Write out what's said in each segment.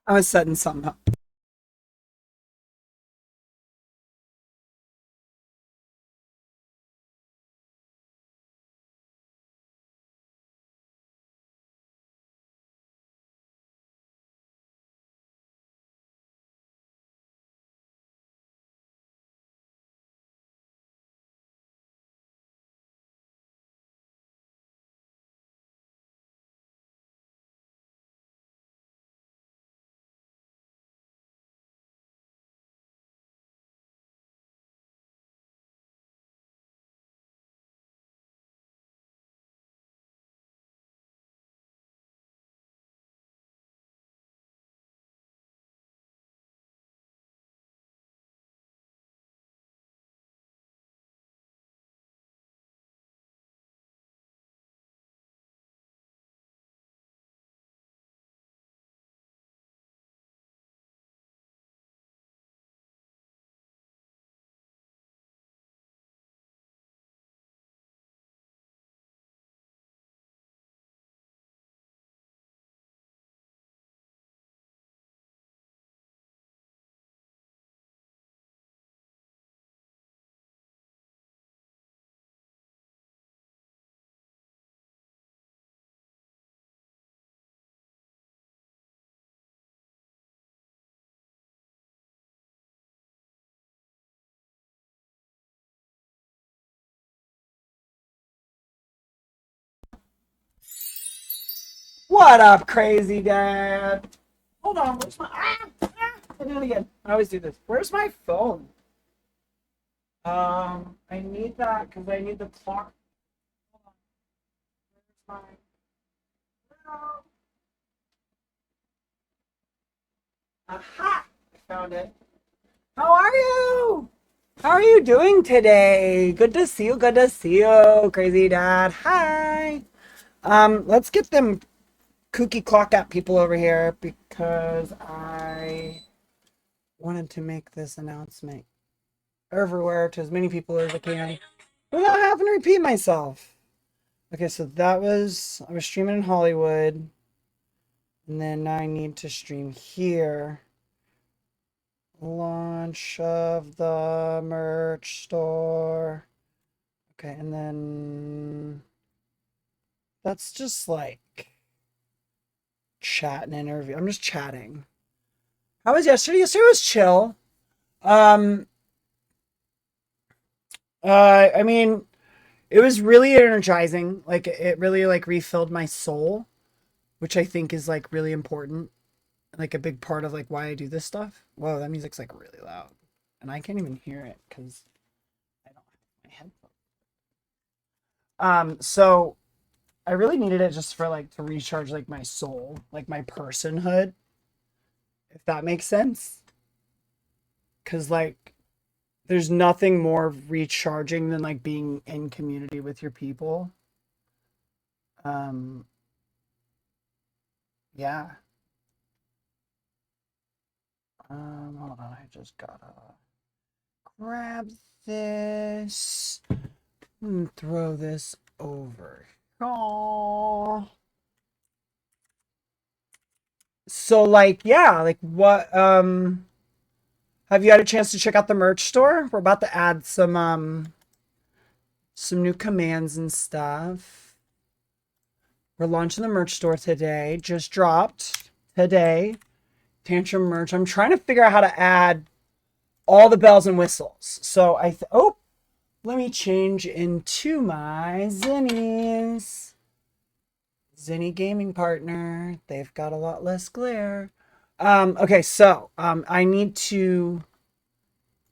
I was setting something up. What up, crazy dad? Hold on, where's my I did it again. I always do this. Where's my phone? I need that because I need the clock. Hold on. Where's my Aha! I found it. How are you? How are you doing today? Good to see you. Good to see you, crazy dad. Hi. Let's get them kooky clock app people over here because I wanted to make this announcement everywhere to as many people as I can without having to repeat myself. Okay, so I was streaming in Hollywood, and then now I need to stream here. Launch of the merch store. Okay, and then that's just like chat and interview. I'm just chatting. How was yesterday? Yesterday was chill. Um, I mean, it was really energizing. Like it really like refilled my soul, which I think is like really important. Like a big part of like why I do this stuff. Whoa, that music's like really loud. And I can't even hear it because I don't have my headphones. So I really needed it just for like to recharge like my soul, like my personhood, if that makes sense. Cause like there's nothing more recharging than like being in community with your people. Um, yeah. Hold on, I just gotta grab this and throw this over. Oh. So like, yeah, like what have you had a chance to check out the merch store? We're about to add some new commands and stuff. We're launching the merch store today. Just dropped today. Tantrum merch. I'm trying to figure out how to add all the bells and whistles. So oh, let me change into my Zinnies. Zinni gaming partner. They've got a lot less glare. Okay, so I need to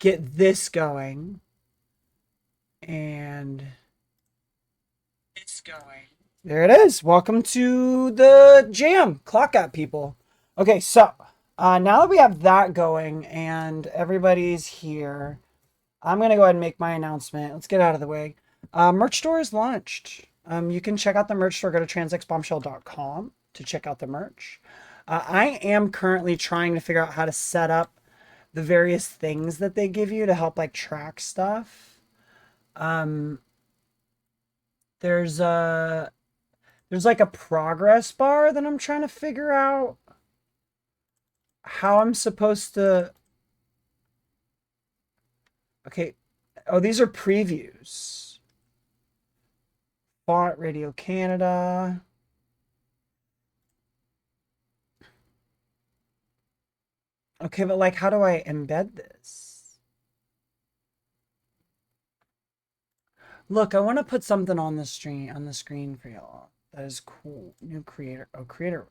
get this going. And it's going. There it is. Welcome to the jam. Clock out, people. Okay, so now that we have that going and everybody's here, I'm going to go ahead and make my announcement. Let's get out of the way. Merch store is launched. You can check out the merch store. Go to transxbombshell.com to check out the merch. I am currently trying to figure out how to set up the various things that they give you to help like track stuff. Um, there's a there's like a progress bar that I'm trying to figure out. how I'm supposed to. Okay. Oh, these are previews. Font Radio Canada. Okay, but like, how do I embed this? Look, I want to put something on the screen for y'all. That is cool. New creator. Oh, creator.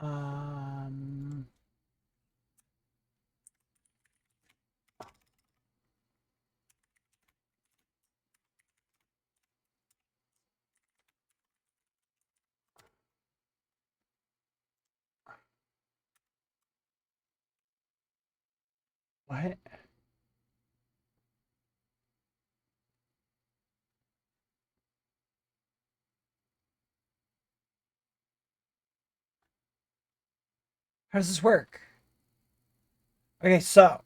Um. What? How does this work? Okay, so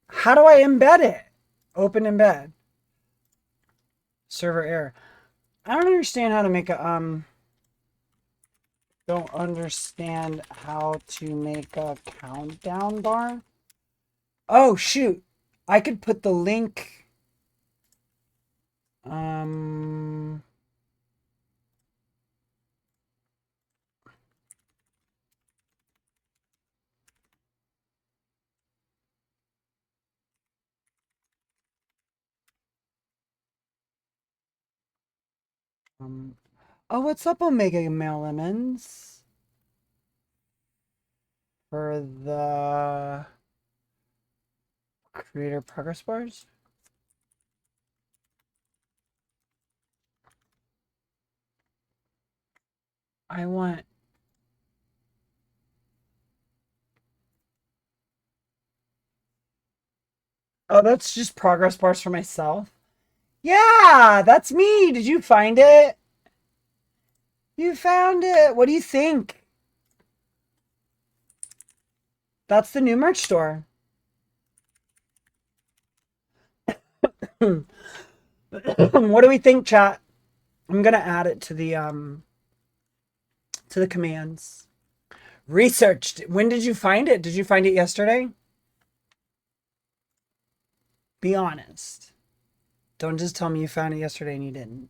how do I embed it? Open embed. Server error. I don't understand how to make a don't understand how to make a countdown bar. Oh shoot. I could put the link um um oh, what's up, Omega Male Lemons? For the creator progress bars? I want. Oh, that's just progress bars for myself. Yeah, that's me. Did you find it? You found it. What do you think? That's the new merch store. What do we think, chat? I'm gonna add it to the commands. Researched. When did you find it? Did you find it yesterday? Be honest. Don't just tell me you found it yesterday and you didn't.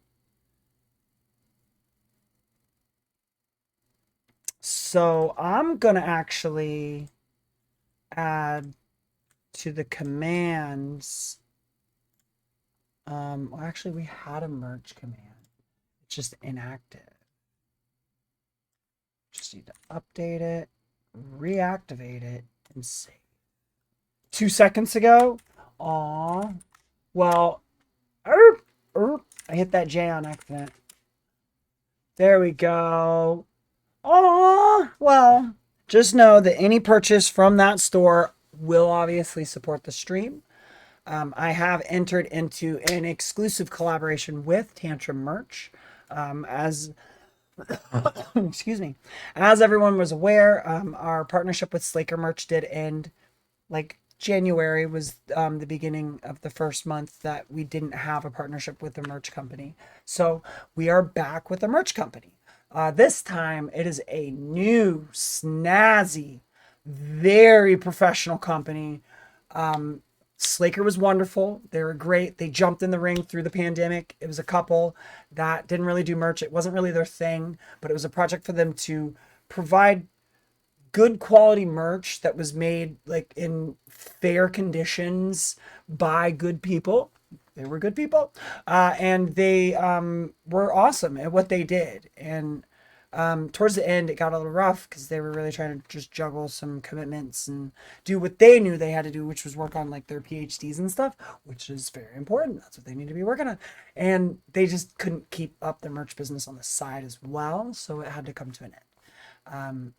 So I'm gonna actually add to the commands. Well, actually, we had a merge command. It's just inactive. Just need to update it, reactivate it, and save. 2 seconds ago. Aw. Well, I hit that J on accident. There we go. Aw. Well, just know that any purchase from that store will obviously support the stream. I have entered into an exclusive collaboration with Tantrum Merch. As excuse me, as everyone was aware, our partnership with Slaker Merch did end. Like January was the beginning of the first month that we didn't have a partnership with a merch company. So we are back with a merch company. This time it is a new, snazzy, very professional company. Slaker was wonderful. They were great. They jumped in the ring through the pandemic. It was a couple that didn't really do merch. It wasn't really their thing, but it was a project for them to provide good quality merch that was made like in fair conditions by good people. They were good people, and they were awesome at what they did. And towards the end, it got a little rough because they were really trying to just juggle some commitments and do what they knew they had to do, which was work on like their PhDs and stuff, which is very important. That's what they need to be working on. And they just couldn't keep up the merch business on the side as well, so it had to come to an end.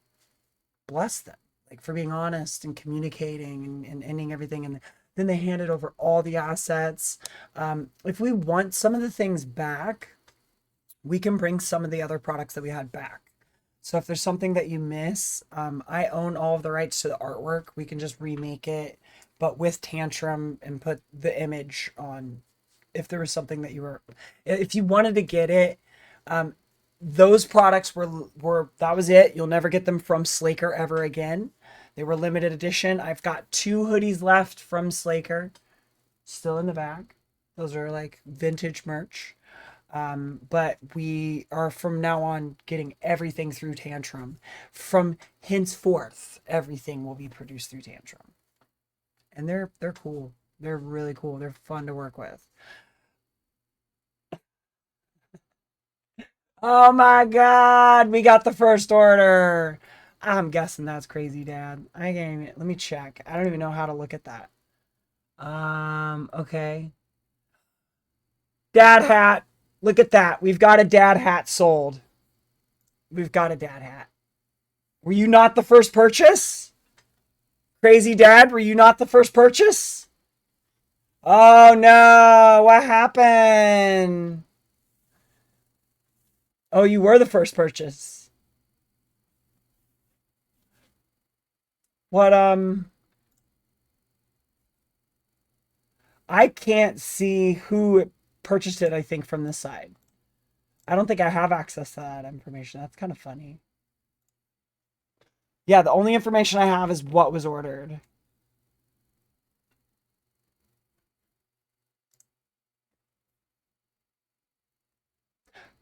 Bless them, like for being honest and communicating and ending everything. And then they handed over all the assets. If we want some of the things back, we can bring some of the other products that we had back. So if there's something that you miss, I own all of the rights to the artwork. We can just remake it, but with Tantrum, and put the image on if there was something that you were, if you wanted to get it. Um, those products were that was it. You'll never get them from Slaker ever again. They were limited edition. I've got 2 hoodies left from Slaker, still in the bag. Those are like vintage merch. But we are from now on getting everything through Tantrum. From henceforth, everything will be produced through Tantrum, and they're cool. They're really cool. They're fun to work with. Oh my God, we got the first order. I'm guessing that's crazy, Dad. I can't even, let me check. I don't even know how to look at that. Okay. Dad hat. Look at that. We've got a dad hat sold. We've got a dad hat. Were you not the first purchase? Crazy Dad, were you not the first purchase? Oh no, what happened? Oh, you were the first purchase. What, I can't see who purchased it, I think, from this side. I don't think I have access to that information. That's kind of funny. Yeah, the only information I have is what was ordered.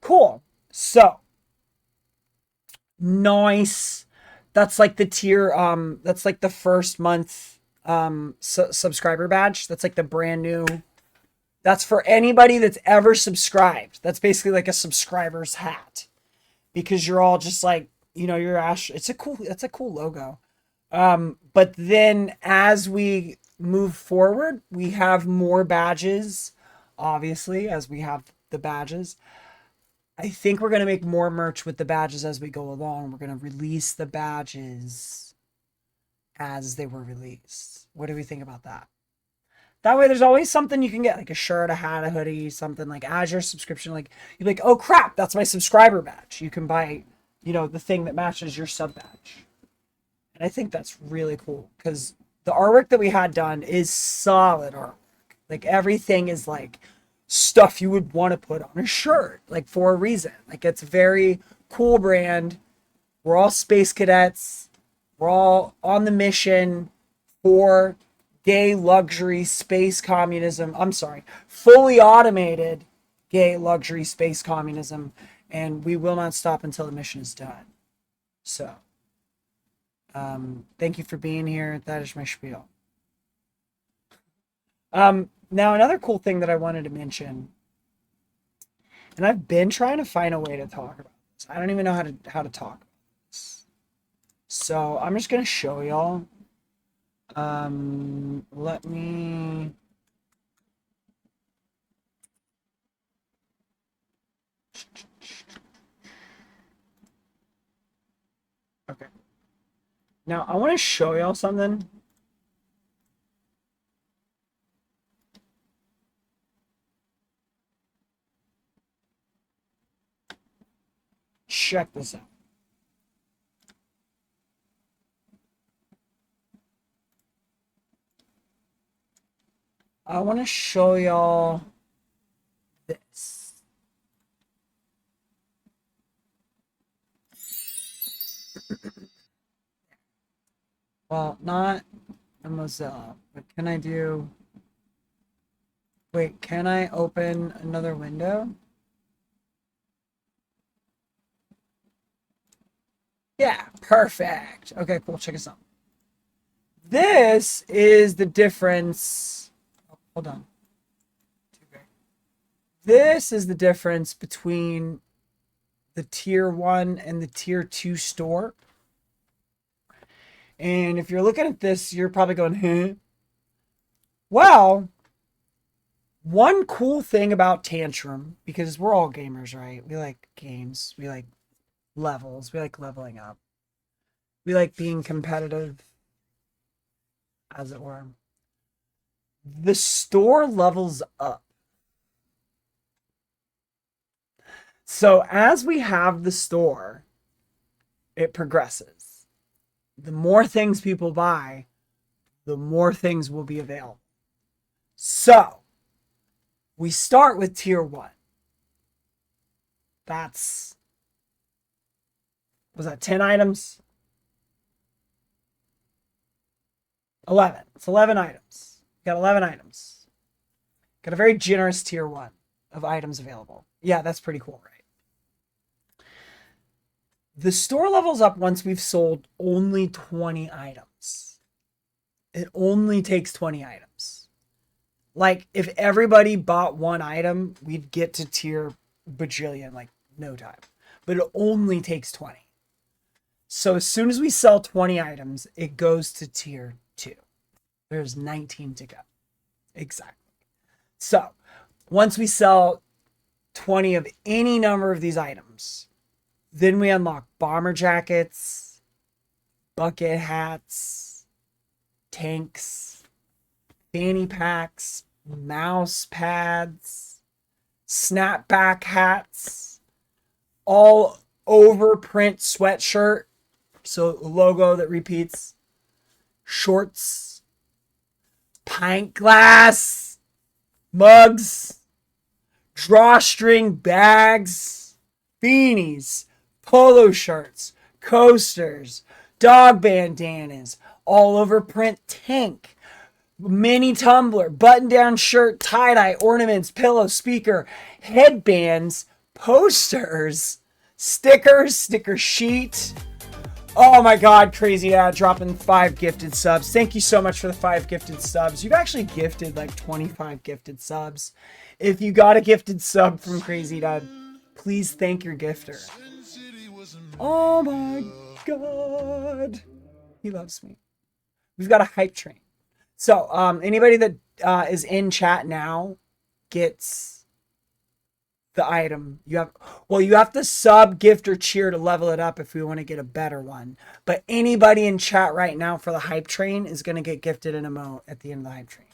Cool. So, nice. That's like the tier, that's like the first month subscriber badge. That's like the brand new. That's for anybody that's ever subscribed. That's basically like a subscriber's hat, because you're all just like, you're Ash. It's a cool logo. But then as we move forward, we have more badges, obviously, as we have the badges. I think we're going to make more merch with the badges as we go along. We're going to release the badges as they were released. What do we think about that? That way there's always something you can get, like a shirt, a hat, a hoodie, something like as your subscription. Like, you're like, oh crap, that's my subscriber badge. You can buy, the thing that matches your sub badge. And I think that's really cool, because the artwork that we had done is solid artwork. Like, everything is like stuff you would want to put on a shirt, like, for a reason. Like, it's a very cool brand. We're all space cadets. We're all on the mission for gay luxury space communism. I'm sorry, fully automated gay luxury space communism. And we will not stop until the mission is done. So, thank you for being here. That is my spiel. Now another cool thing that I wanted to mention, and I've been trying to find a way to talk about this. I don't even know how to talk about this. So I'm just gonna show y'all. Let me. Okay. Now I want to show y'all something. Check this out. I want to show y'all this. Well, not a Mozilla, but can I do... Wait, can I open another window? Yeah, perfect. Okay, cool. Check this out. This is the difference. Oh, hold on. This is the difference between the tier 1 and the tier 2 store. And if you're looking at this, you're probably going, huh? Well, one cool thing about Tantrum, because we're all gamers, right? We like games. We like levels. We like leveling up. We like being competitive, as it were. The store levels up. So as we have the store, it progresses. The more things people buy, the more things will be available. So, we start with tier 1. Was that 10 items? 11. It's 11 items. Got 11 items. Got a very generous tier 1 of items available. Yeah, that's pretty cool, right? The store levels up once we've sold only 20 items. It only takes 20 items. Like, if everybody bought 1 item, we'd get to tier bajillion, like, no time. But it only takes 20. So as soon as we sell 20 items, it goes to tier 2. There's 19 to go. Exactly. So once we sell 20 of any number of these items, then we unlock bomber jackets, bucket hats, tanks, fanny packs, mouse pads, snapback hats, all over print sweatshirt, so a logo that repeats, shorts, pint glass, mugs, drawstring bags, beanies, polo shirts, coasters, dog bandanas, all over print tank, mini tumbler, button down shirt, tie-dye, ornaments, pillow, speaker, headbands, posters, stickers, sticker sheet. Oh my god, Crazy Dad dropping 5 gifted subs. Thank you so much for the 5 gifted subs. You've actually gifted like 25 gifted subs. If you got a gifted sub from Crazy Dad, please thank your gifter. Oh my god. He loves me. We've got a hype train. So anybody that is in chat now gets the item. You have to sub, gift, or cheer to level it up if we want to get a better one. But anybody in chat right now for the hype train is going to get gifted an emote at the end of the hype train.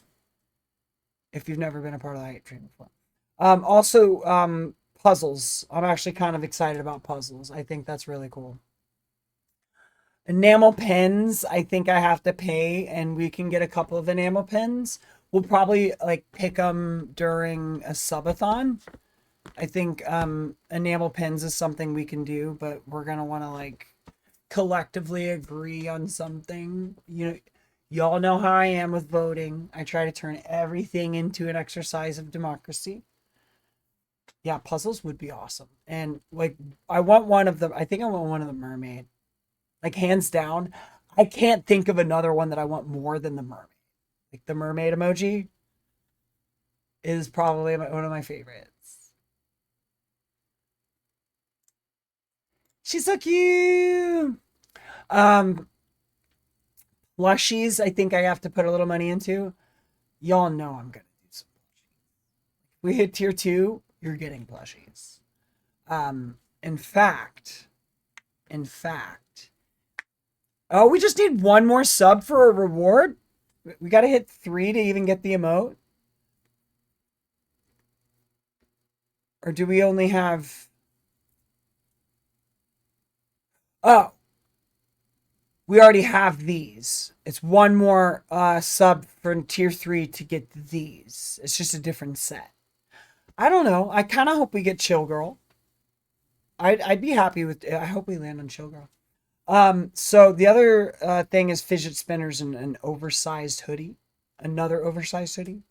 If you've never been a part of the hype train before. Also, puzzles. I'm actually kind of excited about puzzles. I think that's really cool. Enamel pens, I think I have to pay, and we can get a couple of enamel pens. We'll probably like pick them during a subathon. I think enamel pens is something we can do, but we're gonna want to like collectively agree on something. Y'all know how I am with voting. I try to turn everything into an exercise of democracy. Yeah, puzzles would be awesome. And like, I want one of them. I think I want one of the mermaid. Like, hands down, I can't think of another one that I want more than the mermaid. Like, the mermaid emoji is probably one of my favorites. She's so cute. Plushies, I think I have to put a little money into. Y'all know I'm gonna do some plushies. If we hit tier 2, you're getting plushies. In fact, oh, we just need one more sub for a reward. We got to hit 3 to even get the emote. Or do we only have... Oh. We already have these. It's one more sub for tier 3 to get these. It's just a different set. I don't know. I kind of hope we get Chill Girl. I'd be happy with... I hope we land on Chill Girl. So the other thing is fidget spinners and an oversized hoodie. Another oversized hoodie.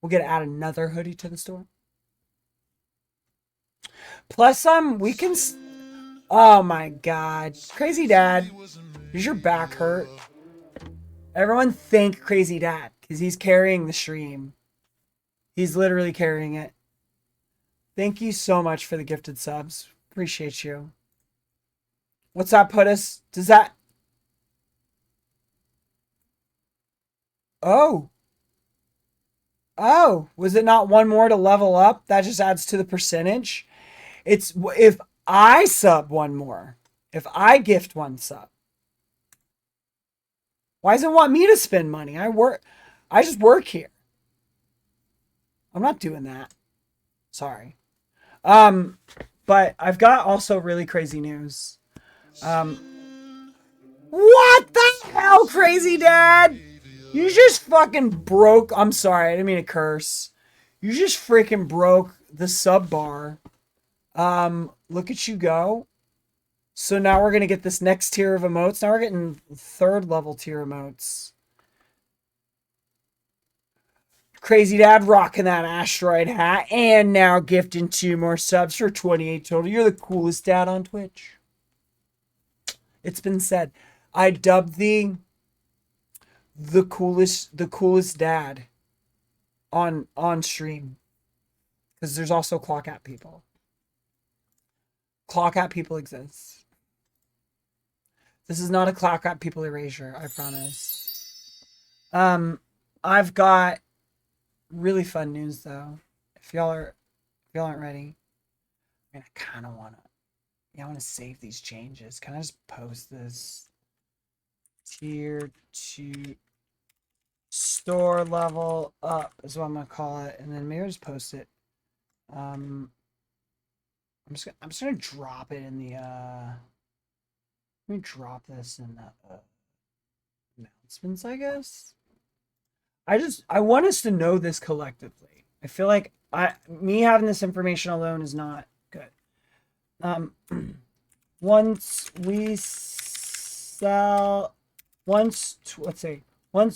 We'll get to add another hoodie to the store. Plus, we can... Oh my god. Crazy Dad. Does your back hurt? Everyone thank Crazy Dad, because he's carrying the stream. He's literally carrying it. Thank you so much for the gifted subs. Appreciate you. What's that put us? Does that... Oh. Oh. Was it not one more to level up? That just adds to the percentage. It's if I sub one more. If I gift one sub. Why does it want me to spend money? I just work here. I'm not doing that. Sorry. But I've got also really crazy news. What the hell, Crazy Dad? You just fucking broke. I'm sorry, I didn't mean to curse. You just freaking broke the sub bar. Look at you go. So now we're gonna get this next tier of emotes. Now we're getting third level tier emotes. Crazy Dad rocking that asteroid hat, and now gifting 2 more subs for 28 total. You're the coolest dad on Twitch. It's been said. I dubbed thee the coolest dad on stream, because there's also clock app people. Clock app people exist. This is not a clock app people erasure, I promise. I've got really fun news though. If y'all aren't ready, I mean, I kind of want to. Yeah, I want to save these changes. Can I just post this? Tier 2 store level up is what I'm gonna call it, and then maybe I'll just post it. I'm just gonna drop it in the let me drop this in the announcements, I guess. I want us to know this collectively. I feel like me having this information alone is not good. Once we sell, once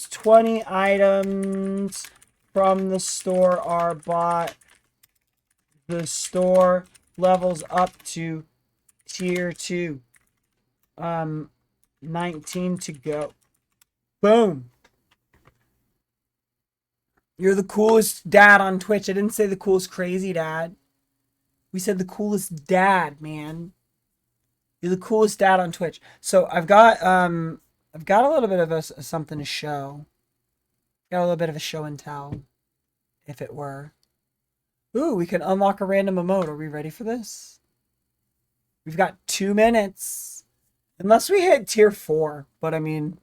20 items from the store are bought, the store levels up to tier 2. 19 to go. Boom. You're the coolest dad on Twitch. I didn't say the coolest crazy dad. We said the coolest dad, man. You're the coolest dad on Twitch. So I've got a little bit of something to show. Got a little bit of a show and tell, if it were. Ooh, we can unlock a random emote. Are we ready for this? We've got 2 minutes. Unless we hit tier 4. But I mean,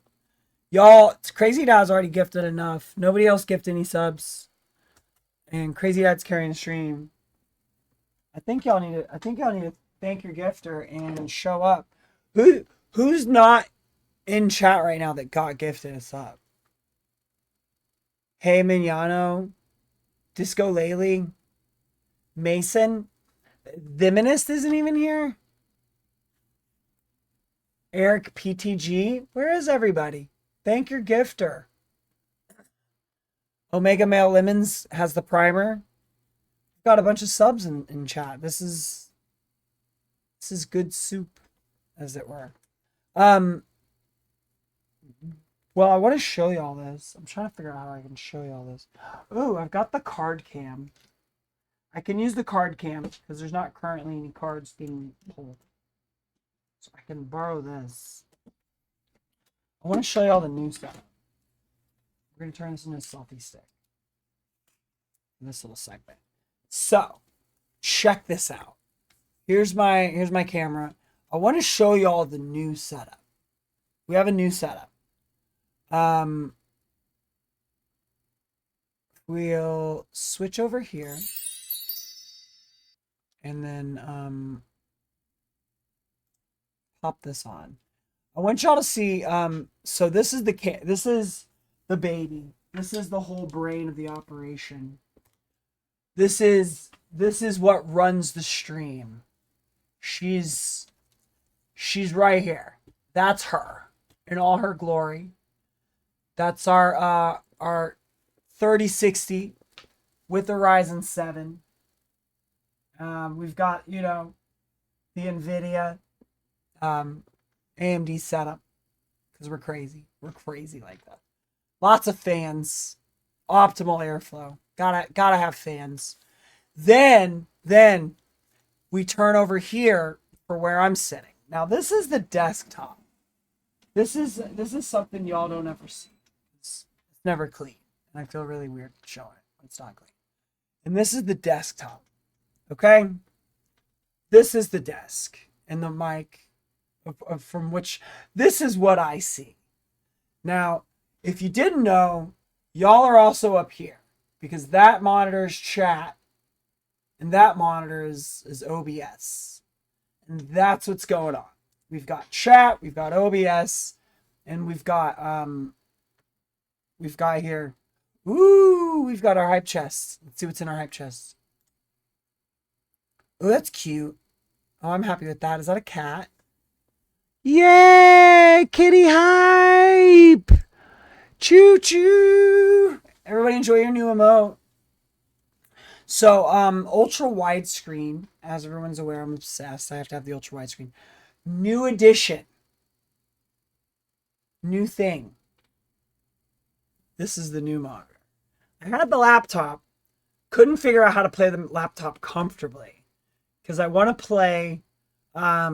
y'all, Crazy Dad's already gifted enough. Nobody else gifted any subs. And Crazy Dad's carrying the stream. I think y'all need to thank your gifter and show up. Who's not in chat right now that got gifted a sub? Hey Mignano, Disco Laylee, Mason, Viminist isn't even here. Eric PTG, where is everybody? Thank your gifter. Omega Male Lemons has the primer. Got a bunch of subs in chat. This is good soup, as it were. Well, I want to show y'all this. I'm trying to figure out how I can show y'all this. Ooh, I've got the card cam. I can use the card cam because there's not currently any cards being pulled. So I can borrow this. I want to show y'all the new stuff. We're going to turn this into a selfie stick. In this little segment. So, check this out. Here's my camera. I want to show y'all the new setup. We have a new setup. We'll switch over here. And then pop this on. I want y'all to see so this is the baby. This is the whole brain of the operation. This is what runs the stream. She's right here. That's her in all her glory. That's our 3060 with the Ryzen 7. We've got, the NVIDIA AMD setup because we're crazy. We're crazy like that. Lots of fans. Optimal airflow. Gotta have fans. Then we turn over here for where I'm sitting. Now this is the desktop. This is something y'all don't ever see. It's never clean. And I feel really weird showing it when it's not clean. And this is the desktop. Okay? This is the desk and the mic from which this is what I see. Now, if you didn't know, y'all are also up here because that monitor is chat and that monitor is OBS. And that's what's going on. We've got chat, we've got OBS, and we've got we've got here? Ooh, we've got our hype chest. Let's see what's in our hype chest. Oh, that's cute. Oh, I'm happy with that. Is that a cat? Yay! Kitty hype! Choo choo! Everybody enjoy your new emote. So, ultra widescreen. As everyone's aware, I'm obsessed. I have to have the ultra widescreen. New edition. New thing. This is the new monitor. I had the laptop. Couldn't figure out how to play the laptop comfortably. Because I want to play... I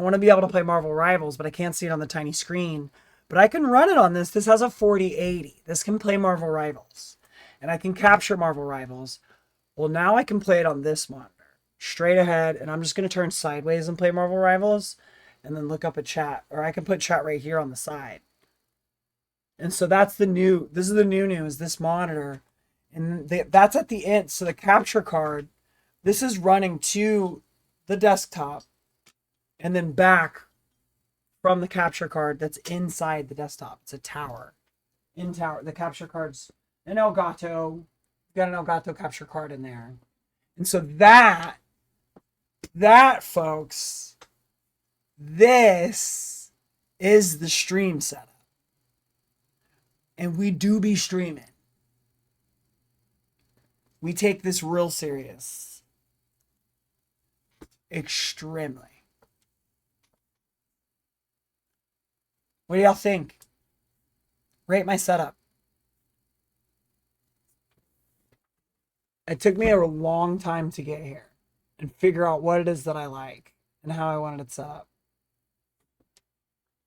want to be able to play Marvel Rivals, but I can't see it on the tiny screen. But I can run it on this. This has a 4080. This can play Marvel Rivals. And I can capture Marvel Rivals. Well, now I can play it on this monitor. Straight ahead. And I'm just going to turn sideways and play Marvel Rivals. And then look up a chat. Or I can put chat right here on the side. And so that's the new. This is the new is this monitor. And that's at the end. So the capture card. This is running to the desktop. And then back from the capture card that's inside the desktop. It's a tower. In tower. The capture card's an Elgato. Got an Elgato capture card in there. And so that folks, this is the stream setup. And we do be streaming. We take this real serious. Extremely. What do y'all think? Rate my setup. It took me a long time to get here and figure out what it is that I like and how I wanted it set up.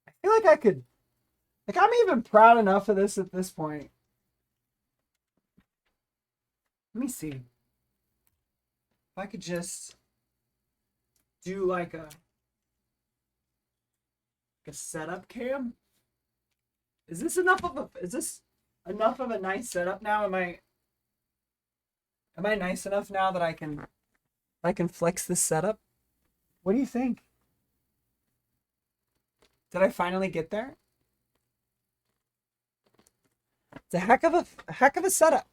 I feel like I could, I'm even proud enough of this at this point. Let me see. If I could just do like a setup cam. Is this enough of a nice setup now? Am I nice enough now that I can flex this setup? What do you think? Did I finally get there? It's a heck of a setup.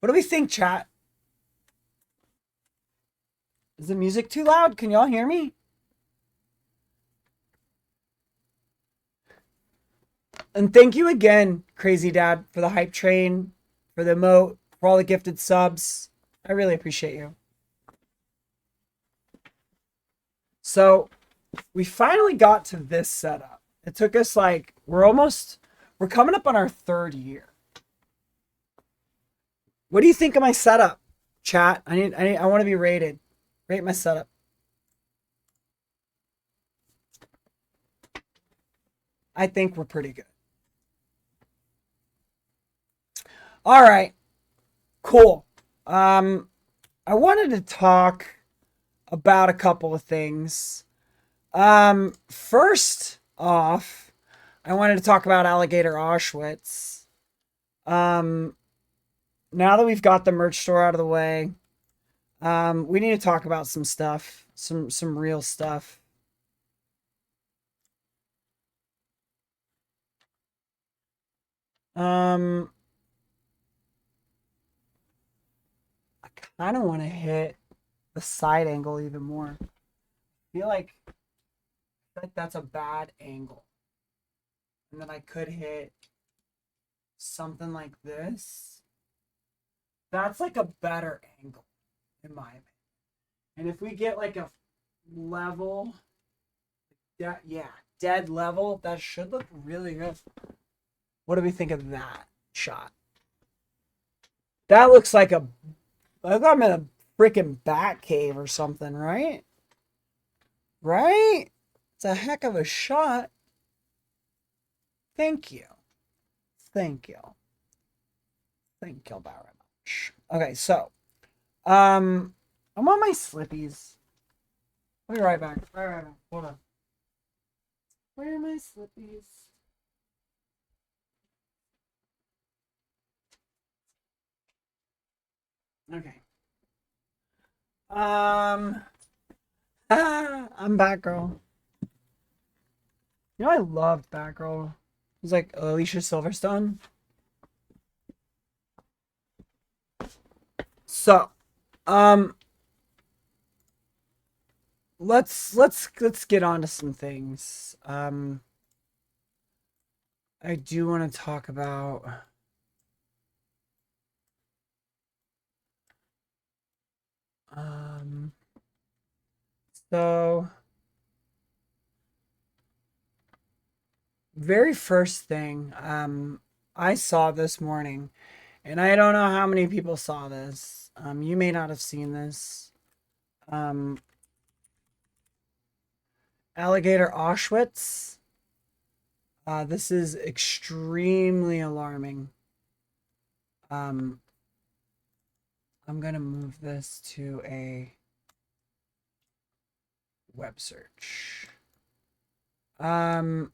What do we think, chat? Is the music too loud? Can y'all hear me? And thank you again, Crazy Dad, for the hype train, for the emote, for all the gifted subs. I really appreciate you. So, we finally got to this setup. It took us we're coming up on our 3rd year. What do you think of my setup, chat? I want to be rated. Rate my setup. I think we're pretty good. All right. Cool. I wanted to talk about a couple of things. First off, I wanted to talk about Alligator Auschwitz. Now that we've got the merch store out of the way, we need to talk about some stuff, some real stuff. I kind of want to hit the side angle even more. I feel like that's a bad angle. And then I could hit something like this. That's like a better angle, in my opinion. And if we get like a level, dead level, that should look really good. What do we think of that shot? That looks like I'm in a freaking bat cave or something, right? Right? It's a heck of a shot. Thank you. Thank you. Thank you very much. Okay, so I'm on my slippies. I'll be right back. Right back. Hold on. Where are my slippies? Okay. I'm Batgirl. You know I loved Batgirl. It's like Alicia Silverstone. So, um, let's get on to some things. I do want to talk about um so very first thing I saw this morning, and I don't know how many people saw this. You may not have seen this. Um, Alligator Auschwitz. This is extremely alarming. Um, I'm gonna move this to a web search. Um,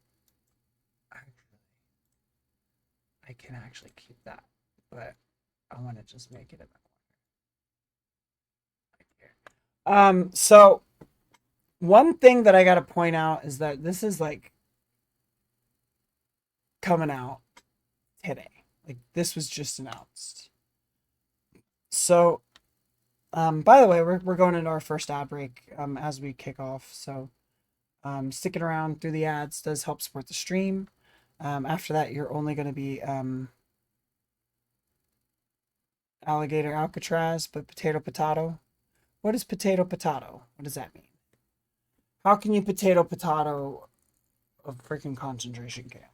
I can actually keep that, but I want to just make it in the corner right here. So one thing that I got to point out is that this is like coming out today. Like this was just announced. So, by the way, we're going into our first ad break as we kick off. So, sticking around through the ads does help support the stream. After that, you're only going to be alligator Alcatraz, but potato. What is potato? What does that mean? How can you potato a freaking concentration camp?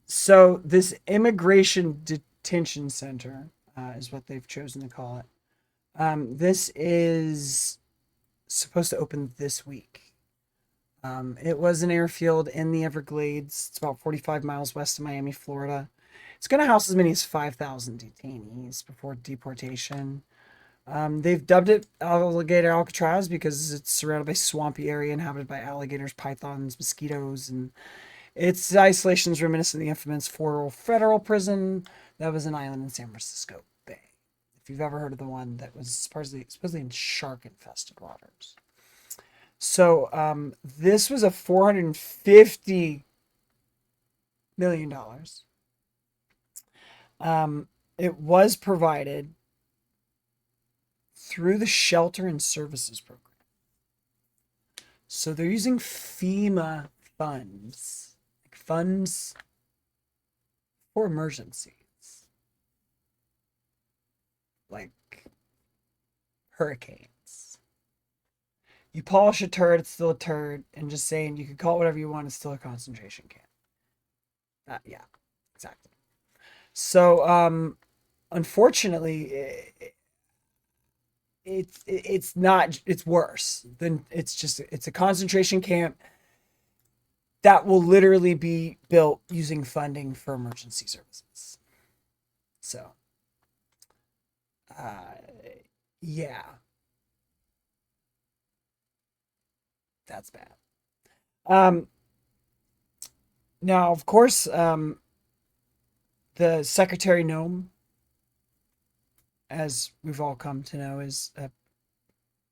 So this immigration detention center is what they've chosen to call it. This is supposed to open this week. It was an airfield in the Everglades. It's about 45 miles west of Miami, Florida. It's going to house as many as 5,000 detainees before deportation. They've dubbed it Alligator Alcatraz because it's surrounded by swampy area inhabited by alligators, pythons, mosquitoes, and its isolation is reminiscent of the infamous federal prison that was an island in San Francisco Bay. If you've ever heard of the one that was supposedly in shark-infested waters. So this was a $450 million. It was provided through the Shelter and Services Program. So they're using FEMA funds, like funds for emergencies, like hurricanes. You polish a turd, it's still a turd, and just saying you can call it whatever you want, it's still a concentration camp. Yeah, exactly. So, unfortunately, it's not, it's worse than it's a concentration camp that will literally be built using funding for emergency services. So, yeah, that's bad. Um, Now, of course, the Secretary Nome, as we've all come to know, is a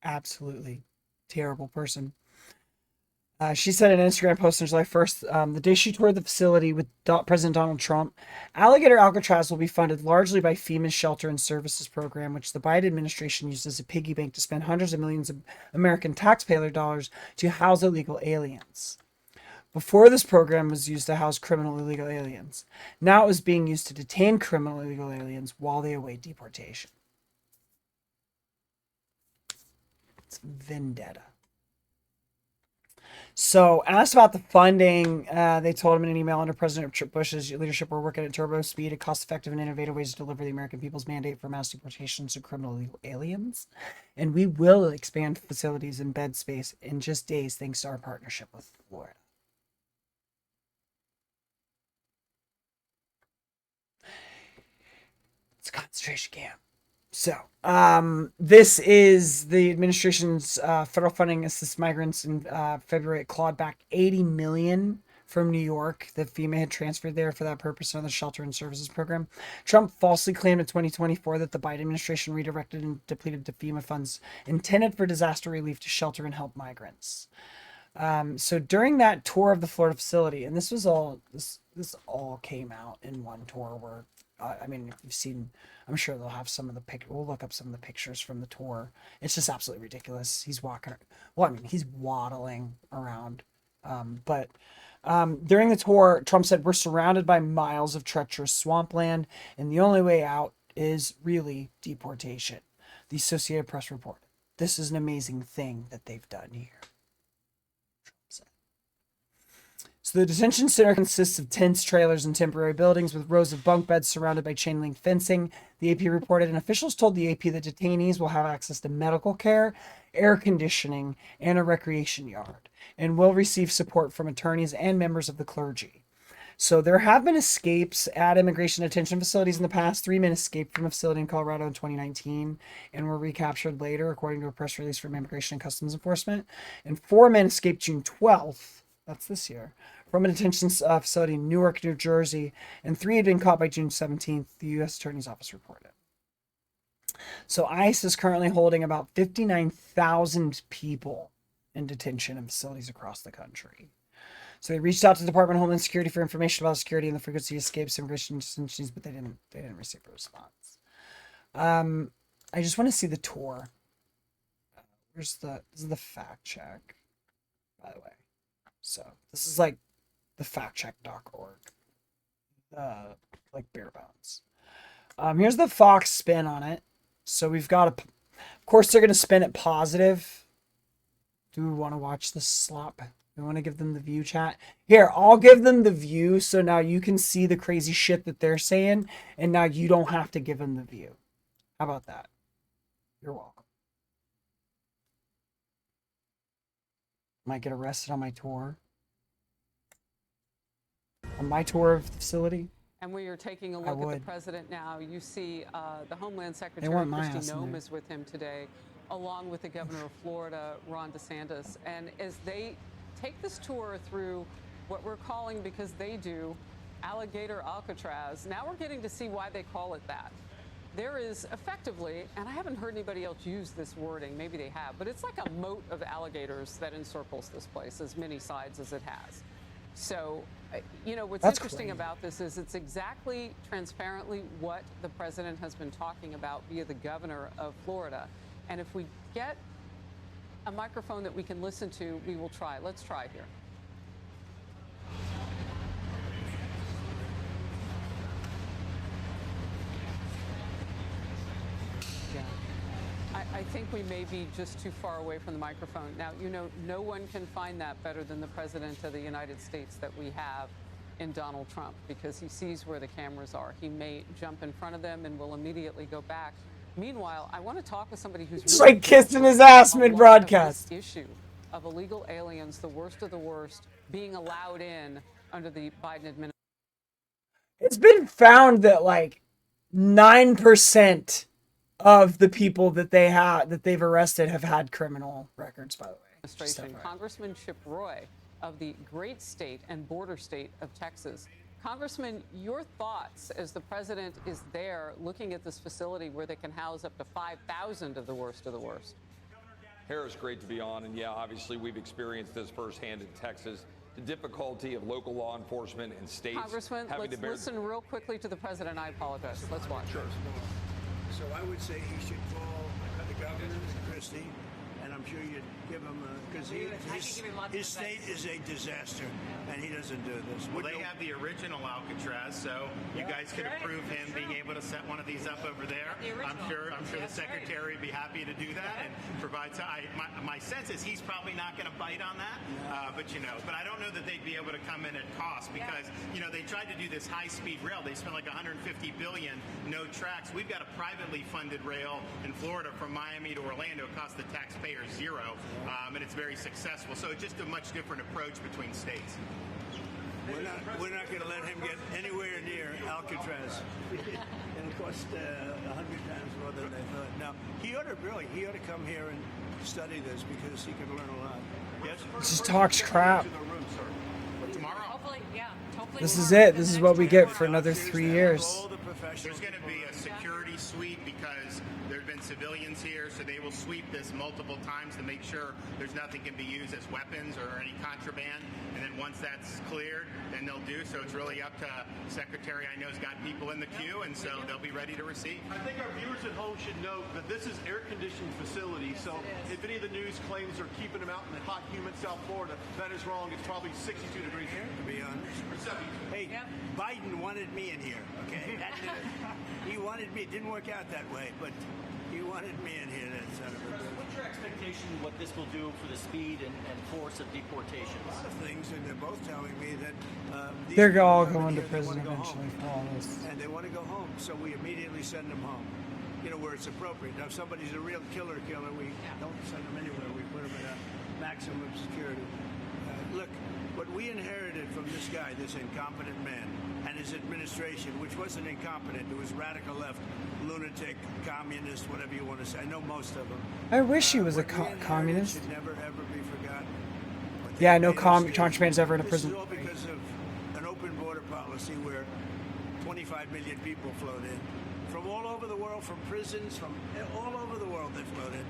absolutely terrible person. She said in an Instagram post on July 1st, the day she toured the facility with President Donald Trump, Alligator Alcatraz will be funded largely by FEMA's Shelter and Services Program, which the Biden administration used as a piggy bank to spend hundreds of millions of American taxpayer dollars to house illegal aliens. Before, this program was used to house criminal illegal aliens. Now it was being used to detain criminal illegal aliens while they await deportation. It's vendetta. So, asked about the funding, they told him in an email under President Bush's leadership, we're working at turbo speed, cost-effective and innovative ways to deliver the American people's mandate for mass deportations of criminal illegal aliens. And we will expand facilities and bed space in just days thanks to our partnership with Florida. It's a concentration camp. So, this is the administration's federal funding assists migrants. In February, it clawed back $80 million from New York that FEMA had transferred there for that purpose under the Shelter and Services Program. Trump falsely claimed in 2024 that the Biden administration redirected and depleted the FEMA funds intended for disaster relief to shelter and help migrants. So during that tour of the Florida facility, and this all came out in one tour where, I mean, if you've seen, I'm sure they'll have some of the we'll look up some of the pictures from the tour. It's just absolutely ridiculous. He's walking, well, I mean, he's waddling around. But during the tour, Trump said, "We're surrounded by miles of treacherous swampland, and the only way out is really deportation." The Associated Press reported, "This is an amazing thing that they've done here." So the detention center consists of tents, trailers, and temporary buildings with rows of bunk beds surrounded by chain link fencing, the AP reported, and officials told the AP that detainees will have access to medical care, air conditioning, and a recreation yard, and will receive support from attorneys and members of the clergy. So there have been escapes at immigration detention facilities in the past. 3 men escaped from a facility in Colorado in 2019 and were recaptured later, according to a press release from Immigration and Customs Enforcement. And 4 men escaped June 12th, that's this year, from a detention facility in Newark, New Jersey, and 3 had been caught by June 17th, the U.S. Attorney's Office reported. So ICE is currently holding about 59,000 people in detention in facilities across the country. So they reached out to the Department of Homeland Security for information about security and the frequency of escapes, immigration detentions, but they didn't receive a response. I just want to see the tour. This is the fact check, by the way. So this is like the factcheck.org, like bare bones. Here's the Fox spin on it. So we've got of course they're going to spin it positive. Do we want to watch the slop? We want to give them the view, chat. Here, I'll give them the view so now you can see the crazy shit that they're saying, and now you don't have to give them the view. How about that? You're welcome. Might get arrested on my tour. On my tour of the facility. And we are taking a look at the president now. You see the Homeland Secretary, Kristi Noem, is with him today, along with the governor of Florida, Ron DeSantis. And as they take this tour through what we're calling, because they do, Alligator Alcatraz, now we're getting to see why they call it that. There is effectively, and I haven't heard anybody else use this wording, maybe they have, but it's like a moat of alligators that encircles this place, as many sides as it has. So, you know, what's interesting about this is it's exactly transparently what the president has been talking about via the governor of Florida. And if we get a microphone that we can listen to, we will try. Let's try here. I think we may be just too far away from the microphone. Now, you know, no one can find that better than the President of the United States that we have in Donald Trump, because he sees where the cameras are. He may jump in front of them and will immediately go back. Meanwhile, I want to talk with somebody who's it's really like kissing his ass mid-broadcast. Issue of illegal aliens, the worst of the worst, being allowed in under the Biden administration. It's been found that like 9% of the people that they've arrested have had criminal records, by the way. Congressman Chip Roy of the great state and border state of Texas. Congressman, your thoughts as the president is there looking at this facility where they can house up to 5,000 of the worst of the worst? Harris, great to be on. And yeah, obviously we've experienced this firsthand in Texas. The difficulty of local law enforcement and states. Congressman, let's listen real quickly to the president. I apologize. Let's watch. Sure. So I would say he should call the governor, Christie, and I'm sure you'd give him because his state is a disaster, and he doesn't do this. Well, they have the original Alcatraz, so you guys could approve him being able to set one of these up over there. I'm sure the secretary would be happy to do that and provide. My sense is he's probably not going to bite on that, but I don't know that they'd be able to come in at cost because they tried to do this high-speed rail. They spent like $150 billion, no tracks. We've got a privately funded rail in Florida from Miami to Orlando. It costs the taxpayers zero, and it's very successful. So it's just a much different approach between states. We're not going to let him get anywhere near Alcatraz. It'll cost 100 times more than they thought. Now, he ought to come here and study this because he could learn a lot. Yes? He just talks crap. Tomorrow. Hopefully. This is it. This is what we get for another 3 years. All the professional. There's going to be a security sweep because there have been civilians here, so they will sweep this multiple times to make sure there's nothing can be used as weapons or any contraband. And then once that's cleared, then they'll do. So it's really up to Secretary. I know has got people in the queue, and so they'll be ready to receive. I think our viewers at home should note that this is air-conditioned facility. So if any of the news claims they're keeping them out in the hot, humid South Florida, that is wrong. It's probably 62 degrees here. To be honest. Or 72. Hey, Biden wanted me in here, okay? He wanted me. It didn't work out that way, but he wanted me in here. That son of a bitch. What's your expectation what this will do for the speed and force of deportations? A lot of things, and they're both telling me that these They're people all come in going to here, they prison wanna go eventually home. for all this. And they want to go home, so we immediately send them home. You know, where it's appropriate. Now, if somebody's a real killer, we don't send them anywhere. We put them in a maximum security. Look, what we inherited from this guy, this incompetent man, and his administration, which wasn't incompetent, it was radical left, lunatic, communist, whatever you want to say. I know most of them. I wish he was a What we inherited communist. should never, ever be forgotten. What Yeah, they no made us do- contraband's ever in a This prison. is all because of an open border policy where 25 million people flowed in. From all over the world, from prisons, from all over the world they flowed in.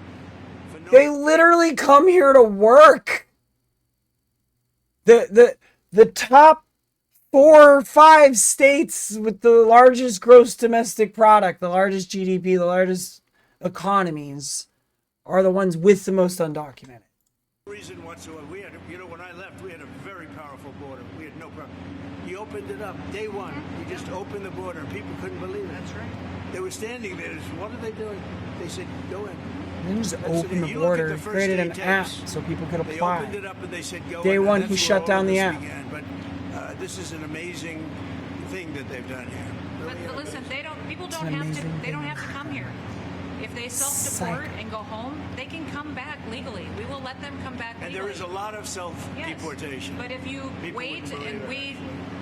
For no They literally come here to work. The top 4 or 5 states with the largest gross domestic product, the largest GDP, the largest economies, are the ones with the most undocumented. reason whatsoever. We had, when I left, we had a very powerful border. We had no problem. He opened it up day one. We just opened the border, and people couldn't believe it. That's right. They were standing there. What are they doing? They said, "Go in." They just That's- opened the you look at border, the first created an day app tapes. so people could They apply. opened it up and they said, "Go Day in," and one, he that's shut where all down of the this app. began. But this is an amazing thing that they've done here. But Really listen, people It's don't an have to. amazing They don't thing. have to come here. If they self-deport Psych. and go home, they can come back legally. We will let them come back And legally. there is a lot of self-deportation. Yes. But if you People wait wouldn't and believe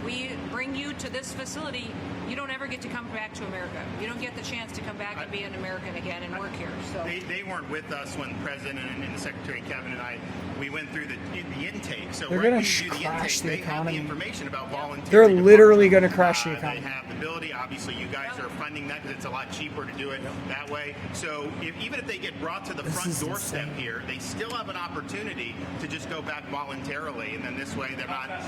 we bring you to this facility, you don't ever get to come back to America. You don't get the chance to come back and be an American again and work here. So They weren't with us when the President and the Secretary Kevin and I, we went through the intake. So They're right gonna when you do the crash intake, the they have economy. the information about voluntary They're departure. literally gonna crash the economy. They have the ability. Obviously, you guys are funding that because it's a lot cheaper to do it that way. So even if they get brought to the This front is doorstep insane. here, they still have an opportunity to just go back voluntarily, and then this way they're not. Let's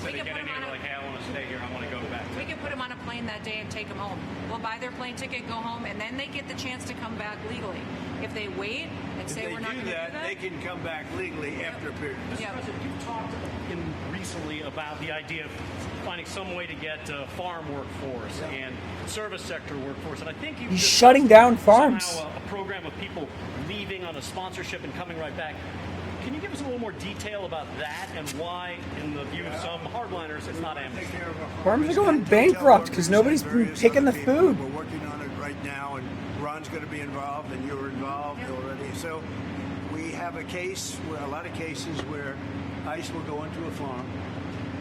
say they We can get put in them here, on they're a- like, hey, I want to stay here, I want to go back. we can put them on a plane that day and take them home. We'll buy their plane ticket, go home, and then they get the chance to come back legally. If they wait and If say they we're not do going to do that, that, they can come back legally after a period. yeah. President, you've talked recently about the idea of finding some way to get farm workforce and service sector workforce, and I think you've He's discussed shutting down farms. somehow a program of people leaving on a sponsorship and coming right back. Can you give us a little more detail about that and why, in the view of some hardliners, it's not amnesty? Farms are going bankrupt because nobody's been picking the food. We're working on it right now, and Ron's going to be involved, and you're involved already. So we have a case, a lot of cases where ICE will go into a farm,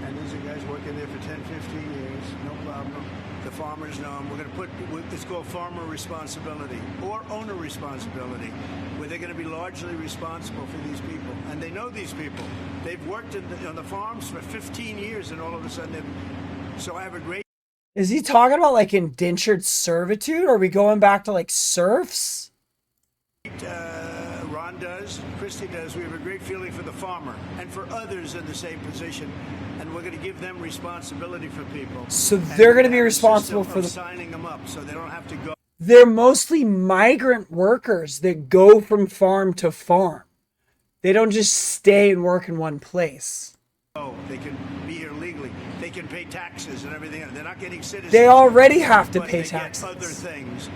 and these are guys working there for 10, 15 years, no problem. The farmers know them. We're going to put, it's called farmer responsibility or owner responsibility, where they're going to be largely responsible for these people. And they know these people. They've worked on the farms for 15 years, and all of a sudden, so I have a great Is he talking about like indentured servitude? Are we going back to like serfs? Ron does, Christie does. We have a great feeling for the farmer and for others in the same position, and we're going to give them responsibility for people. So And they're going to we be have a responsible system for of the. signing them up, so they don't have to go. They're mostly migrant workers that go from farm to farm. They don't just stay and work in one place. They can be here legally. They can pay taxes and everything else. They're not getting citizens. They already have to but pay they taxes. Get other things,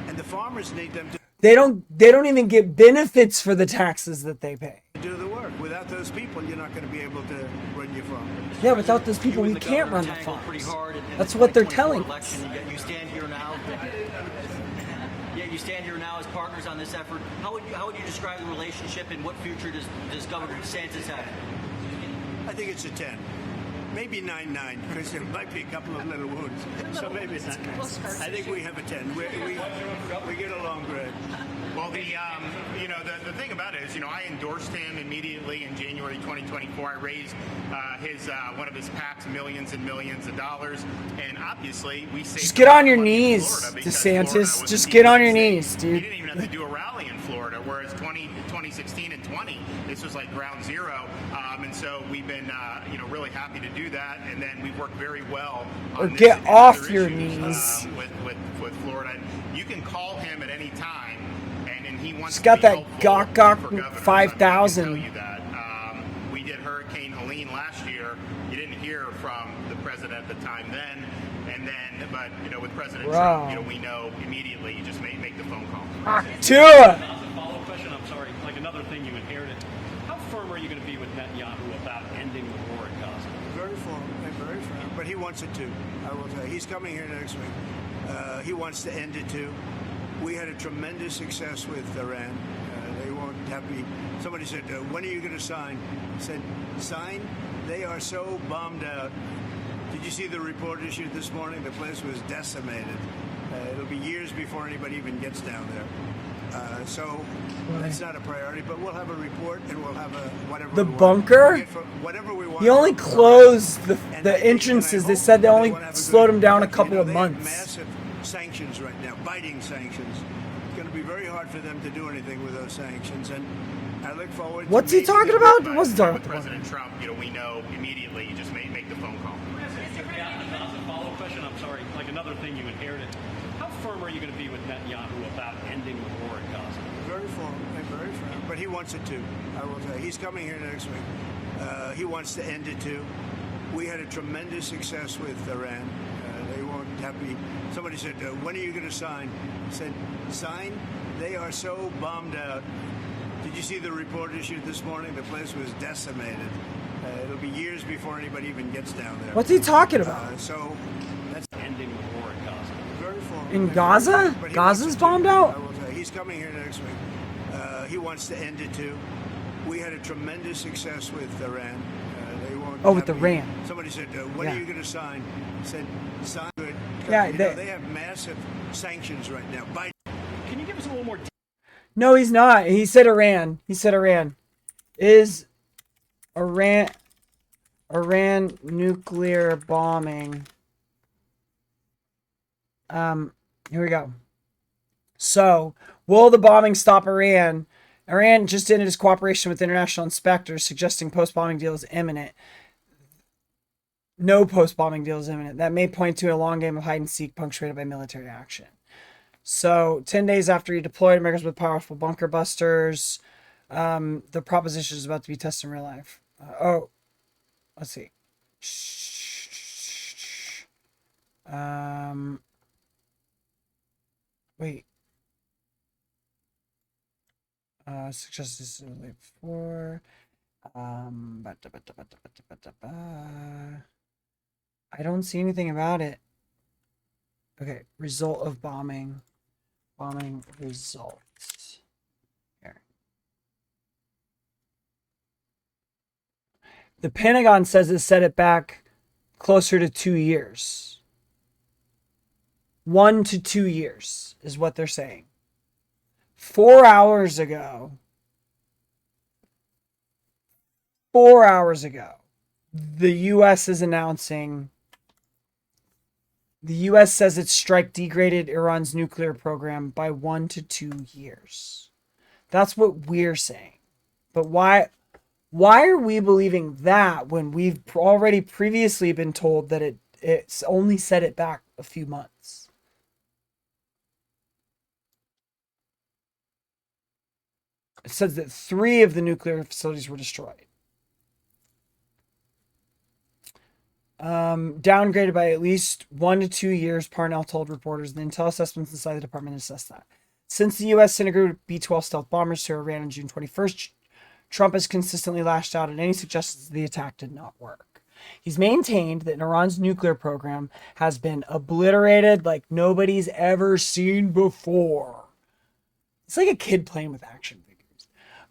and the farmers need them to They don't even get benefits for the taxes that they pay. do the work. Without those people, you're not going to be able to run your farm. Yeah, without those people, You we and the can't run governor the tangled pretty farms. hard in That's the what they're 2024 telling election. us. Yet you stand here now. You stand here now as partners on this effort. How would you describe the relationship, and what future does Governor DeSantis have? I think it's a 10. Maybe 9-9, because there might be a couple of little wounds. So maybe it's 9-9. I think we have a 10. We get along great. Well, the thing about it is, I endorsed him immediately in January 2024. I raised one of his PACs millions and millions of dollars, and obviously we saved. Just get on your knees, DeSantis. Just get on your knees, dude. He didn't even have to do a rally in Florida, whereas 2016 and 20, this was like ground zero, and so we've been, really happy to do that, and then we've worked very well. Or get off your knees with Florida. You can call him at any time. He's got that Gawk 5000. We did Hurricane Helene last year. You didn't hear from the president at the time then, but with President Trump, we know immediately. You just make the phone call. Follow-up question. I'm sorry. Like another thing you inherited. How firm are you going to be with Netanyahu about ending the war in Gaza? Very firm. But he wants it too. I will tell you. He's coming here next week. He wants to end it too. We had a tremendous success with Iran. They won't have me. Somebody said, when are you going to sign? I said, sign? They are so bombed out. Did you see the report issued this morning? The place was decimated. It'll be years before anybody even gets down there. So that's not a priority, but we'll have a report and we'll have whatever. The bunker? Whatever we want. He only closed the entrances. They said they only slowed him down a couple of months. Massive sanctions right now, biting sanctions. It's going to be very hard for them to do anything with those sanctions, and I look forward. What's he talking about? What's he talking about? President Trump, we know immediately. You just make the phone call. Follow-up question. I'm sorry. Like another thing you inherited. How firm are you going to be with Netanyahu about ending the war in Gaza? Very firm. But he wants it too. I will tell you. He's coming here next week. He wants to end it too. We had a tremendous success with Iran. They won't have me. Somebody said, when are you going to sign? I said, sign? They are so bombed out. Did you see the report issued this morning? The place was decimated. It'll be years before anybody even gets down there. What's he talking about? So that's ending the war in Gaza. Very firm. In Gaza? Gaza's bombed out? I will tell you. He's coming here next week. He wants to end it too. We had a tremendous success with Iran. With Iran. Somebody said, when are you going to sign? I said, sign. Good. Yeah, they have massive sanctions right now. Can you give us a little more? No, he's not. He said Iran. Is Iran nuclear bombing? Here we go. So, will the bombing stop Iran? Iran just ended its cooperation with international inspectors, suggesting post-bombing deal is imminent. No post-bombing deal is imminent. That may point to a long game of hide-and-seek punctuated by military action. So, 10 days after he deployed Americans with powerful bunker busters, the proposition is about to be tested in real life. Let's see. Wait. Suggested before. I don't see anything about it. Okay, result of bombing. Bombing results. Here. The Pentagon says it set it back closer to 2 years. 1 to 2 years is what they're saying. 4 hours ago, the U.S. is announcing, the U.S. says its strike degraded Iran's nuclear program by 1 to 2 years. That's what we're saying. But why are we believing that when we've already previously been told that it's only set it back a few months? It says that 3 of the nuclear facilities were destroyed. Downgraded by at least 1 to 2 years, Parnell told reporters. The intel assessments inside the department assessed that. Since the U.S. sent a group of B-12 stealth bombers to Iran on June 21st, Trump has consistently lashed out at any suggestions the attack did not work. He's maintained that Iran's nuclear program has been obliterated like nobody's ever seen before. It's like a kid playing with action figures.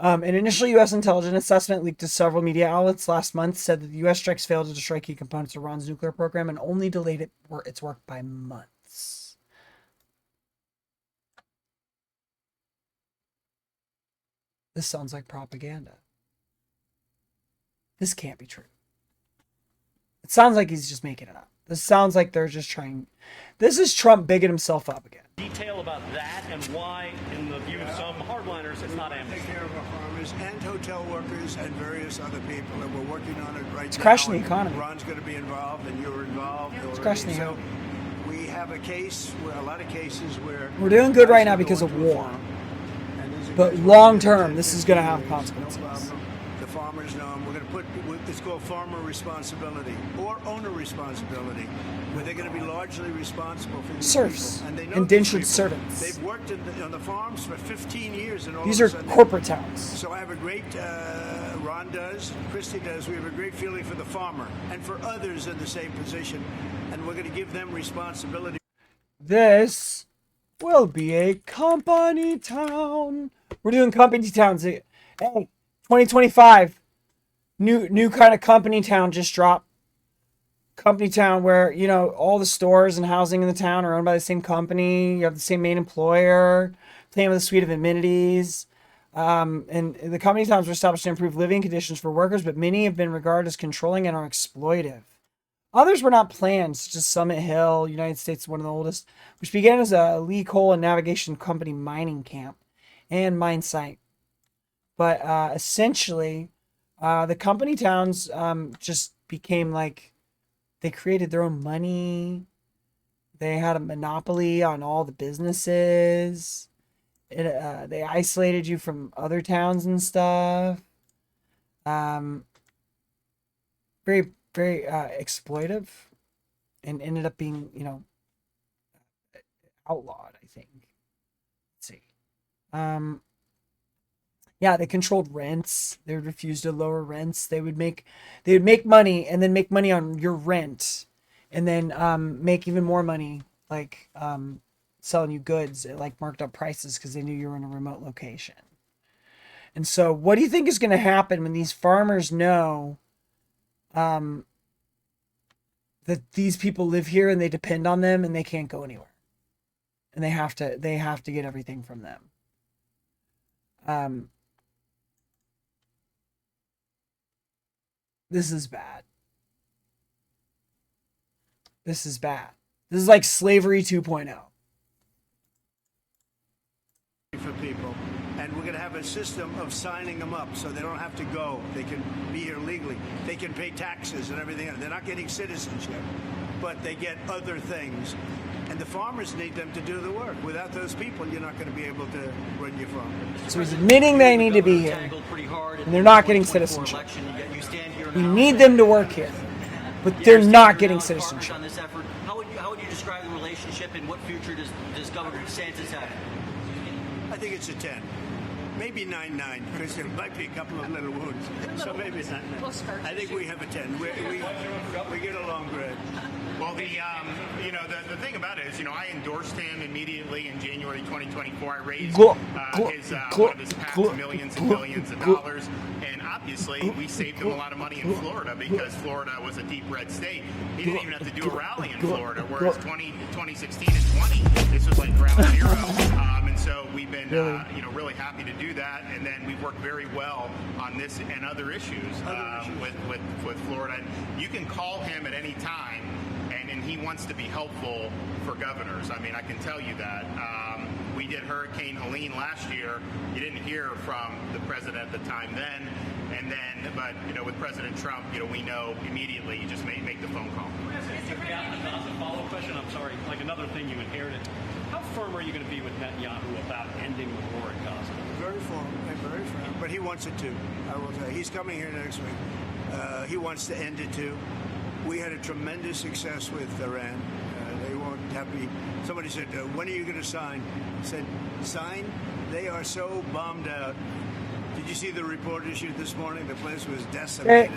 An initial U.S. intelligence assessment leaked to several media outlets last month said that the U.S. strikes failed to destroy key components of Iran's nuclear program and only delayed its work by months. This sounds like propaganda. This can't be true. It sounds like he's just making it up. This sounds like they're just trying. This is Trump bigging himself up again. Detail about that and why, in the view of some hardliners, it's not amnesty. Take care of our farmers and hotel workers and various other people, and we're working on it right now. It's crashing the economy. Ron's going to be involved, and you're involved. It's crashing the so economy. we have a case, a lot of cases where We're doing good right now because of war. But long term, this is going to have consequences. The farmers know them. We're going to put it's called farmer responsibility or owner responsibility, where they're going to be largely responsible for these Serfs, people. And they know indentured these people. servants. They've worked on the farms for 15 years, and all These of are a sudden corporate towns. So I have a great, Ron does, Christie does, we have a great feeling for the farmer and for others in the same position, and we're going to give them responsibility. This will be a company town. We're doing company towns. Hey, 2025. New kind of company town just dropped. Company town where, you know, all the stores and housing in the town are owned by the same company. You have the same main employer, playing with a suite of amenities. And the company towns were established to improve living conditions for workers, but many have been regarded as controlling and are exploitive. Others were not planned, such as Summit Hill, United States, one of the oldest, which began as a Lee Coal and Navigation Company mining camp and mine site. But essentially, the company towns just became like, they created their own money. They had a monopoly on all the businesses. They isolated you from other towns and stuff. Very, very exploitive, and ended up being, you know, outlawed, I think. Let's see. Yeah, they controlled rents. They would refuse to lower rents. They would make money and then make money on your rent, and then make even more money, like selling you goods at like marked up prices because they knew you were in a remote location. And so, what do you think is going to happen when these farmers know that these people live here and they depend on them and they can't go anywhere, and they have to get everything from them? This is bad. This is bad. This is like slavery 2.0. For people, and we're going to have a system of signing them up so they don't have to go. They can be here legally. They can pay taxes and everything. They're not getting citizenship, but they get other things. And the farmers need them to do the work. Without those people, you're not going to be able to run your farm. So he's admitting they need to be here, and they're not getting citizenship. We need them to work here, but they're not getting citizenship. On this effort, how would you describe the relationship, and what future does Governor DeSantis have? I think it's a 10. Maybe 9-9, because there might be a couple of little wounds. So maybe it's not 9. I think we have a 10. We get along great. Well, the thing about it is, I endorsed him immediately in January 2024. I raised one of his PACs millions and millions of dollars, and obviously we saved him a lot of money in Florida because Florida was a deep red state. He didn't even have to do a rally in Florida, whereas 2016 and 20, this was like ground zero. And so we've been, really happy to do that, and then we've worked very well on this and other issues with Florida. And you can call him at any time, and he wants to be helpful for governors. I mean, I can tell you that. We did Hurricane Helene last year. You didn't hear from the president at the time then, but with President Trump, we know immediately. You just make the phone call. As a follow-up question, I'm sorry, like another thing you inherited. How firm are you going to be with Netanyahu about ending the war in Gaza? Very firm, but he wants it too. I will tell you, he's coming here next week. He wants to end it too. We had a tremendous success with Iran. They won't have me. Somebody said, when are you going to sign? I said, sign? They are so bombed out. Did you see the report issued this morning? The place was decimated.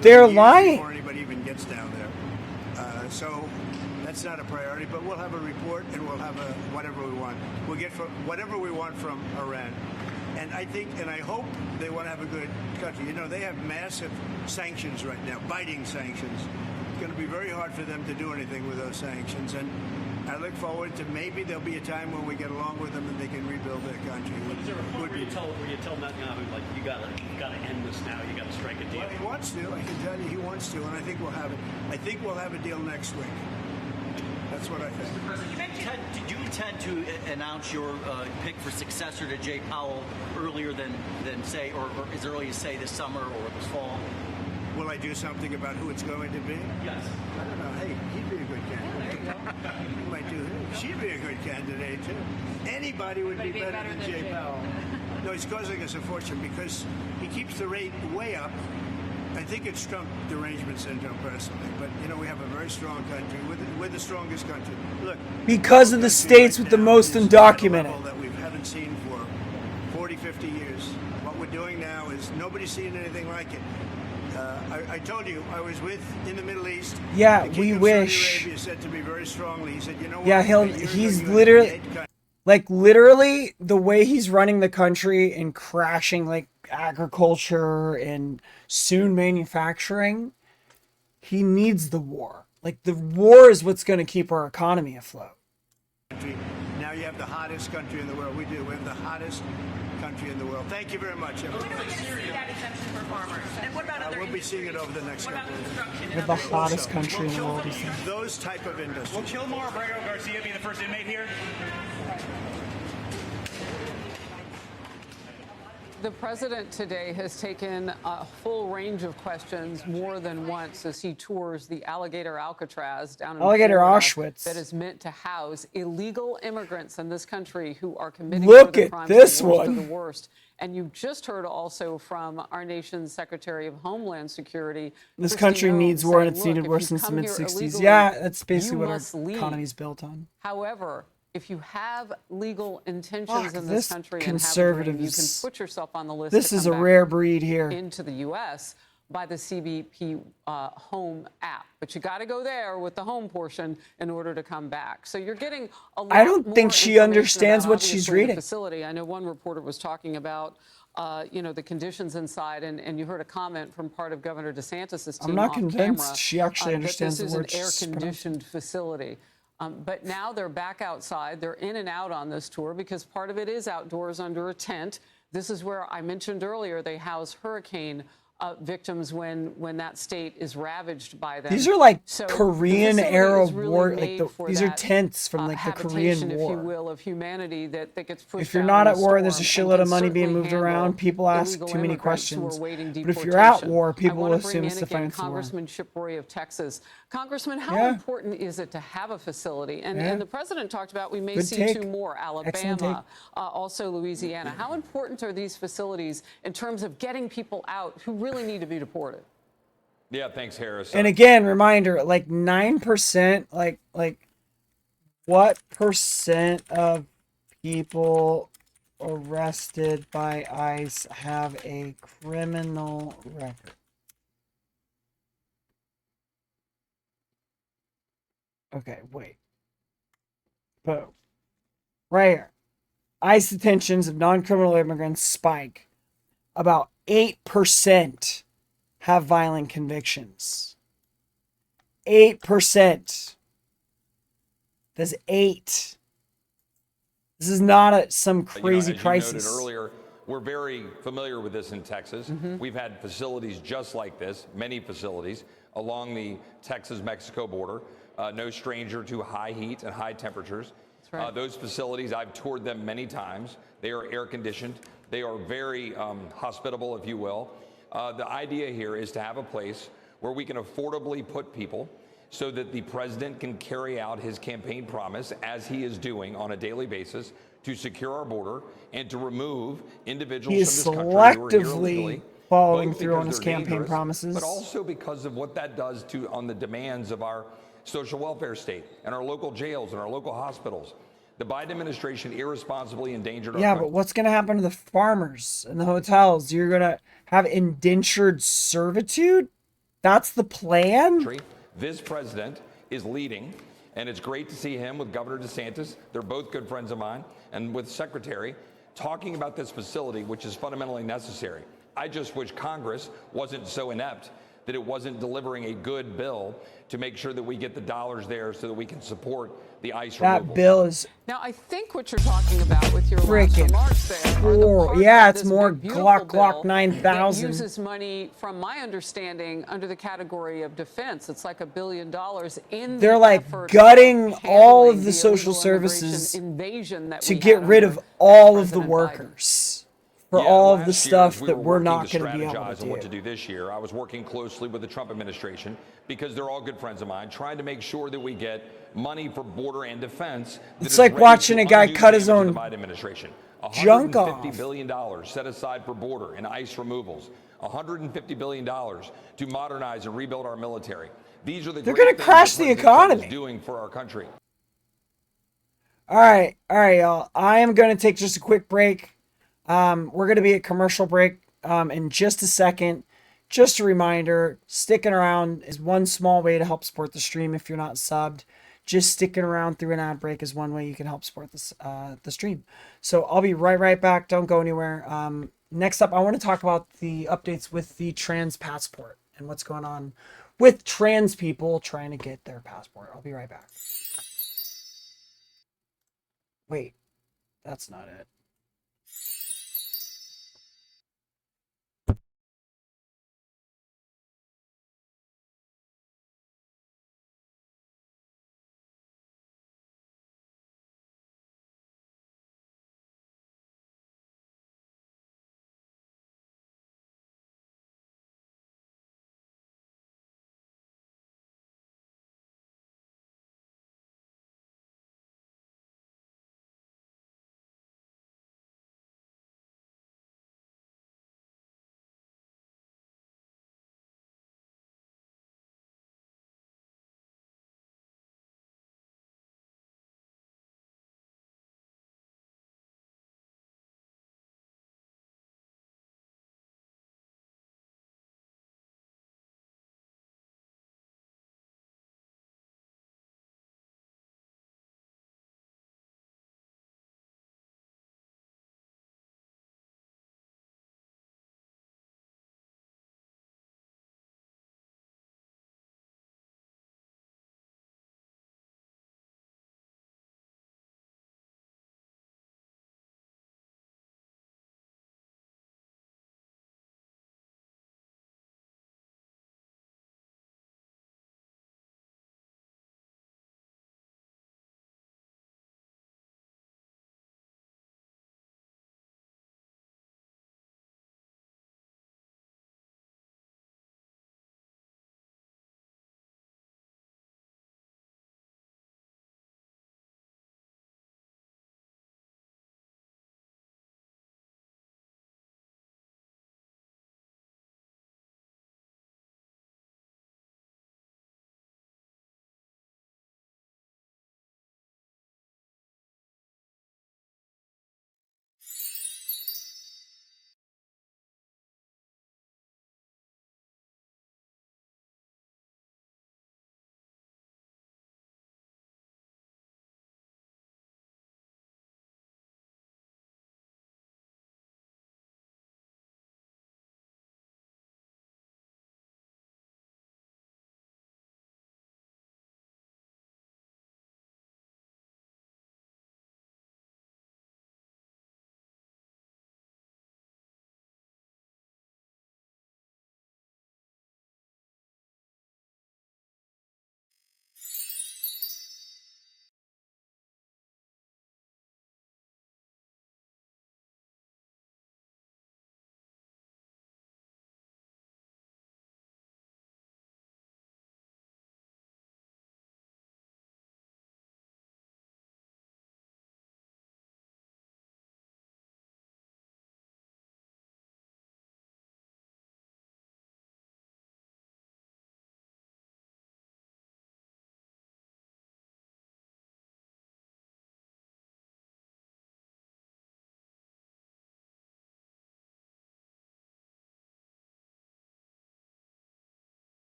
They're lying. Before anybody even gets down there. So that's not a priority, but we'll have a report and we'll have whatever we want. We'll get whatever we want from Iran. And I think, and I hope they want to have a good country. They have massive sanctions right now, biting sanctions. It's going to be very hard for them to do anything with those sanctions. And I look forward to maybe there'll be a time when we get along with them and they can rebuild rebuild their country. Is there a point where you tell Netanyahu, like, you gotta end this now, you gotta strike a deal? Well, he wants to. I can tell you he wants to, and I think we'll have it. I think we'll have a deal next week. That's what I think. Ted, did you intend to announce your pick for successor to Jay Powell earlier than say, or as early as say this summer or this fall? Will I do something about who it's going to be? Yes. I don't know. Hey, he'd be a good candidate. He might do. She'd be a good candidate too. Anybody would be better than Jay Powell. No, he's causing us a fortune because he keeps the rate way up. I think it's Trump derangement syndrome personally, but you know we have a very strong country. We're the strongest country. Look, because of the states with the most undocumented that we haven't seen for 40, 50 years. What we're doing now is nobody's seen anything like it. I told you I was in the Middle East. Yeah, the we King of wish. Saudi Arabia said to me very strongly. He said, "You know what? Yeah, he's literally, like, literally the way he's running the country and crashing like agriculture and soon manufacturing. He needs the war. Like, the war is what's going to keep our economy afloat. Now you have the hottest country in the world. We do. We have the hottest country in the world. Thank you very much. When are we going to see that exemption for farmers? And what about other We'll be seeing it over the next couple of years. We're the hottest country in the world, he said. Those type of industries. Will Kilmore Abrego Garcia be the first inmate here? The president today has taken a full range of questions more than once as he tours the Alligator Alcatraz down in Alligator Florida Auschwitz. that is meant to house illegal immigrants in this country who are committing Look further at crimes this the worst one. of the worst. And you just heard also from our nation's Secretary of Homeland Security. This Kristi country Noem, needs war, and saying, it's needed "Look, worse if you since the come here mid-60s. illegally, Yeah, that's basically you what our must leave." economy's built on. However, if you have legal intentions Fuck, in this this country and conservative have a dream, you can is- put yourself on the list. This to is come a back rare breed here. into the U.S. by the CBP Home app, but you got to go there with the home portion in order to come back. So you're getting a lot I don't think more she information understands about, what she's obviously, the reading. facility. I know one reporter was talking about, the conditions inside, and you heard a comment from part of Governor DeSantis' team. I'm not off convinced camera, she actually understands that the this words is an she's air-conditioned facility. But now they're back outside. They're in and out on this tour because part of it is outdoors under a tent. This is where I mentioned earlier they house hurricane victims when that state is ravaged by them. These are like So Korean the facility era is really war. made Like for these are that, tents from like the habitation, Korean War. if you will, of humanity that gets pushed. If you're out not in at a war, there's a storm shitload and of money can being certainly moved around. handle People ask illegal too many immigrants who are questions. awaiting But if you're at deportation. war, I people wanna assume bring it's in the again finance war. Congressman Shipori of Texas. Congressman, how Yeah. important is it to have a facility? And, Yeah. and the president talked about we may Good see take. 2 more, Excellent Alabama, also Louisiana. How important are these facilities in terms of getting people out who really need to be deported? Yeah, thanks, Harris. And again, reminder, like 9%, like what percent of people arrested by ICE have a criminal record? Okay, wait. Boom. Right here. ICE detentions of non-criminal immigrants spike. About 8% have violent convictions. 8%. That's 8. This is not some crazy as crisis. You noted earlier, we're very familiar with this in Texas. We've had facilities just like this, many facilities, along the Texas-Mexico border. No stranger to high heat and high temperatures. That's right. Those facilities, I've toured them many times. They are air-conditioned. They are very hospitable, if you will. The idea here is to have a place where we can affordably put people so that the president can carry out his campaign promise, as he is doing on a daily basis, to secure our border and to remove individuals He is from this country who are here selectively illegally, following both through on because his they're campaign dangerous, promises. but also because of what that does to on the demands of our social welfare state and our local jails and our local hospitals. The Biden administration irresponsibly endangered our Yeah, country. but what's going to happen to the farmers and the hotels? You're going to have indentured servitude? That's the plan? This president is leading, and it's great to see him with Governor DeSantis. They're both good friends of mine, and with Secretary, talking about this facility, which is fundamentally necessary. I just wish Congress wasn't so inept that it wasn't delivering a good bill to make sure that we get the dollars there so that we can support the ICE That removals. bill is Now, I think what you're talking about with your last freaking remarks there are the parts yeah, of it's this more big, beautiful Glock bill 9000. that uses money, from my understanding, under the category of defense. It's like $1 billion in They're the like effort gutting of all of handling the social illegal immigration services invasion that to we get had rid under of all of the President Biden. workers for Yeah, all of the last year, as stuff we that were we're working not to going to be able strategize to on what to do. do this year, I was working closely with the Trump administration because they're all good friends of mine, trying to make sure that we get money for border and defense. It's like watching a guy cut his own the Biden administration. junk $150 off. billion set aside for border and ICE removals. $150 billion to modernize and rebuild our military. These are the They're great gonna things crash that the President Trump economy. is doing for our country. All right, y'all. I am going to take just a quick break. We're going to be at commercial break in just a second. Just a reminder, sticking around is one small way to help support the stream if you're not subbed. Just sticking around through an ad break is one way you can help support this the stream. So I'll be right back. Don't go anywhere. Next up, I want to talk about the updates with the trans passport and what's going on with trans people trying to get their passport. I'll be right back. Wait, that's not it.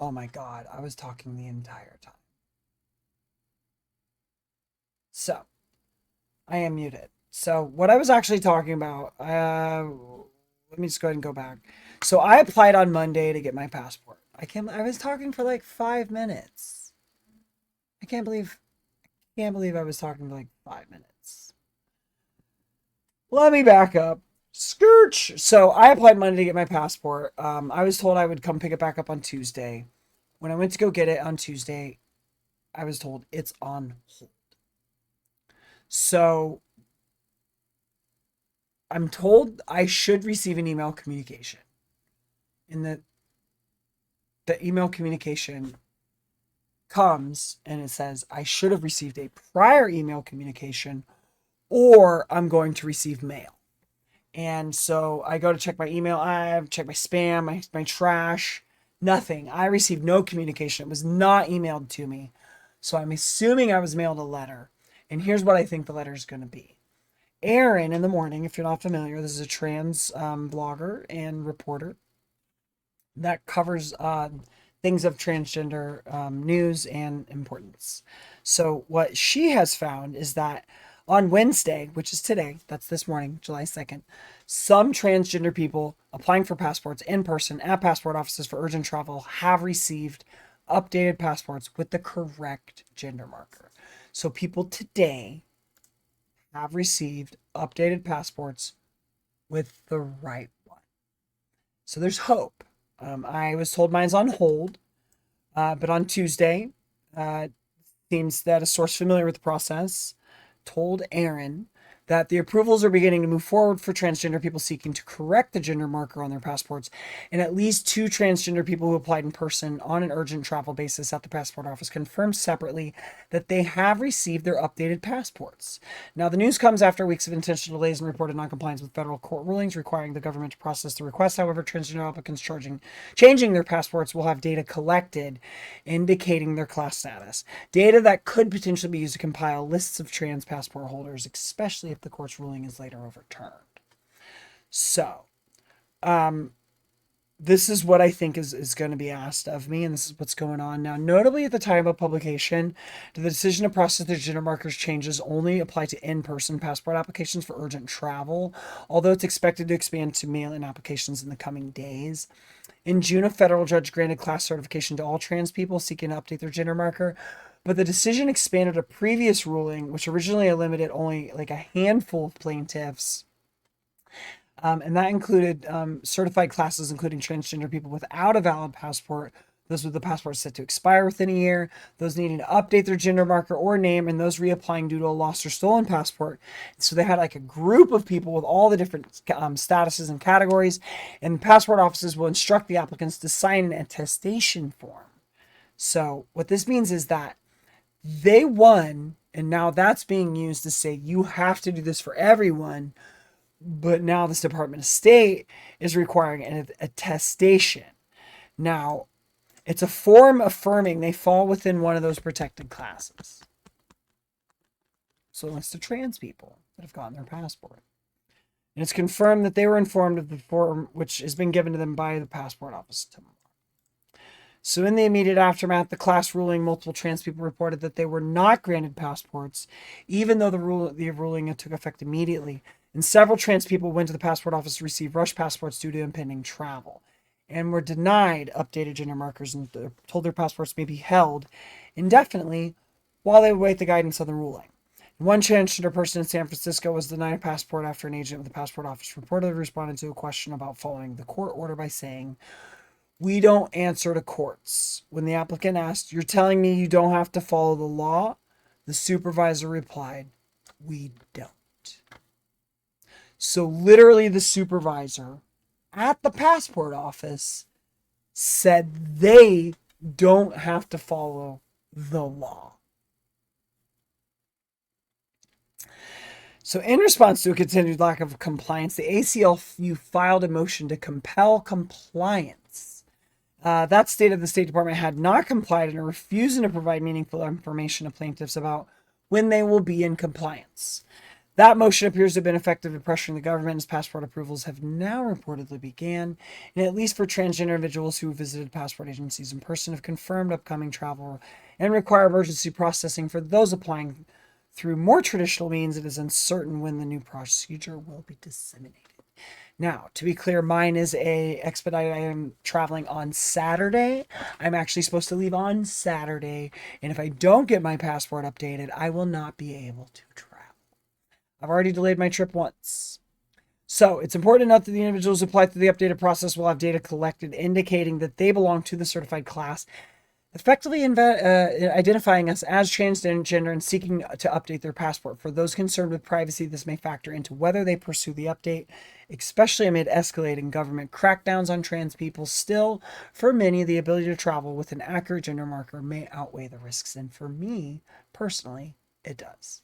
Oh my God, I was talking the entire time. So, I am muted. So, what I was actually talking about, let me just go ahead and go back. So, I applied on Monday to get my passport. I was talking for like 5 minutes. I can't believe I was talking for like 5 minutes. Let me back up. Scooch. So I applied Monday to get my passport. I was told I would come pick it back up on Tuesday. When I went to go get it on Tuesday, I was told it's on hold. So I'm told I should receive an email communication. And the email communication comes and it says I should have received a prior email communication or I'm going to receive mail. And so I go to check my email. I check my spam, my trash, nothing. I received no communication. It was not emailed to me. So I'm assuming I was mailed a letter. And here's what I think the letter is going to be. Aaron in the morning, if you're not familiar, this is a trans blogger and reporter that covers things of transgender news and importance. So what she has found is that on Wednesday, which is today, that's this morning, July 2nd, some transgender people applying for passports in person at passport offices for urgent travel have received updated passports with the correct gender marker. So people today have received updated passports with the right one. So there's hope. I was told mine's on hold, but on Tuesday, seems that a source familiar with the process told Aaron that the approvals are beginning to move forward for transgender people seeking to correct the gender marker on their passports, and at least 2 transgender people who applied in person on an urgent travel basis at the passport office confirmed separately that they have received their updated passports. Now, the news comes after weeks of intentional delays and reported noncompliance with federal court rulings requiring the government to process the request. However, transgender applicants changing their passports will have data collected indicating their class status, data that could potentially be used to compile lists of trans passport holders, especially if the court's ruling is later overturned. So, this is what I think is going to be asked of me, and this is what's going on now. Notably, at the time of publication, the decision to process the gender markers changes only apply to in-person passport applications for urgent travel, although it's expected to expand to mail-in applications in the coming days. In June, a federal judge granted class certification to all trans people seeking to update their gender marker, but the decision expanded a previous ruling, which originally limited only like a handful of plaintiffs. And that included certified classes, including transgender people without a valid passport, those with the passport set to expire within a year, those needing to update their gender marker or name, and those reapplying due to a lost or stolen passport. So they had like a group of people with all the different statuses and categories, and passport offices will instruct the applicants to sign an attestation form. So what this means is that they won, and now that's being used to say you have to do this for everyone. But now this Department of State is requiring an attestation. Now, it's a form affirming they fall within one of those protected classes. So it's the trans people that have gotten their passport. And it's confirmed that they were informed of the form which has been given to them by the passport office tomorrow. So in the immediate aftermath, the class ruling, multiple trans people reported that they were not granted passports, even though the ruling took effect immediately. And several trans people went to the passport office to receive rush passports due to impending travel and were denied updated gender markers and told their passports may be held indefinitely while they await the guidance of the ruling. One transgender person in San Francisco was denied a passport after an agent of the passport office reportedly responded to a question about following the court order by saying, "We don't answer to courts." When the applicant asked, "You're telling me you don't have to follow the law?" the supervisor replied, "We don't." So literally the supervisor at the passport office said they don't have to follow the law. So in response to a continued lack of compliance, the ACLU filed a motion to compel compliance. That stated the State Department had not complied and are refusing to provide meaningful information to plaintiffs about when they will be in compliance. That motion appears to have been effective at pressuring the government, as passport approvals have now reportedly began, and at least for transgender individuals who visited passport agencies in person have confirmed upcoming travel and require emergency processing for those applying through more traditional means. It is uncertain when the new procedure will be disseminated. Now, to be clear, mine is a expedited. I am traveling on Saturday. I'm actually supposed to leave on Saturday, and if I don't get my passport updated, I will not be able to travel. I've already delayed my trip once. So it's important to note that the individuals who apply through the updated process will have data collected indicating that they belong to the certified class, effectively identifying us as transgender and seeking to update their passport. For those concerned with privacy, this may factor into whether they pursue the update, especially amid escalating government crackdowns on trans people. Still, for many, the ability to travel with an accurate gender marker may outweigh the risks, and for me, personally, it does.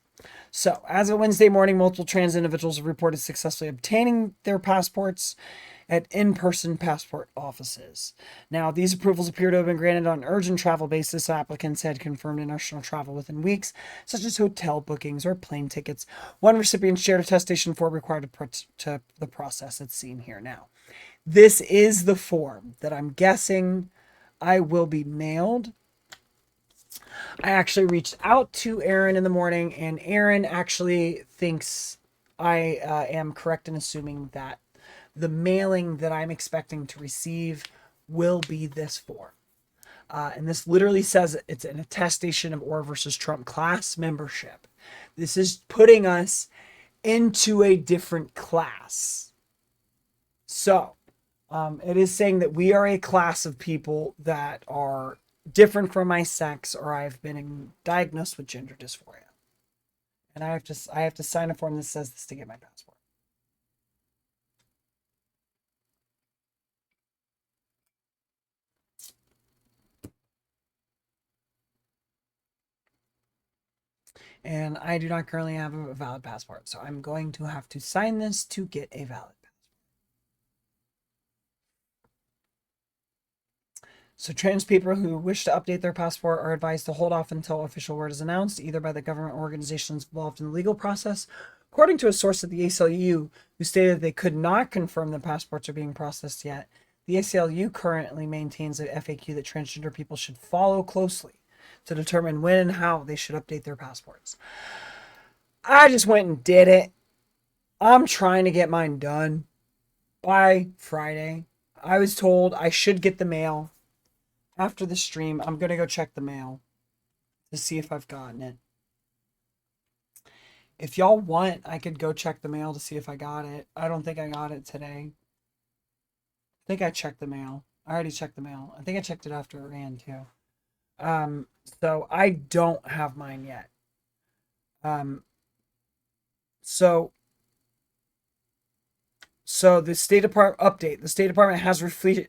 So, as of Wednesday morning, multiple trans individuals have reported successfully obtaining their passports at in-person passport offices. Now, these approvals appear to have been granted on an urgent travel basis. Applicants had confirmed international travel within weeks, such as hotel bookings or plane tickets. One recipient shared attestation form required to the process that's seen here now. This is the form that I'm guessing I will be mailed. I actually reached out to Aaron in the morning, and Aaron actually thinks I am correct in assuming that the mailing that I'm expecting to receive will be this form. And this literally says it's an attestation of Orr versus Trump class membership. This is putting us into a different class. So it is saying that we are a class of people that are different from my sex, or I've been diagnosed with gender dysphoria. And I have to sign a form that says this to get my passport. And I do not currently have a valid passport, so I'm going to have to sign this to get a valid passport. So trans people who wish to update their passport are advised to hold off until official word is announced, either by the government organizations involved in the legal process. According to a source at the ACLU who stated they could not confirm that passports are being processed yet, the ACLU currently maintains a FAQ that transgender people should follow closely to determine when and how they should update their passports. I just went and did it. I'm trying to get mine done by Friday. I was told I should get the mail. After the stream, I'm going to go check the mail to see if I've gotten it. If y'all want, I could go check the mail to see if I got it. I don't think I got it today. I think I checked the mail. I already checked the mail. I think I checked it after it ran too. So I don't have mine yet. So the State Department update. The State Department has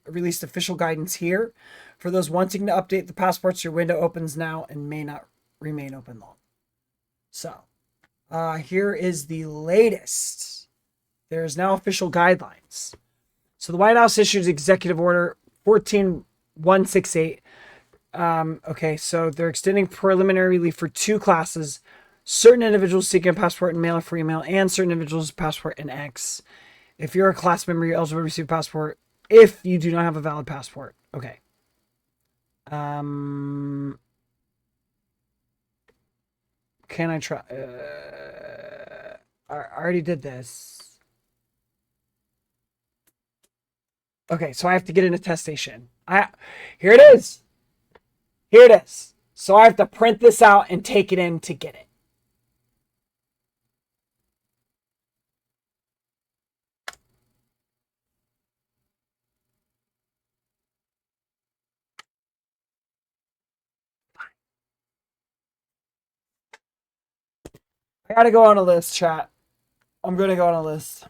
released official guidance here. For those wanting to update the passports, your window opens now and may not remain open long. So here is the latest. There's now official guidelines. So the White House issued Executive Order 14168. Okay, so they're extending preliminary relief for two classes. Certain individuals seeking a passport in male or female, and certain individuals passport in X. If you're a class member, you're eligible to receive a passport if you do not have a valid passport. Okay. Can I try? I already did this. Okay, so I have to get an attestation. Here it is. Here it is. So I have to print this out and take it in to get it. I gotta go on a list, chat. I'm gonna go on a list.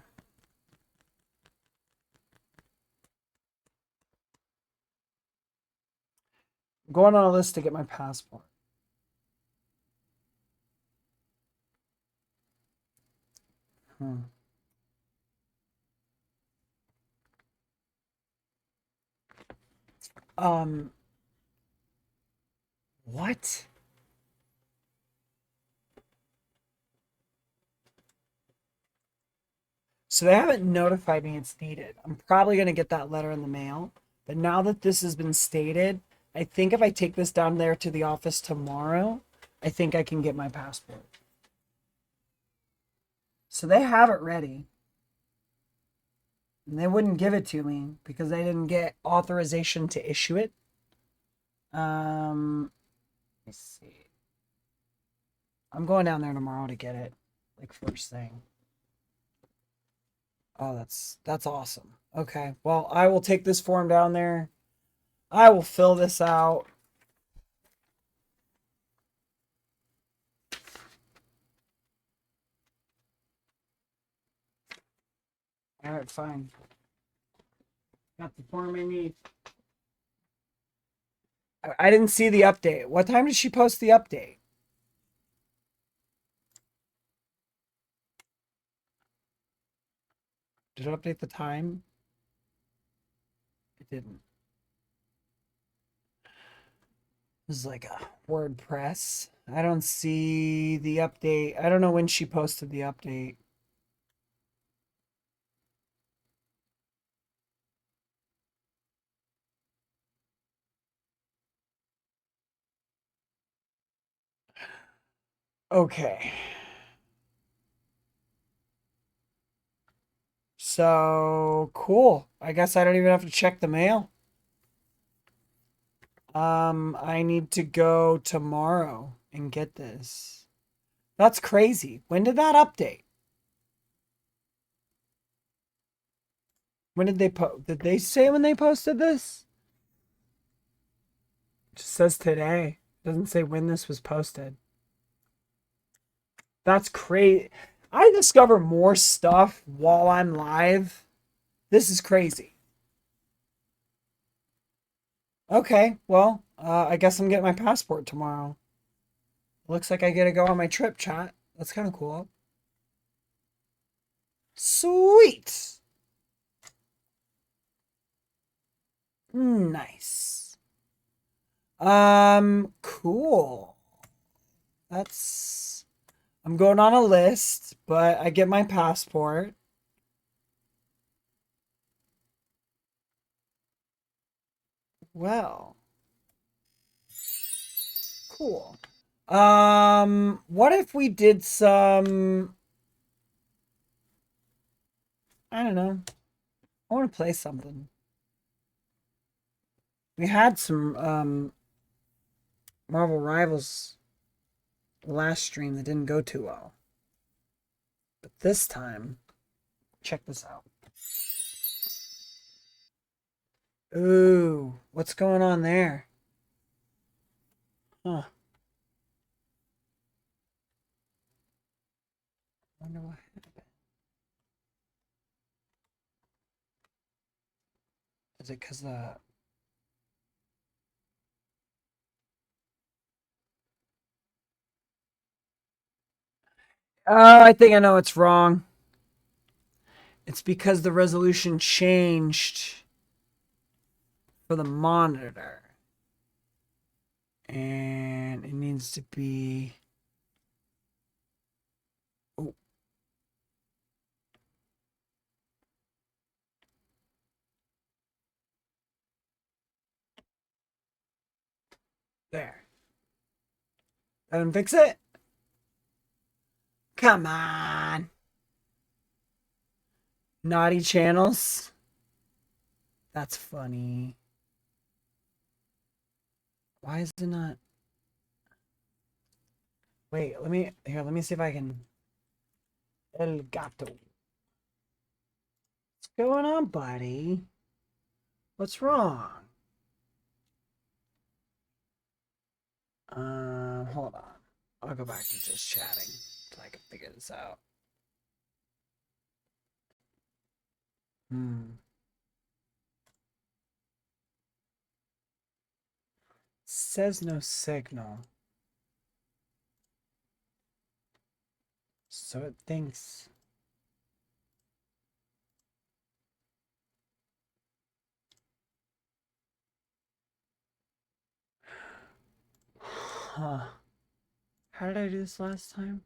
I'm going on a list to get my passport. What? So they haven't notified me it's needed. I'm probably going to get that letter in the mail. But now that this has been stated, I think if I take this down there to the office tomorrow, I think I can get my passport. So they have it ready. And they wouldn't give it to me because they didn't get authorization to issue it. Let me see. I'm going down there tomorrow to get it, like first thing. Oh, that's awesome. Okay, well, I will take this form down there. I will fill this out. All right, fine. Got the form I need. I didn't see the update. What time did she post the update? Did it update the time? It didn't. This is like a WordPress. I don't see the update. I don't know when she posted the update. Okay. So cool. I guess I don't even have to check the mail. I need to go tomorrow and get this. That's crazy. When did that update? When did they did they say when they posted this? It just says today. It doesn't say when this was posted. That's crazy. I discover more stuff while I'm live. This is crazy. Okay, well, I guess I'm getting my passport tomorrow. Looks like I get to go on my trip, chat. That's kind of cool. Sweet. Nice. Cool. I'm going on a list, but I get my passport. Well. Cool. What if we did some, I don't know. I want to play something. We had some Marvel Rivals last stream that didn't go too well. But this time, check this out. Ooh, what's going on there? Huh. Wonder what happened. Is it because the... Oh, I think I know what's wrong. It's because the resolution changed for the monitor. And it needs to be... Oh. There. That didn't fix it? Come on. Naughty channels. That's funny. Why is it not? Wait, let me see if I can. El gato. What's going on, buddy? What's wrong? Hold on. I'll go back to just chatting so I can figure this out. Says no signal. So it thinks. Huh. How did I do this last time?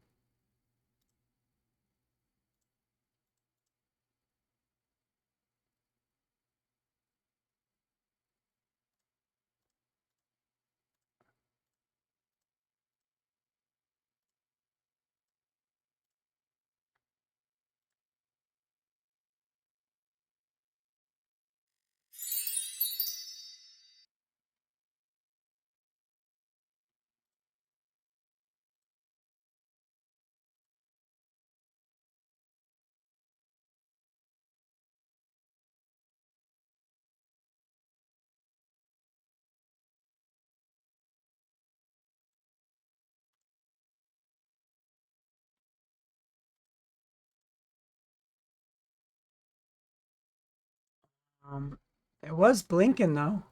It was blinking though.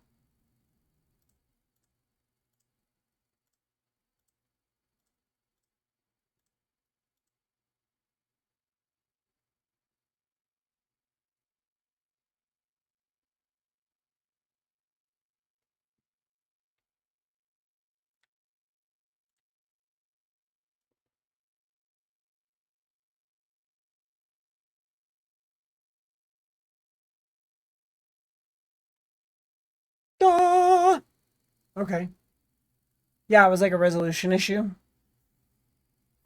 Ah! Okay. Yeah, it was like a resolution issue.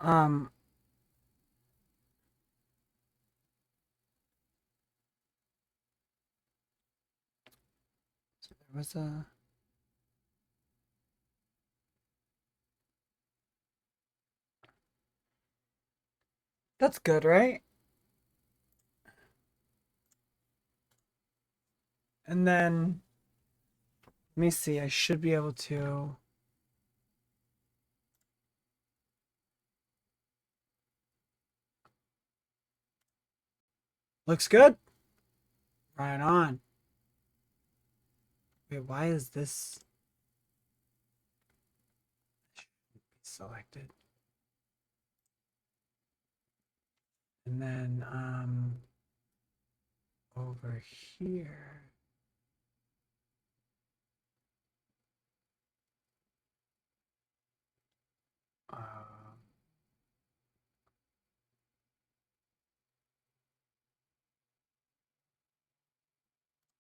Um, so there was a. That's good, right? And then, let me see. I should be able to. Looks good. Right on. Wait, why is this selected? And then over here.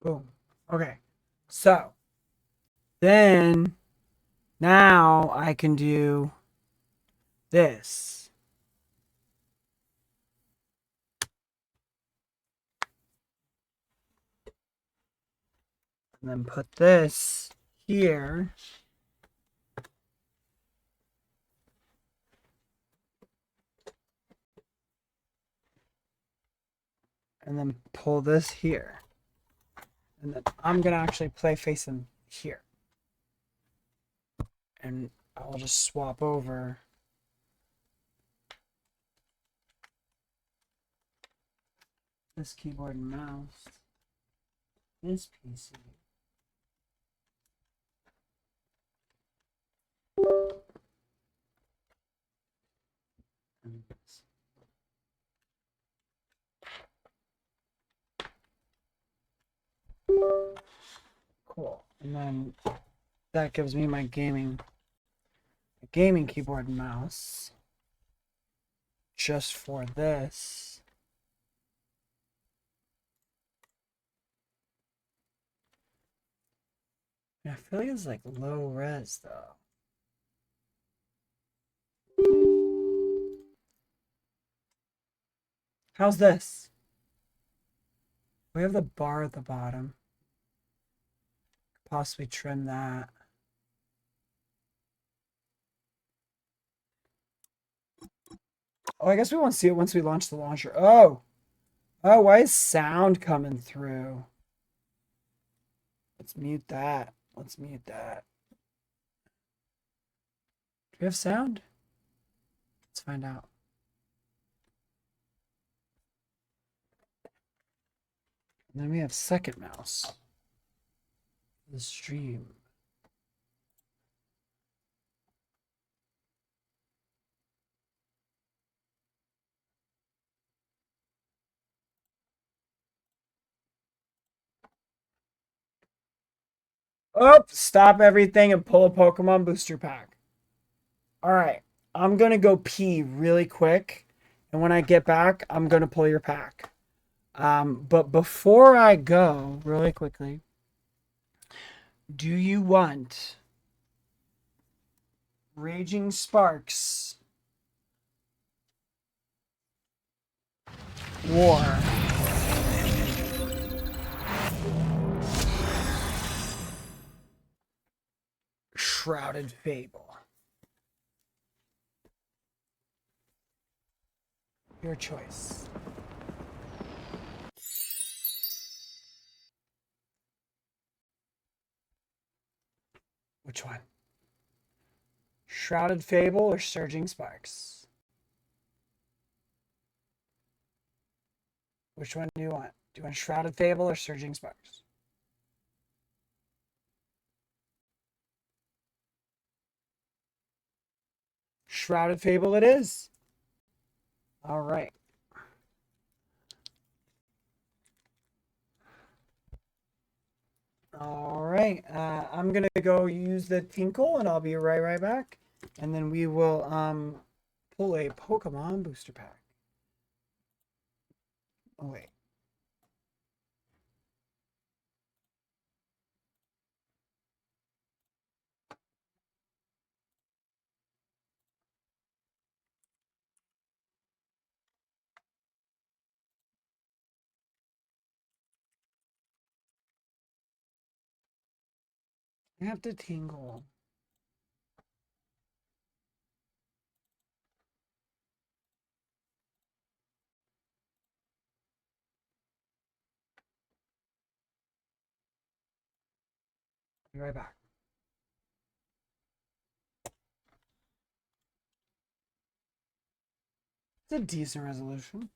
Boom. Okay. So then now I can do this. And then put this here. And then pull this here. And then I'm going to actually play facing here. And I'll just swap over this keyboard and mouse, this PC. And this. Cool. And then that gives me my gaming keyboard and mouse just for this. I feel like it's like low res though. How's this? We have the bar at the bottom. Possibly trim that. Oh, I guess we won't see it once we launch the launcher. Oh, why is sound coming through? Let's mute that. Let's mute that. Do we have sound? Let's find out. And then we have second mouse. The stream. Oh, stop everything and pull a Pokemon booster pack. All right, I'm going to go pee really quick. And when I get back, I'm going to pull your pack. But before I go, really quickly, do you want Raging Sparks or Shrouded Fable? Your choice. Which one? Shrouded Fable or Surging Sparks? Which one do you want? Do you want Shrouded Fable or Surging Sparks? Shrouded Fable it is. All right. All right. I'm going to go use the Tinkle, and I'll be right back. And then we will pull a Pokemon booster pack. Oh, wait. I have to tingle. Be right back. It's a decent resolution.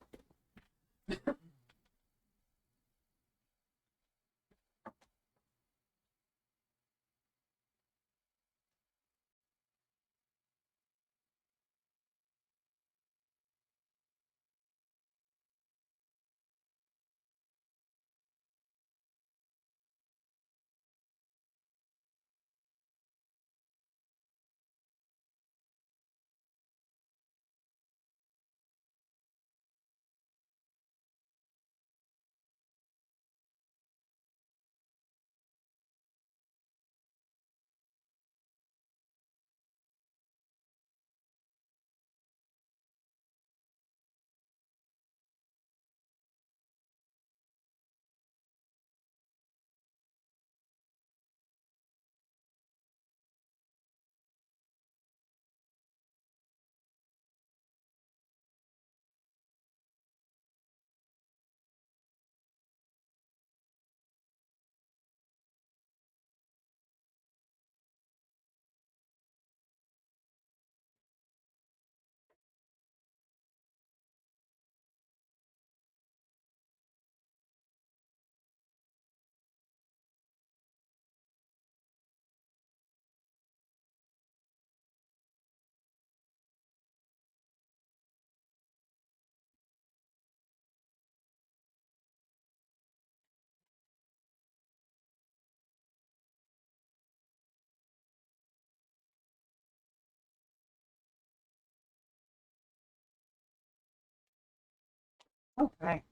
Okay.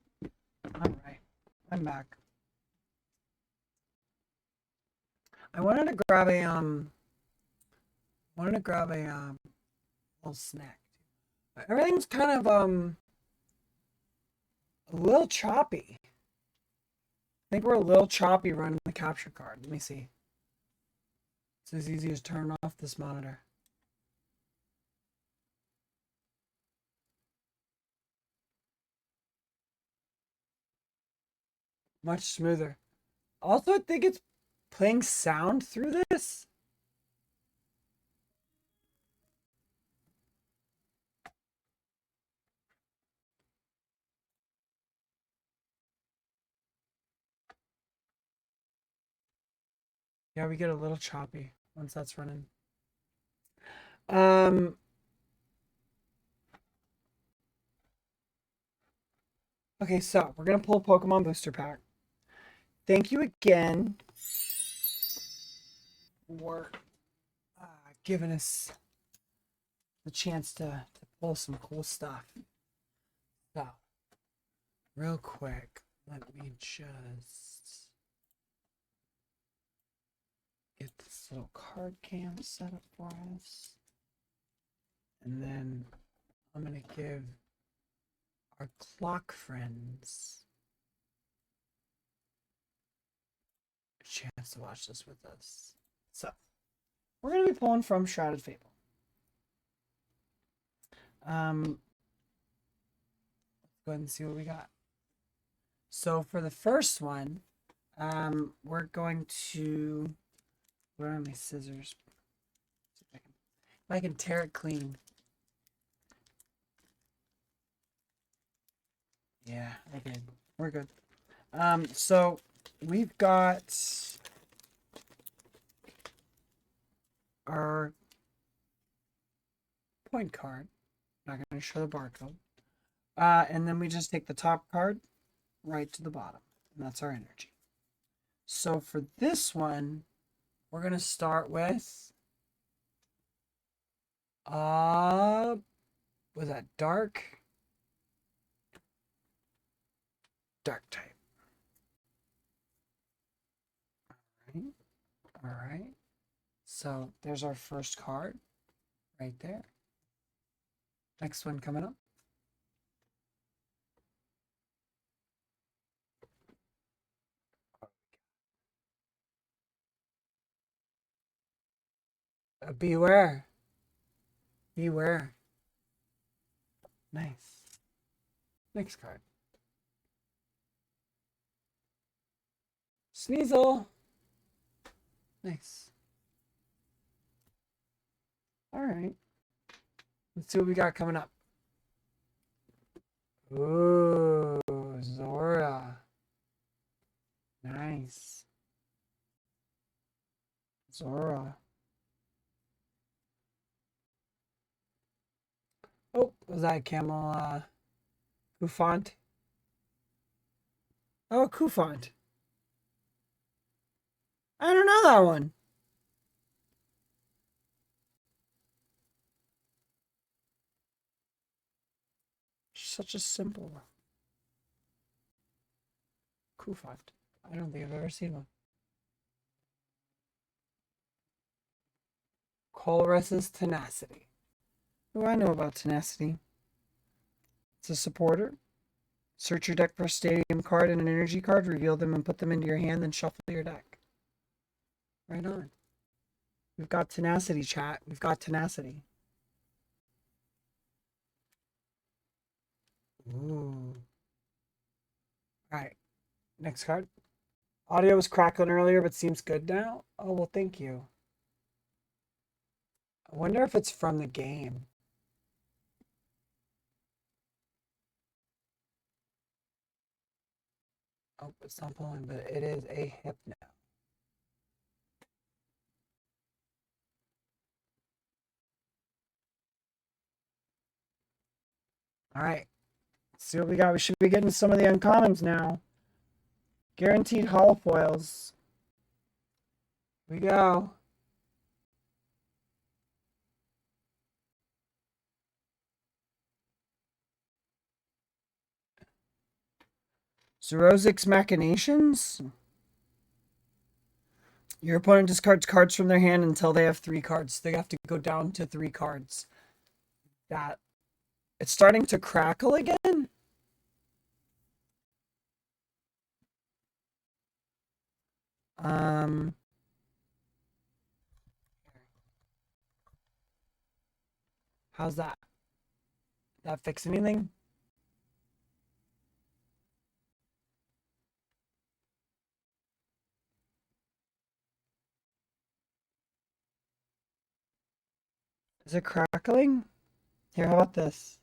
All right. I'm back. I wanted to grab a little snack. Everything's kind of a little choppy. I think we're a little choppy running the capture card. Let me see. It's as easy as turn off this monitor. Much smoother. Also, I think it's playing sound through this. Yeah, we get a little choppy once that's running. Okay, so we're gonna pull a Pokemon booster pack. Thank you again for giving us the chance to pull some cool stuff. So, real quick, let me just get this little card cam set up for us. And then I'm going to give our clock friends a chance to watch this with us. So, we're going to be pulling from Shrouded Fable. Let's go ahead and see what we got. So for the first one, we're going to, where are my scissors? If I can tear it clean. Yeah, I did. We're good. So we've got our point card. Not going to show the barcode. And then we just take the top card right to the bottom. And that's our energy. So for this one, we're going to start with was that dark? Dark type. All right. So there's our first card right there. Next one coming up. Beware. Beware. Nice. Next card. Sneasel. Nice. All right. Let's see what we got coming up. Ooh, Zora. Nice. Zora. Oh, was that a camel Kufant? Oh, Kufant. I don't know that one. Such a simple one. Kufant. I don't think I've ever seen one. Colress's Tenacity. Oh, I know about Tenacity. It's a supporter. Search your deck for a stadium card and an energy card, reveal them and put them into your hand, then shuffle your deck. Right on. We've got Tenacity, chat. We've got Tenacity. Ooh. Alright. Next card. Audio was crackling earlier, but seems good now. Oh, well, thank you. I wonder if it's from the game. Oh, it's not pulling, but it is a hypno. All right. Let's see what we got. We should be getting some of the uncommons now. Guaranteed holofoils. Here we go. Zerozic's Machinations. Your opponent discards cards from their hand until they have 3 cards. They have to go down to 3 cards. That. It's starting to crackle again. How's that? That fix anything? Is it crackling? Here, how about this?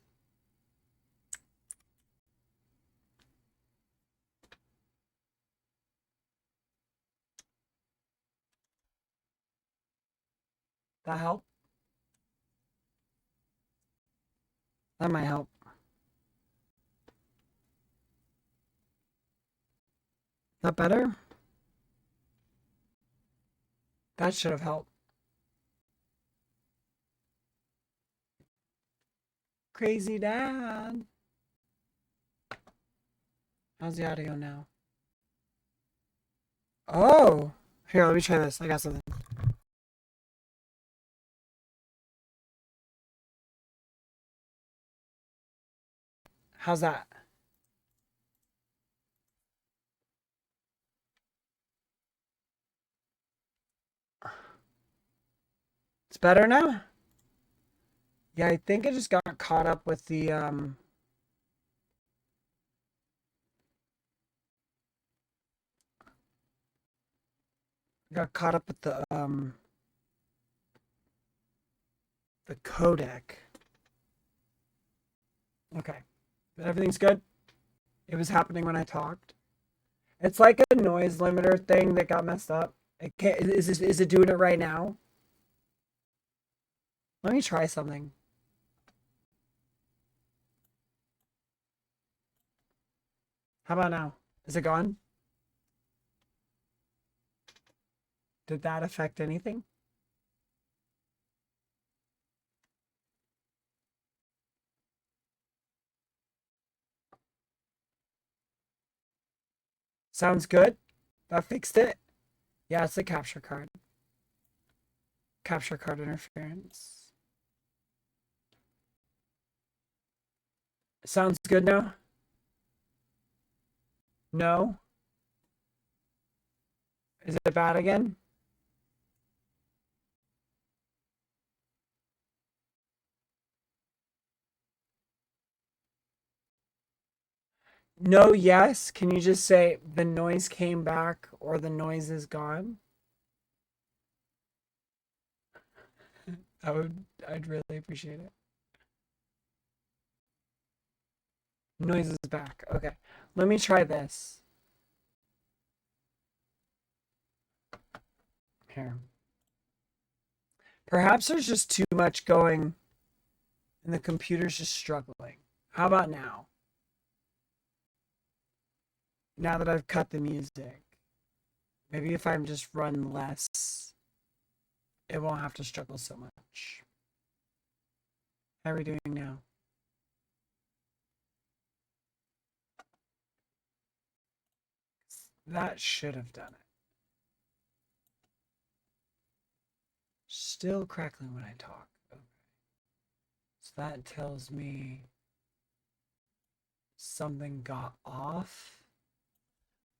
That help? That might help. That better? That should have helped. Crazy Dad. How's the audio now? Oh! Here, let me try this. I got something. How's that? It's better now? Yeah, I think I just got caught up with the got caught up with the codec. Okay. But everything's good. It was happening when I talked. It's like a noise limiter thing that got messed up. It can't, is it doing it right now? Let me try something. How about now? Is it gone? Did that affect anything? Sounds good. That fixed it. Yeah, it's the capture card. Capture card interference. Sounds good now? No? Is it bad again? No, yes. Can you just say the noise came back or the noise is gone? I'd really appreciate it. Noise is back. Okay. Let me try this. Here. Perhaps there's just too much going and the computer's just struggling. How about now? Now that I've cut the music. Maybe if I'm just run less, it won't have to struggle so much. How are we doing now? That should have done it. Still crackling when I talk. Okay. So that tells me something got off.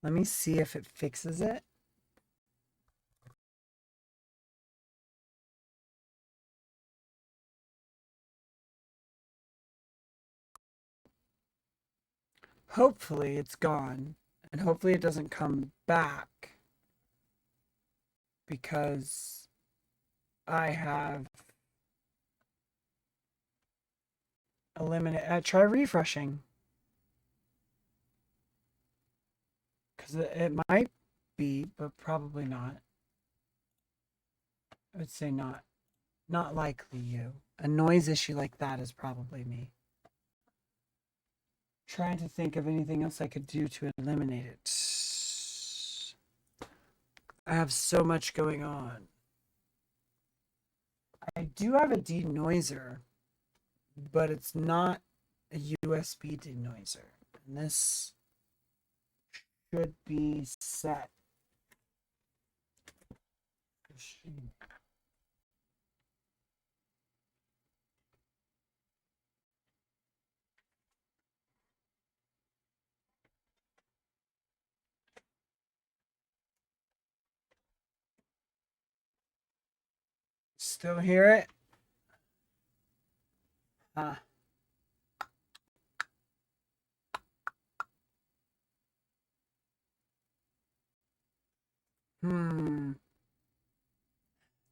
Let me see if it fixes it. Hopefully it's gone, and hopefully it doesn't come back because I have eliminated. Try refreshing because it might be, but probably not. I would say not likely you. A noise issue like that is probably me. Trying to think of anything else I could do to eliminate it. I have so much going on. I do have a denoiser, but it's not a USB denoiser. And this should be set. Still hear it?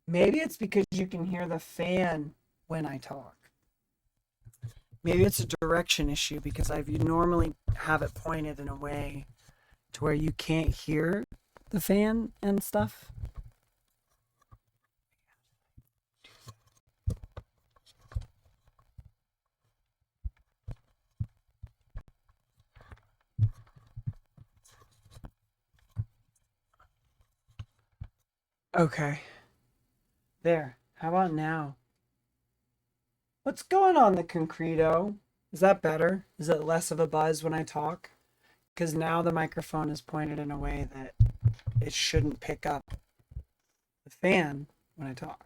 Maybe it's because you can hear the fan when I talk. Maybe it's a direction issue because you normally have it pointed in a way to where you can't hear the fan and stuff. Okay. There. How about now? What's going on, the Concreto? Is that better? Is it less of a buzz when I talk? Because now the microphone is pointed in a way that it shouldn't pick up the fan when I talk.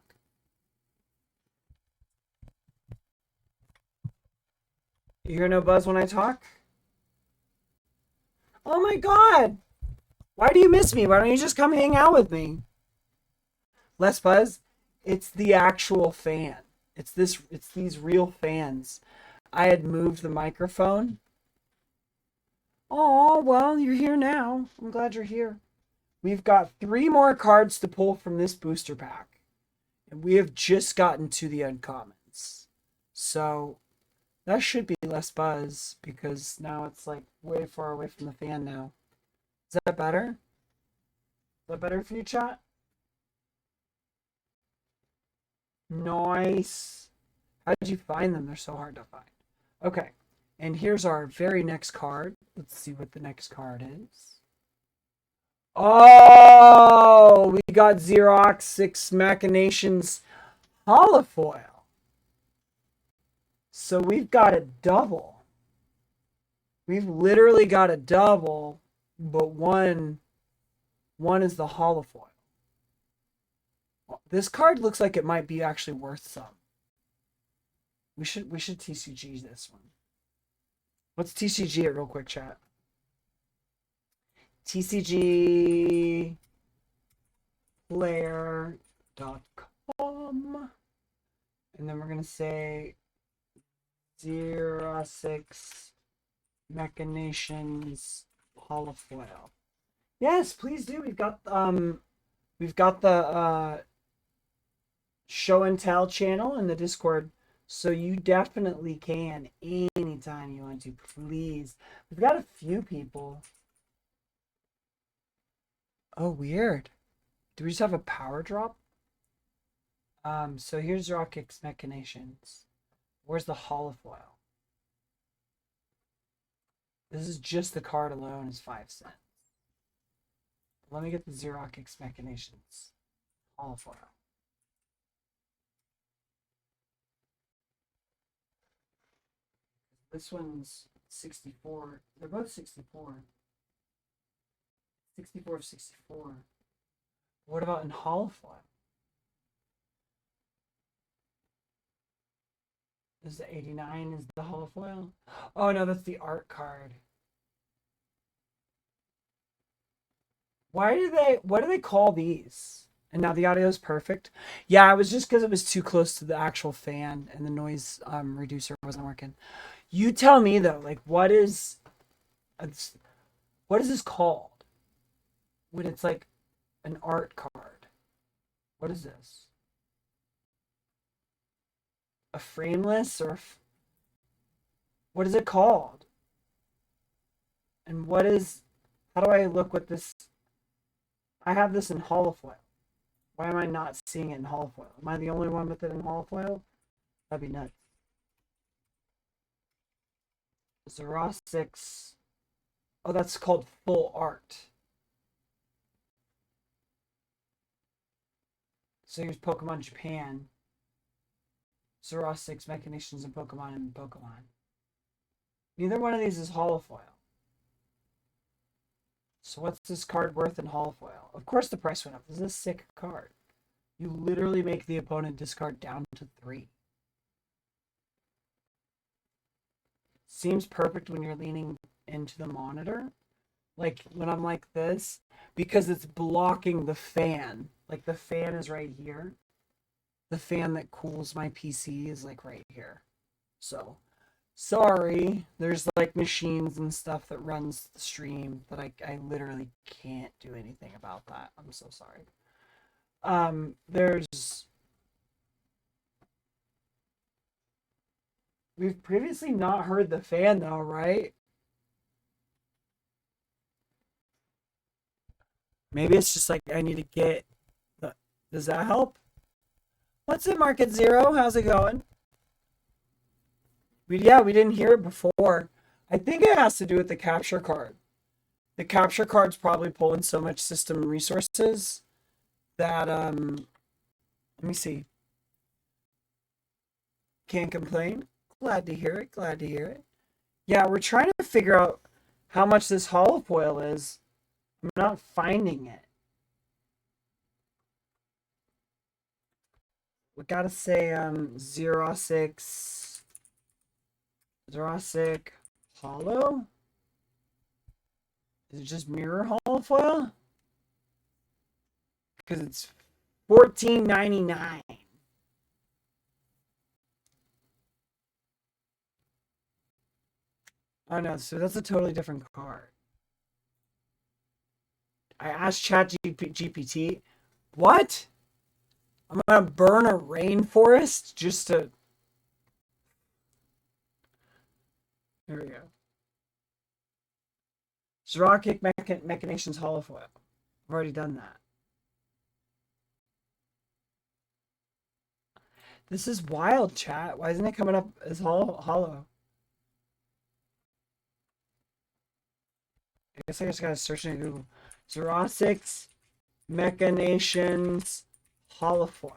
You hear no buzz when I talk? Oh my god! Why do you miss me? Why don't you just come hang out with me? Less buzz? It's the actual fan. It's these real fans. I had moved the microphone. Oh, well, you're here now. I'm glad you're here. We've got 3 more cards to pull from this booster pack. And we have just gotten to the uncommons. So that should be less buzz because now it's like way far away from the fan now. Is that better? Is that better for you, chat? Nice. How did you find them? They're so hard to find. Okay. And here's our very next card. Let's see what the next card is. Oh, we got Xerox 6 Machinations holofoil. So we've got a double. We've literally got a double, but one is the holofoil. This card looks like it might be actually worth some. We should TCG this one. Let's TCG it real quick, chat. TCG player.com. And then we're going to say 06 Machinations holofoil. Yes, please do. We've got the show and tell channel in the Discord, so you definitely can anytime you want to. Please, we've got a few people. Oh, weird. Do we just have a power drop? So here's Rockix Machinations. Where's the holofoil? This is just the card alone is 5 cents. Let me get the Xerox Machinations holofoil. This one's 64. They're both 64. 64 of 64. What about in holofoil? Is the 89 is the holofoil? Oh no, that's the art card. What do they call these? And now the audio is perfect. Yeah, it was just because it was too close to the actual fan and the noise reducer wasn't working. You tell me though, like what is this called? When it's like an art card. What is this? A frameless or what is it called? And how do I look with this? I have this in holofoil. Why am I not seeing it in holofoil? Am I the only one with it in holofoil? That'd be nuts. Xerox 6. Oh, that's called full art. So here's Pokemon Japan. Xerox 6 Machinations and Pokemon. Neither one of these is holofoil. So what's this card worth in holofoil? Of course the price went up. This is a sick card. You literally make the opponent discard down to 3. Seems perfect when you're leaning into the monitor. Like when I'm like this. Because it's blocking the fan. Like the fan is right here. The fan that cools my PC is like right here. So, sorry. There's like machines and stuff that runs the stream that I literally can't do anything about that. I'm so sorry. We've previously not heard the fan though, right? Maybe it's just like I need to get the... Does that help? What's it, Market Zero? How's it going? We didn't hear it before. I think it has to do with the capture card. The capture card's probably pulling so much system resources that let me see. Can't complain. Glad to hear it. Yeah, we're trying to figure out how much this holofoil is. I'm not finding it. We gotta say Xerox holo. Is it just mirror holofoil? Because it's $14.99. Oh no, so that's a totally different card. I asked ChatGPT, what? I'm gonna burn a rainforest just to... Here we go. Xerox Machinations holofoil. I've already done that. This is wild, chat. Why isn't it coming up as hollow? I guess I just gotta search in Google. Zerosix Machinations Holofoil.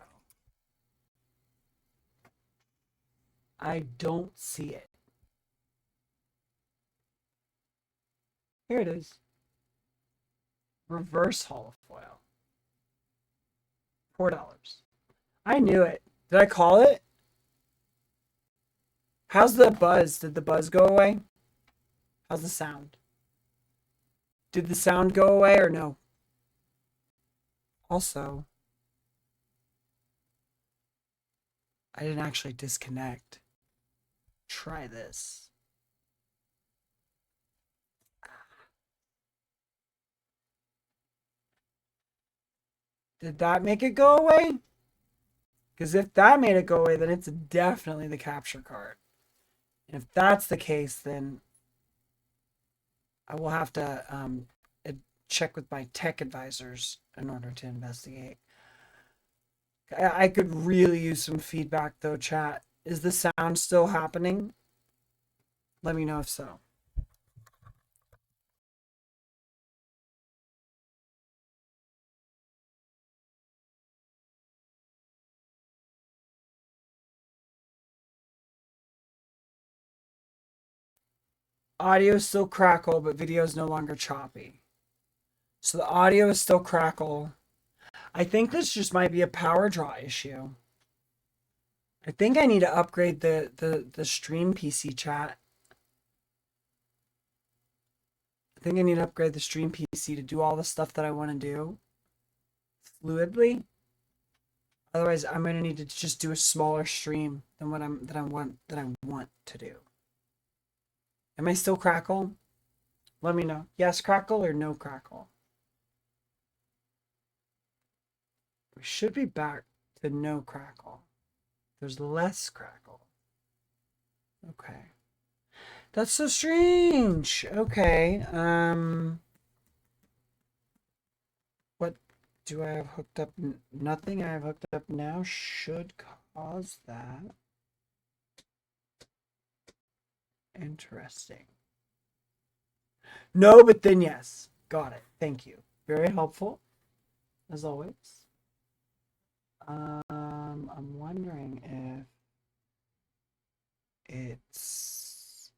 I don't see it. Here it is. Reverse holofoil. $4. I knew it. Did I call it? How's the buzz? Did the buzz go away? How's the sound? Did the sound go away or no? Also, I didn't actually disconnect. Try this. Did that make it go away? Because if that made it go away, then it's definitely the capture card. And if that's the case, then I will have to check with my tech advisors in order to investigate. I could really use some feedback though, chat. Is the sound still happening? Let me know if so. Audio is still crackle, but video is no longer choppy. So the audio is still crackle. I think this just might be a power draw issue. I think I need to upgrade the stream PC, chat. I think I need to upgrade the stream PC to do all the stuff that I want to do fluidly. Otherwise, I'm gonna need to just do a smaller stream than what I want to do. Am I still crackle? Let me know. Yes, crackle or no crackle. We should be back to no crackle. There's less crackle. Okay. That's so strange. Okay. What do I have hooked up? Nothing I have hooked up now should cause that. Interesting. No, but then yes. Got it. Thank you. Very helpful, as always. I'm wondering if it's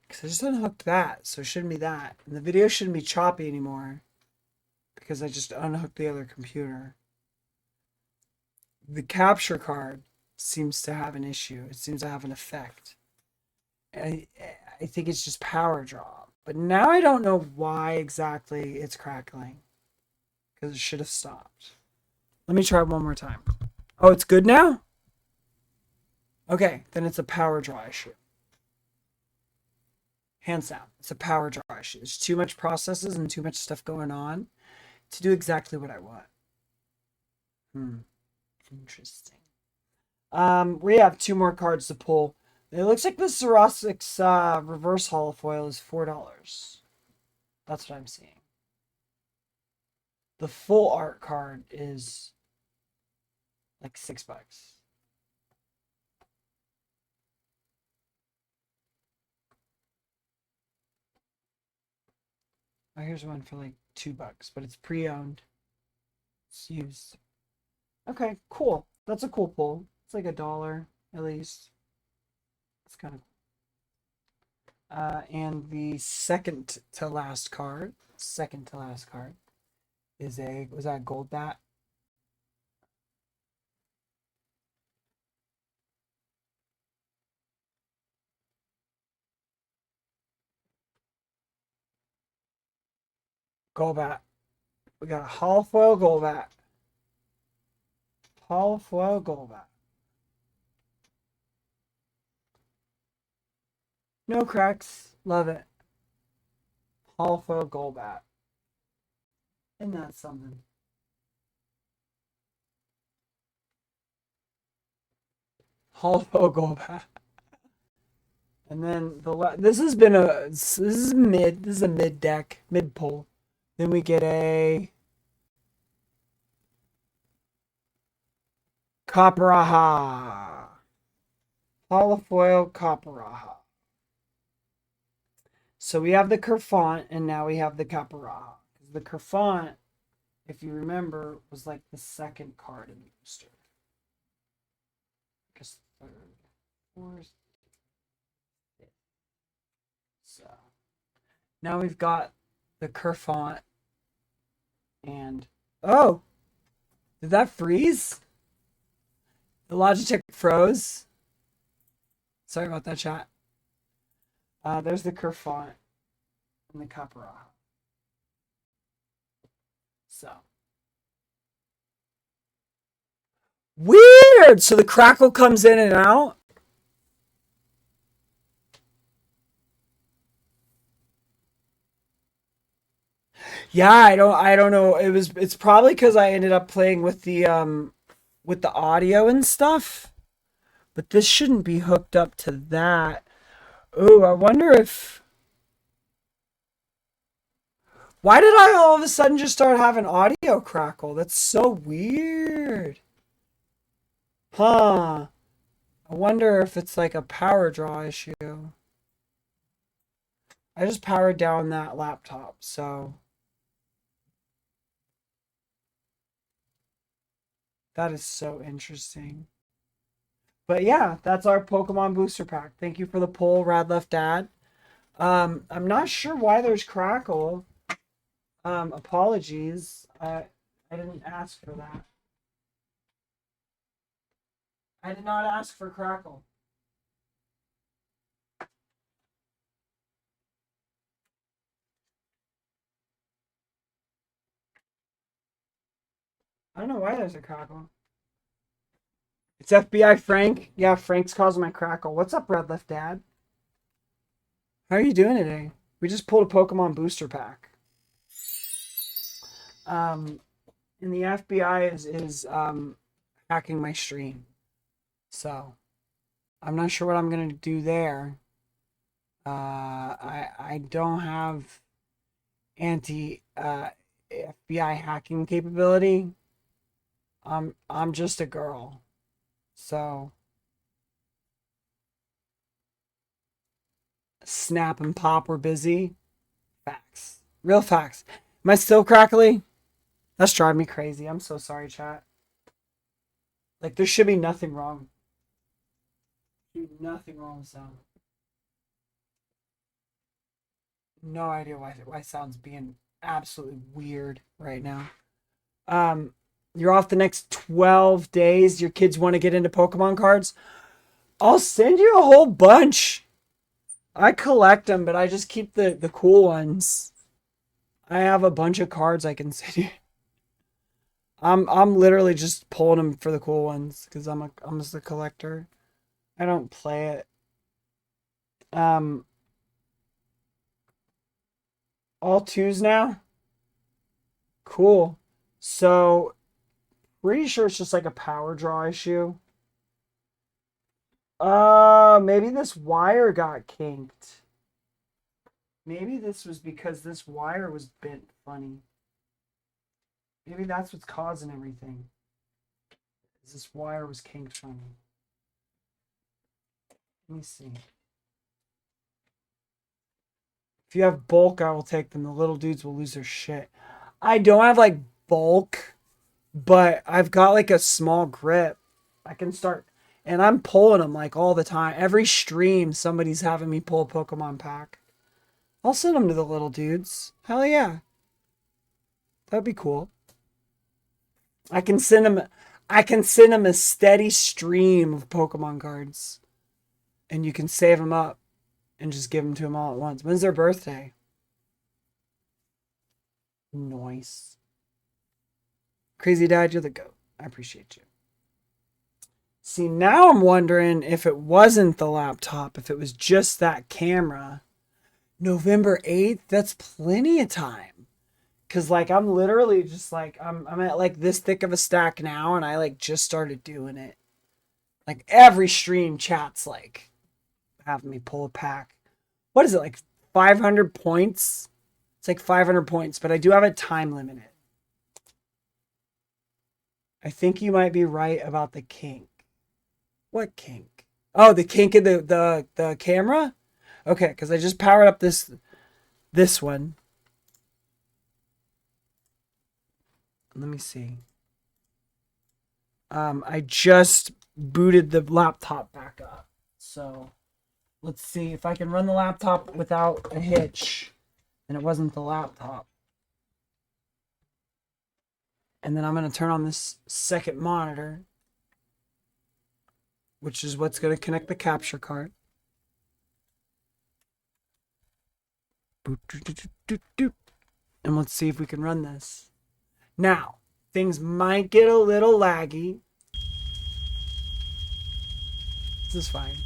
because I just unhooked that, so it shouldn't be that. And the video shouldn't be choppy anymore because I just unhooked the other computer. The capture card seems to have an issue. It seems to have an effect. I think it's just power draw. But now I don't know why exactly it's crackling. Because it should have stopped. Let me try one more time. Oh, it's good now? Okay, then it's a power draw issue. Hands down, it's a power draw issue. There's too much processes and too much stuff going on to do exactly what I want. Interesting. We have 2 more cards to pull. It looks like the Zerosix reverse holofoil is $4. That's what I'm seeing. The full art card is like $6. Oh, here's one for like $2, but it's pre-owned. It's used. Okay, cool. That's a cool pull. It's like $1 at least. It's kind of and the second to last card is was that a gold bat? Gold bat. We got a holofoil gold bat. Holofoil gold bat. No cracks. Love it. Holofoil gold bat. Isn't that something? Holofoil gold bat. And then this is a mid deck, mid pull. Then we get a Capraha. Holofoil Capraha. So we have the Kerfont, and now we have the Capraha. The Kerfont, if you remember, was like the second card in the booster. I guess third, fourth, fifth. So now we've got the Kerfont, and oh, did that freeze? The Logitech froze. Sorry about that, chat. There's the Kerfont and the Capraha. So weird. So the crackle comes in and out. Yeah, I don't know. It's probably because I ended up playing with the audio and stuff. But this shouldn't be hooked up to that. Oh, I wonder if... Why did I all of a sudden just start having audio crackle? That's so weird. Huh. I wonder if it's like a power draw issue. I just powered down that laptop, so... That is so interesting. But yeah, that's our Pokemon booster pack. Thank you for the poll, Rad Left Dad. I'm not sure why there's crackle. Apologies. I didn't ask for that. I did not ask for crackle. I don't know why there's a crackle. It's FBI Frank. Yeah, Frank's causing my crackle. What's up, Red Left Dad? How are you doing today? We just pulled a Pokemon booster pack. And the FBI is hacking my stream. So I'm not sure what I'm gonna do there. I don't have anti FBI hacking capability. I'm just a girl. So Snap and Pop were busy. Facts. Real facts. Am I still crackly? That's driving me crazy. I'm so sorry, chat. Like, there should be nothing wrong. Nothing wrong with sound. No idea why sound's being absolutely weird right now. You're off the next 12 days. Your kids want to get into Pokemon cards. I'll send you a whole bunch. I collect them, but I just keep the cool ones. I have a bunch of cards I can send you. I'm literally just pulling them for the cool ones because I'm just a collector. I don't play it. All twos now? Cool. So, pretty sure it's just like a power draw issue. Maybe this wire got kinked. Maybe this was because this wire was bent funny. Maybe that's what's causing everything. This wire was kinked funny. Let me see. If you have bulk, I will take them. The little dudes will lose their shit. I don't have like bulk, but I've got like a small grip. I can start, and I'm pulling them like all the time. Every stream, somebody's having me pull a Pokemon pack. I'll send them to the little dudes. Hell yeah. That'd be cool. I can send them a steady stream of Pokemon cards. And you can save them up and just give them to them all at once. When's their birthday? Nice. Crazy Dad, you're the GOAT. I appreciate you. See, now I'm wondering if it wasn't the laptop, if it was just that camera. November 8th, that's plenty of time. Because, like, I'm literally just, like, I'm at, like, this thick of a stack now, and I, like, just started doing it. Like, every stream chat's, like, having me pull a pack. What is it, like, 500 points? It's like 500 points, but I do have it time limited. I think you might be right about the kink. What kink? Oh, the kink in the camera? Okay, because I just powered up this one. Let me see. I just booted the laptop back up. So let's see if I can run the laptop without a hitch. And it wasn't the laptop. And then I'm going to turn on this second monitor, which is what's going to connect the capture card. And let's see if we can run this. Now, things might get a little laggy. This is fine.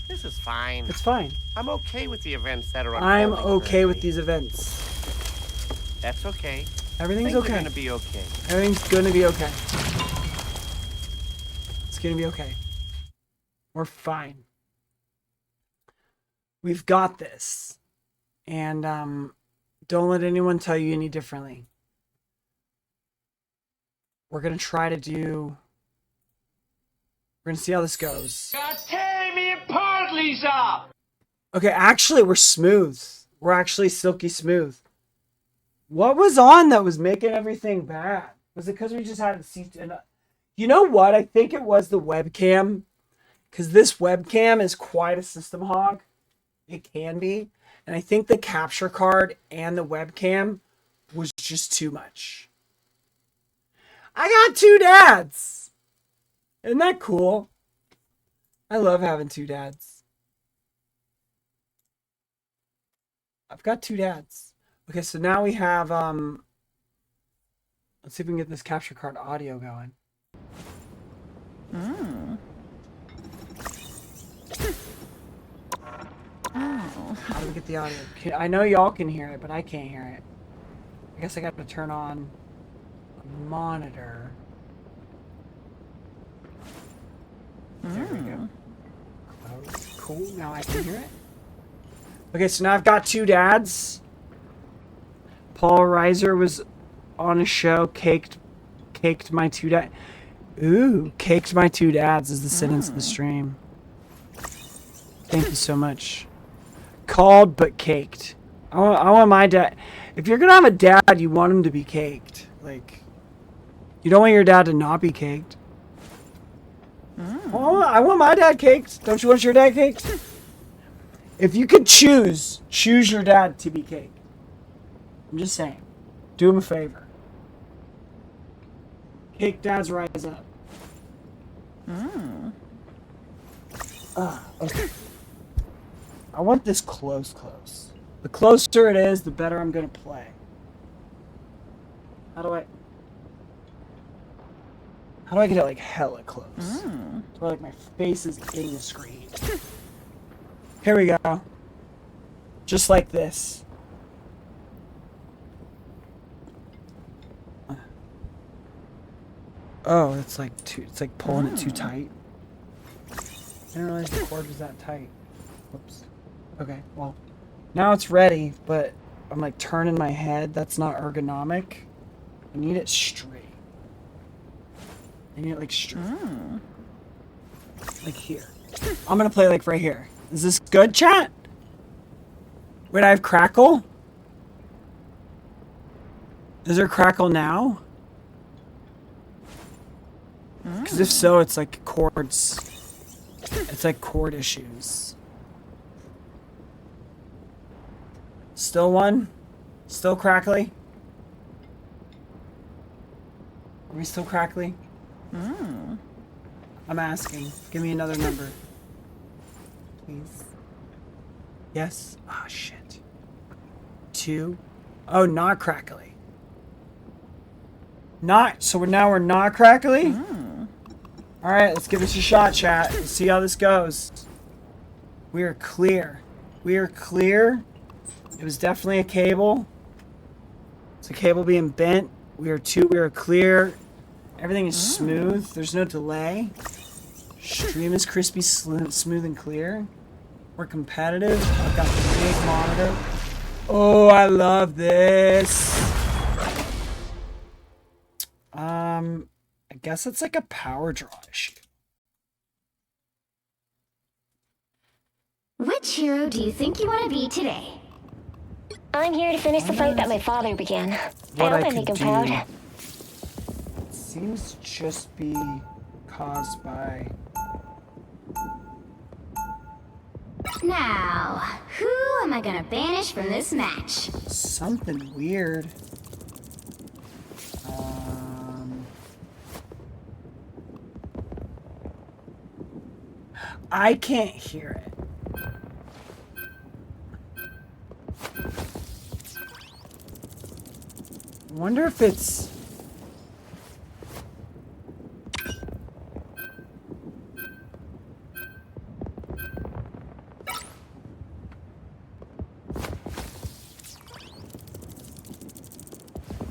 This is fine. It's fine. I'm okay with the events that are I'm unfolding okay with currently. these events. That's okay. Everything's Things okay. are gonna be okay. Everything's gonna be okay. It's gonna be okay. We're fine. We've got this. And don't let anyone tell you any differently. We're gonna try to do. We're gonna see how this goes. God tear me apart, Lisa! Okay, actually, we're smooth. We're actually silky smooth. What was on that was making everything bad? Was it because we just had to see? You know what? I think it was the webcam. Because this webcam is quite a system hog. It can be. And I think the capture card and the webcam was just too much. I got 2 dads. Isn't that cool? I love having 2 dads. I've got 2 dads. Okay, so now we have, let's see if we can get this capture card audio going. How do we get the audio? I know y'all can hear it, but I can't hear it. I guess I got to turn on a monitor. There we go. Cool, now I can hear it. Okay, so now I've got 2 dads. Paul Reiser was on a show, caked my 2 dads. Ooh, caked my 2 dads is the sentence of the stream. Thank you so much. Called but caked. I want my dad. If you're gonna have a dad, you want him to be caked. Like, you don't want your dad to not be caked. Oh, I want my dad caked. Don't you want your dad caked? If you could choose your dad to be caked. I'm just saying. Do him a favor. Cake dads rise up. Okay. I want this close. The closer it is, the better I'm gonna play. How do I get it like hella close? Where like my face is in the screen. Here we go. Just like this. Oh, it's like pulling it too tight. I didn't realize the cord was that tight. Whoops. Okay, well, now it's ready, but I'm like turning my head. That's not ergonomic. I need it straight. I need it like straight. Like here. I'm gonna play like right here. Is this good, chat? Wait, I have crackle? Is there crackle now? Because if so, it's like chords. It's like chord issues. Still one? Still crackly? Are we still crackly? I'm asking. Give me another number. Please. Yes? Oh, shit. 2. Oh, not crackly. Not. So now we're not crackly? Alright, let's give this a shot, chat. Let's see how this goes. We are clear. We are clear. It was definitely a cable. It's a cable being bent. We are clear. Everything is smooth. There's no delay. Stream is crispy, smooth, and clear. We're competitive. I've got the big monitor. Oh, I love this. I guess it's like a power draw issue. Which hero do you think you want to be today? I'm here to finish the fight that my father began. I hope I make him proud. It seems to just be caused by... Now, who am I gonna banish from this match? Something weird. I can't hear it. I wonder if it's...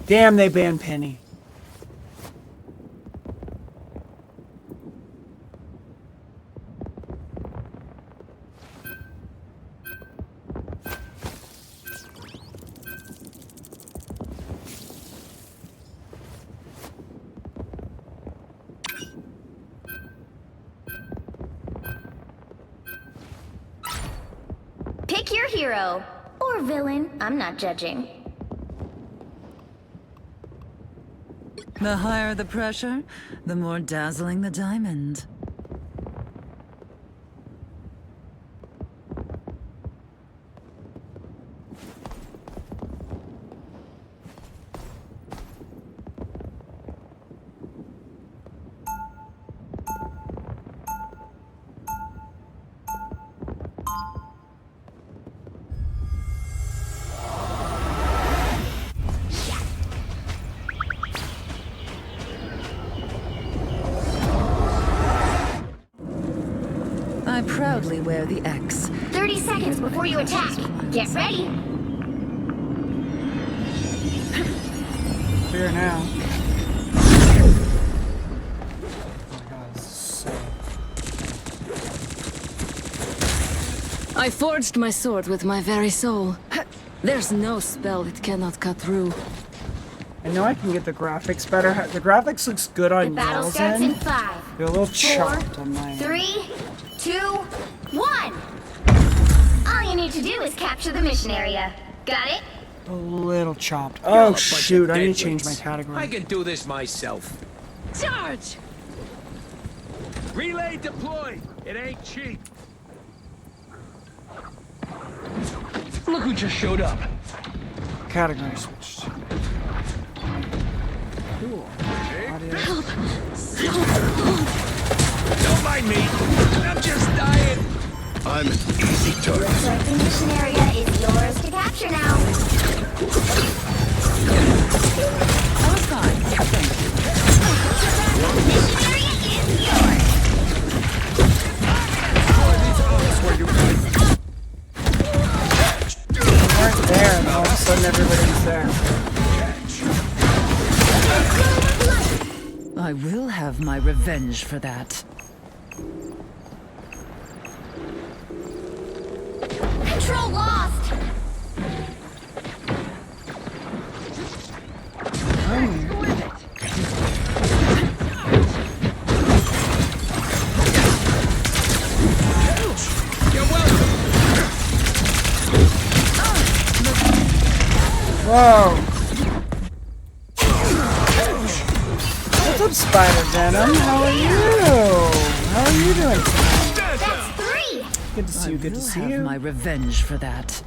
Damn, they banned Penny. Pick your hero. Or villain, I'm not judging. The higher the pressure, the more dazzling the diamond. I proudly wear the X. 30 seconds before you attack. Get ready. Here now. I forged my sword with my very soul. There's no spell it cannot cut through. I know I can get the graphics better. The graphics looks good on The battle y'all's starts end. in 5. They're a little 4, chopped on my end. 3, 2, 1. All you need to do is capture the mission area. Got it? A little chopped. Oh shoot, I need to change my category. I can do this myself. Charge! Relay deployed. It ain't cheap. Look who just showed up. Category switched. Cool. Help. Don't mind me. I'm just dying. I'm an easy target. Looks like the mission area is yours to capture now. Oh, fine. Thank you. Mission area is yours. They weren't there, and all of a sudden everybody's there. I will have my revenge for that. Control lost. Whoa! What's up, Spider Venom? How are you? How are you doing tonight? That's 3. Good to see you. Good to see I will you. have my revenge for that.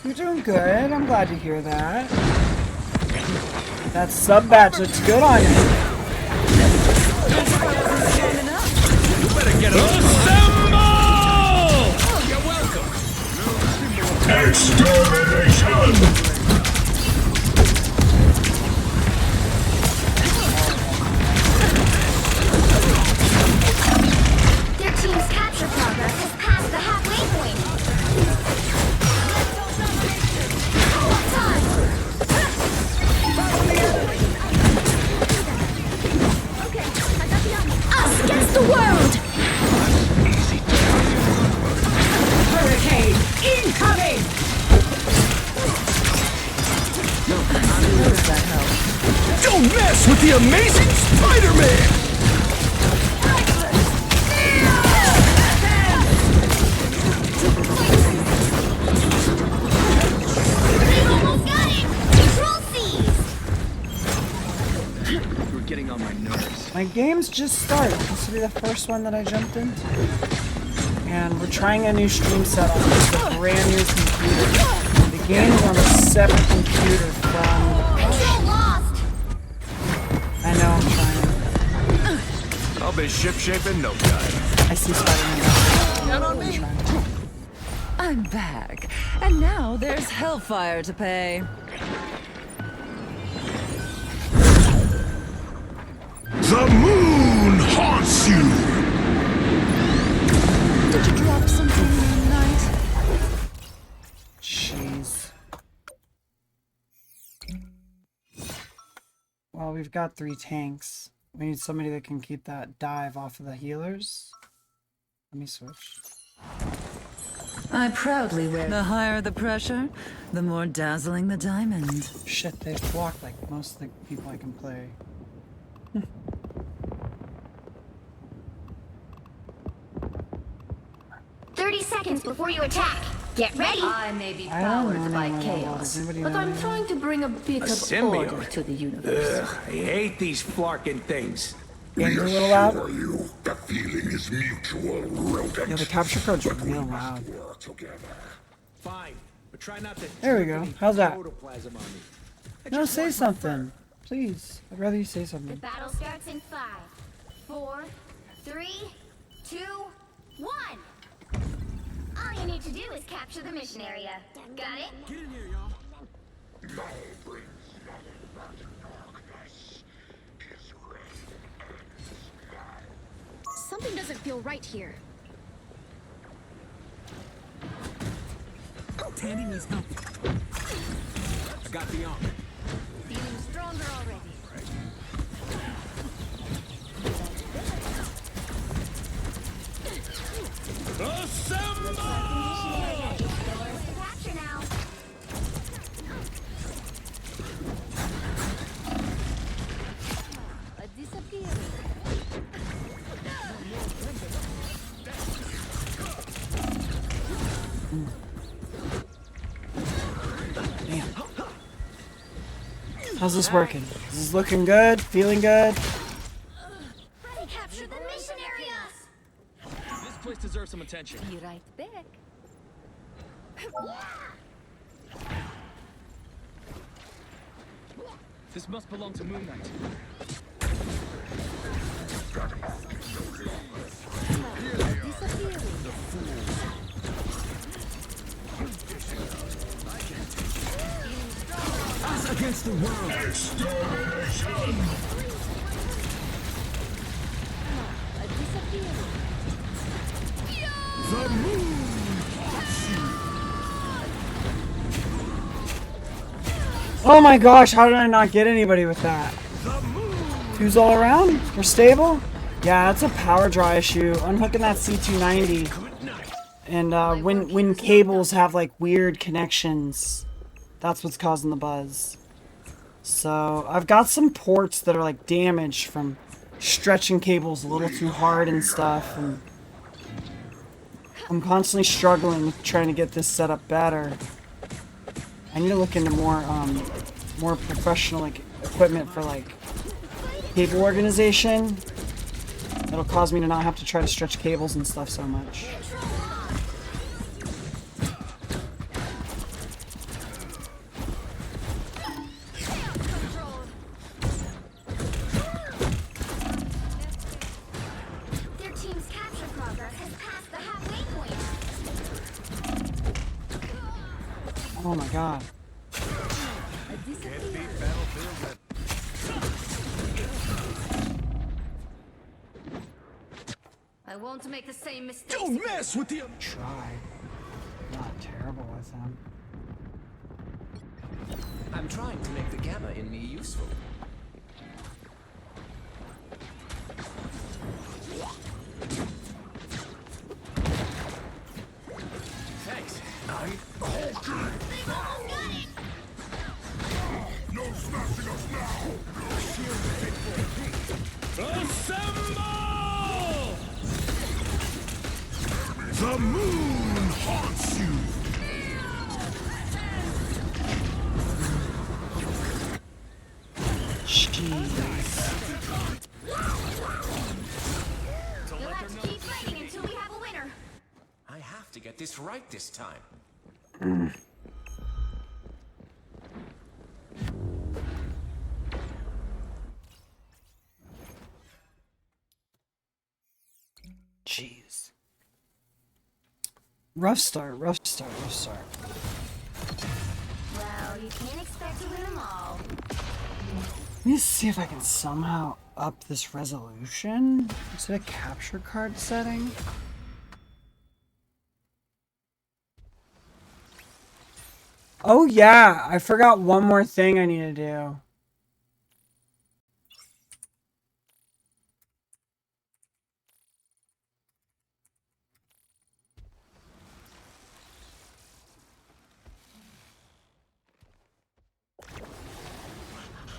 You're doing good. I'm glad to hear that. That sub badge looks good on you. You better get assemble! You're welcome. Extermination! Their team's capture progress has passed the halfway point. Us against the world! Hurricane incoming! the Amazing Spider-Man! Getting on my nerves. My game's just started. This will be the first one that I jumped into. And we're trying a new stream setup. It's a brand new computer. The game is on a separate computer from... I know, I'm trying. I'll be ship-shape in no time. I see Spider-Man. Not on me. I'm back. And now there's hellfire to pay. The moon haunts you! Did you drop something in the night? Jeez. Well, we've got 3 tanks. We need somebody that can keep that dive off of the healers. Let me switch. I proudly wear. The higher the pressure, the more dazzling the diamond. Shit, they've blocked like most of the people I can play. 30 seconds before you attack. Get ready. I may be powered by chaos, but I'm trying to bring a bit of order to the universe. I hate these flarkin' things. Game's a little loud. You, the feeling is mutual, rodent. Yeah, the capture code's real loud. Fine, but try not to. There we go. How's that? Protoplasm on me. No, say something. Please. I'd rather you say something. The battle starts in 5, 4, 3, 2, 1. All you need to do is capture the mission area. Got it? Get in here, y'all. Now brings nothing but darkness. Is red and Something doesn't feel right here. Tandy needs help. I got the arm. Feeling stronger already. Assemble! Capture now. Disappearing. Damn. How's this working? Is this looking good? Feeling good? Capture the mission area. This place deserves some attention. Be right back. This must belong to Moon Knight. Us against the world. The moon! Oh my gosh, how did I not get anybody with that? Who's all around? We're stable? Yeah, that's a power draw issue. Unhooking that C290. And when cables have like weird connections, that's what's causing the buzz. So I've got some ports that are like damaged from stretching cables a little too hard and stuff. And I'm constantly struggling with trying to get this set up better. I need to look into more professional like equipment for like cable organization. That'll cause me to not have to try to stretch cables and stuff so much. Their team's capture progress has passed the halfway point. Oh my god. I won't make the same mistake. Don't mess with the. Try. Not terrible with them. I'm trying to make the gamma in me useful. Thanks. No smashing us now! The moon haunts you! You'll have to keep fighting until we have a winner. I have to get this right this time. Jeez. Rough start, rough start, rough start. Well, you can't expect to win them all. Let me see if I can somehow up this resolution. Is it a capture card setting? Oh yeah, I forgot one more thing I need to do.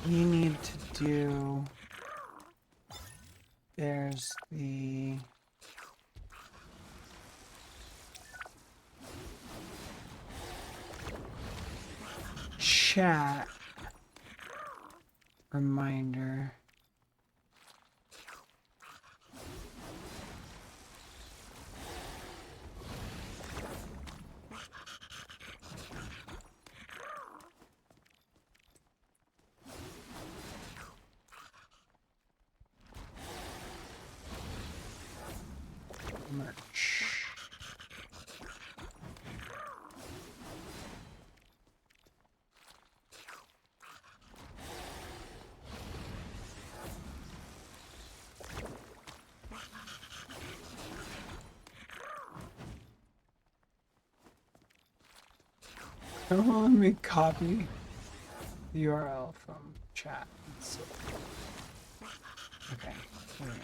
We need to do, there's the chat reminder. Merch. Let me copy the URL from chat. Okay. Here we go.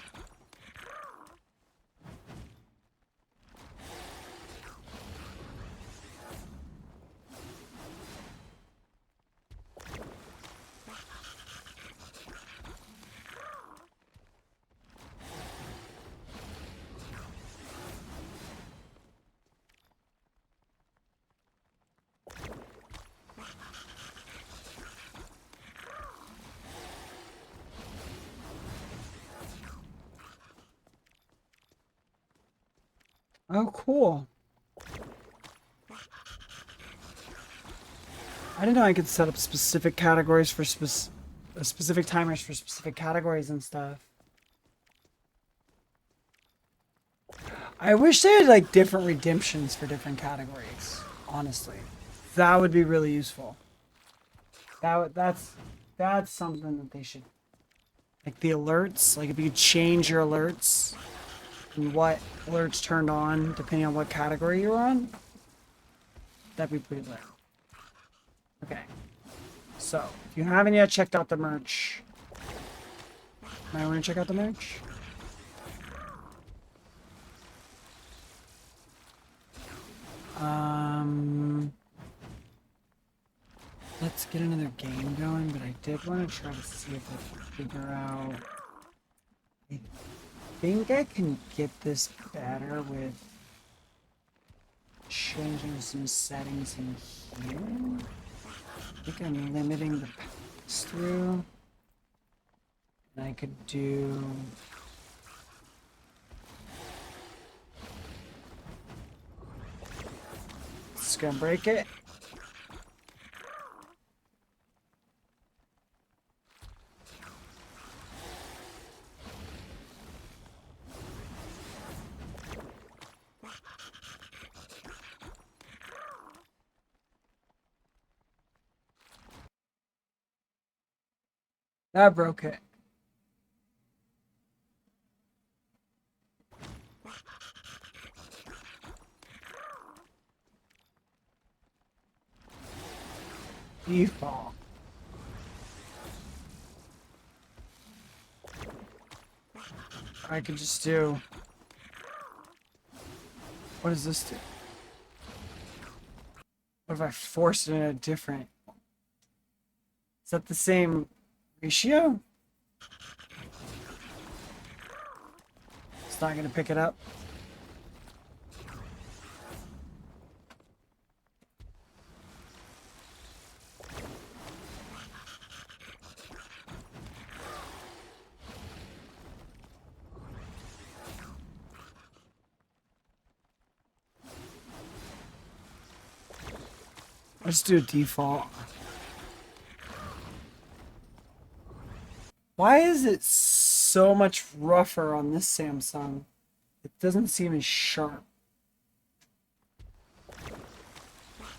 Oh, cool. I didn't know I could set up specific categories for specific timers for specific categories and stuff. I wish they had like different redemptions for different categories, honestly. That would be really useful. That's something that they should, like the alerts, like if you could change your alerts and what alerts turned on depending on what category you're on, that'd be pretty lit. Okay, so if you haven't yet checked out the merch, might want to check out the merch. Let's get another game going, but I did want to try to see if I can figure out. I think I can get this better with changing some settings in here. I think I'm limiting the pass through. And I could do. It's gonna break it. That broke it. Default. I could just do. What does this do? What if I force it in a different? Is that the same ratio? It's not gonna pick it up. Let's do default. Why is it so much rougher on this Samsung? It doesn't seem as sharp.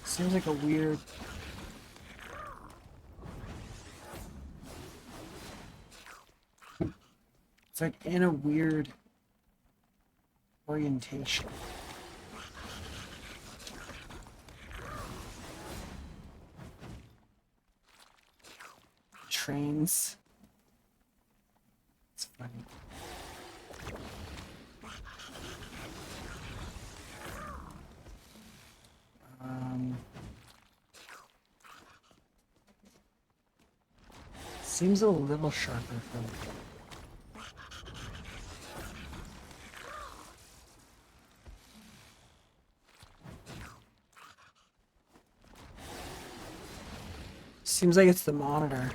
Seems like a weird... It's like in a weird orientation. Trains. It's funny. Seems a little sharper for me. Seems like it's the monitor.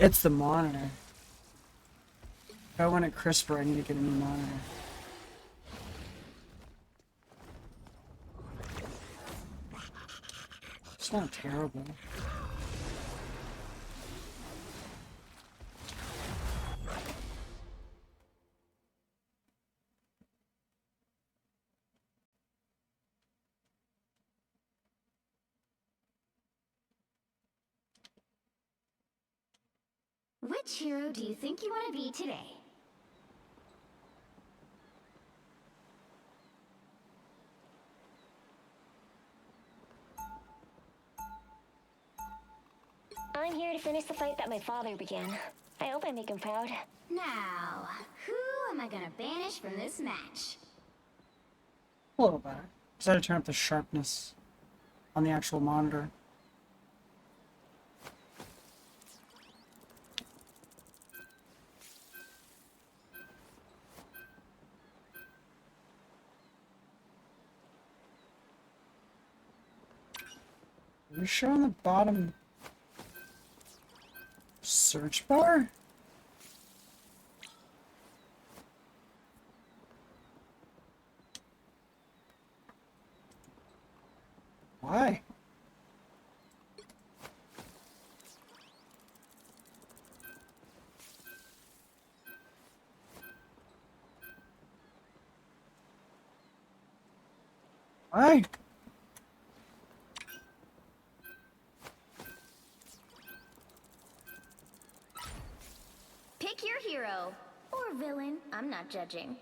It's the monitor. If I want it crisper, I need to get a new monitor. It's not terrible. Which hero do you think you want to be today? I'm here to finish the fight that my father began. I hope I make him proud. Now, who am I gonna banish from this match? A little better. Just had to turn up the sharpness on the actual monitor. Are you sure on the bottom search bar? Why? Why? Pick your hero. Or villain. I'm not judging.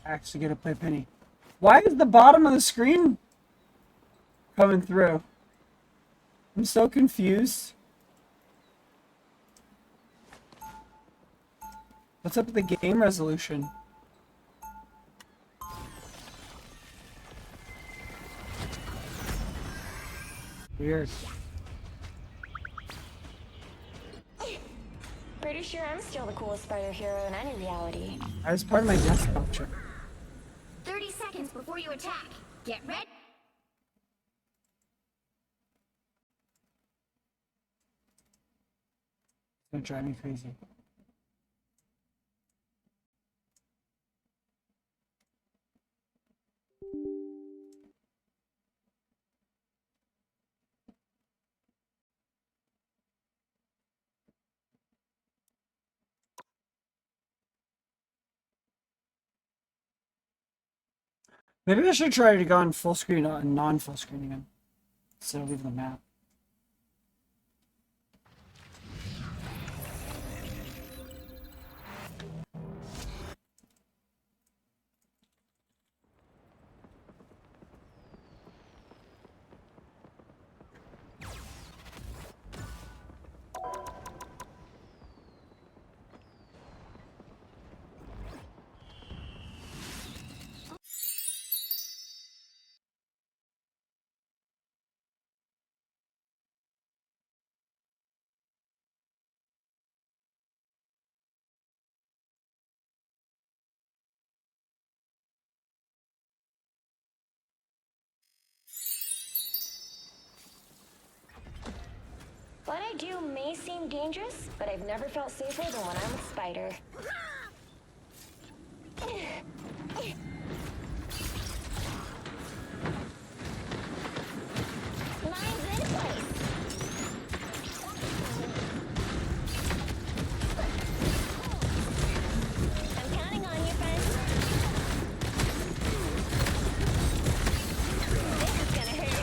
Actually get to play Penny. Why is the bottom of the screen coming through? I'm so confused. What's up with the game resolution? Weird. Pretty sure I'm still the coolest fighter hero in any reality. I was part of my desktop check. 30 seconds before you attack. Get ready. It's gonna drive me crazy. Maybe I should try to go on full screen and non-full screen again. Instead of leaving the map. What I do may seem dangerous, but I've never felt safer than when I'm with Spider. Mine's in place. I'm counting on you, friend. This is gonna hurt.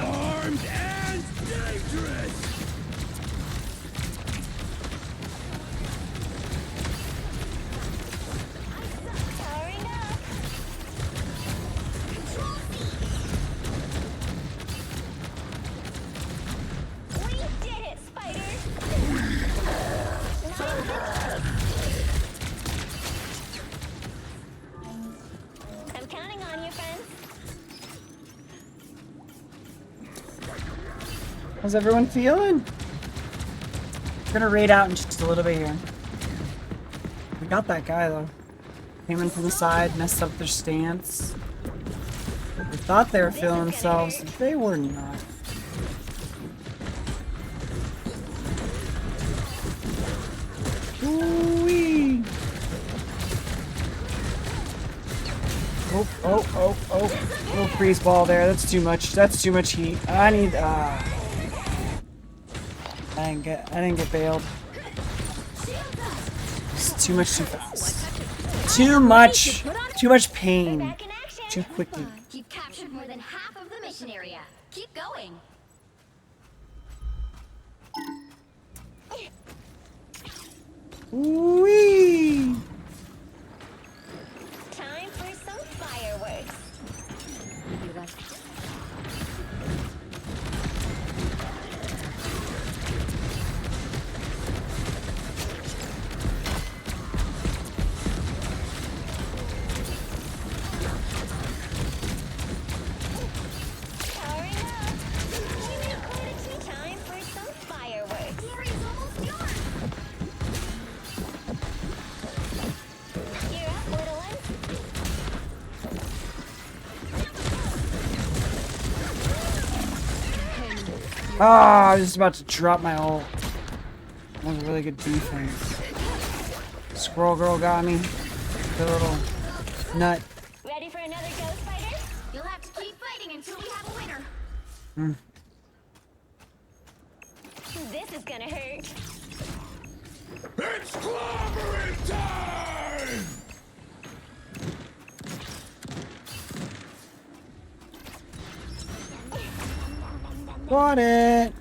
Armed and dangerous! Powering up. We did it, Spider! I'm counting on you, friends. How's everyone feeling? We're gonna raid out in just a little bit here. We got that guy though. Came in from the side, messed up their stance. They thought they were feeling themselves. They were not. Ooh-wee. Oh. Little freeze ball there. That's too much. That's too much heat. I need, I didn't get bailed. It's too much too fast. Too much pain. Too quickly. You've captured more than half of the mission area. Keep going. Whee! Time for some fireworks. Powering up. Time for some fireworks. You're up, little one. Ah, I was just about to drop my ult. That was a really good defense. Squirrel girl got me. The little nut. Ready for another go, Spider? You'll have to keep fighting until we have a winner. This is gonna hurt. It's clobbering time! Got it.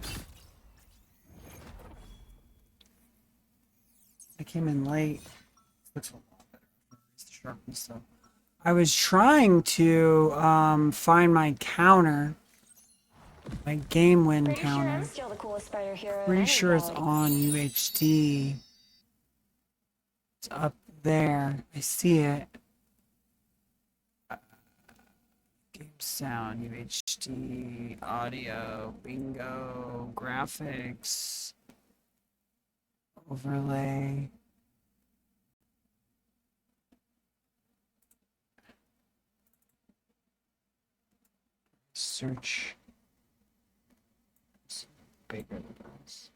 I came in late. Looks a lot better. Raise the sharpness though. I was trying to find my counter, my game win Pretty sure counter. I'm still the coolest spider hero. Pretty sure it's on UHD. It's up there. I see it. Game sound, UHD, audio, bingo, graphics, overlay. Search. It's bigger than this.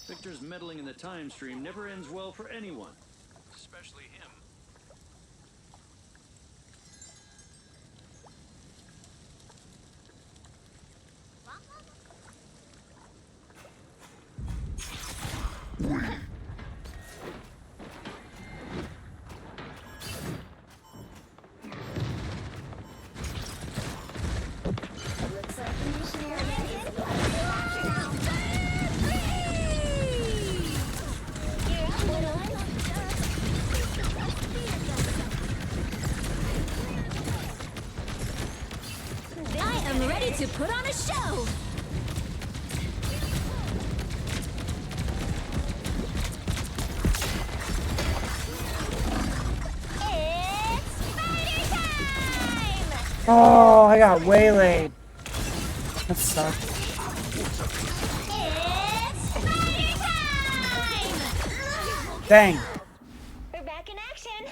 Victor's meddling in the time stream never ends well for anyone, especially him. Looks like the mission area is I am ready to put on a show. Oh, I got waylaid. That sucks. Dang. We're back in action.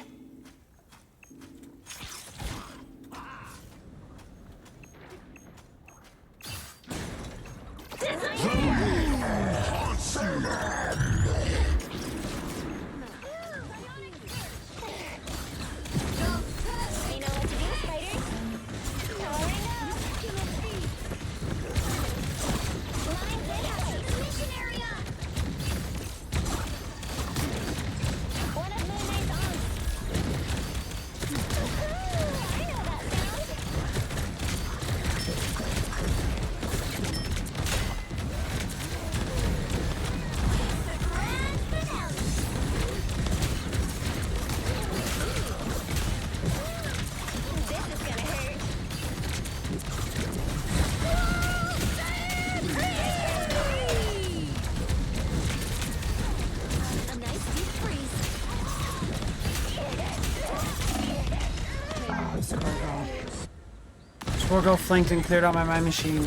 Squirgle flanked and cleared out my machine.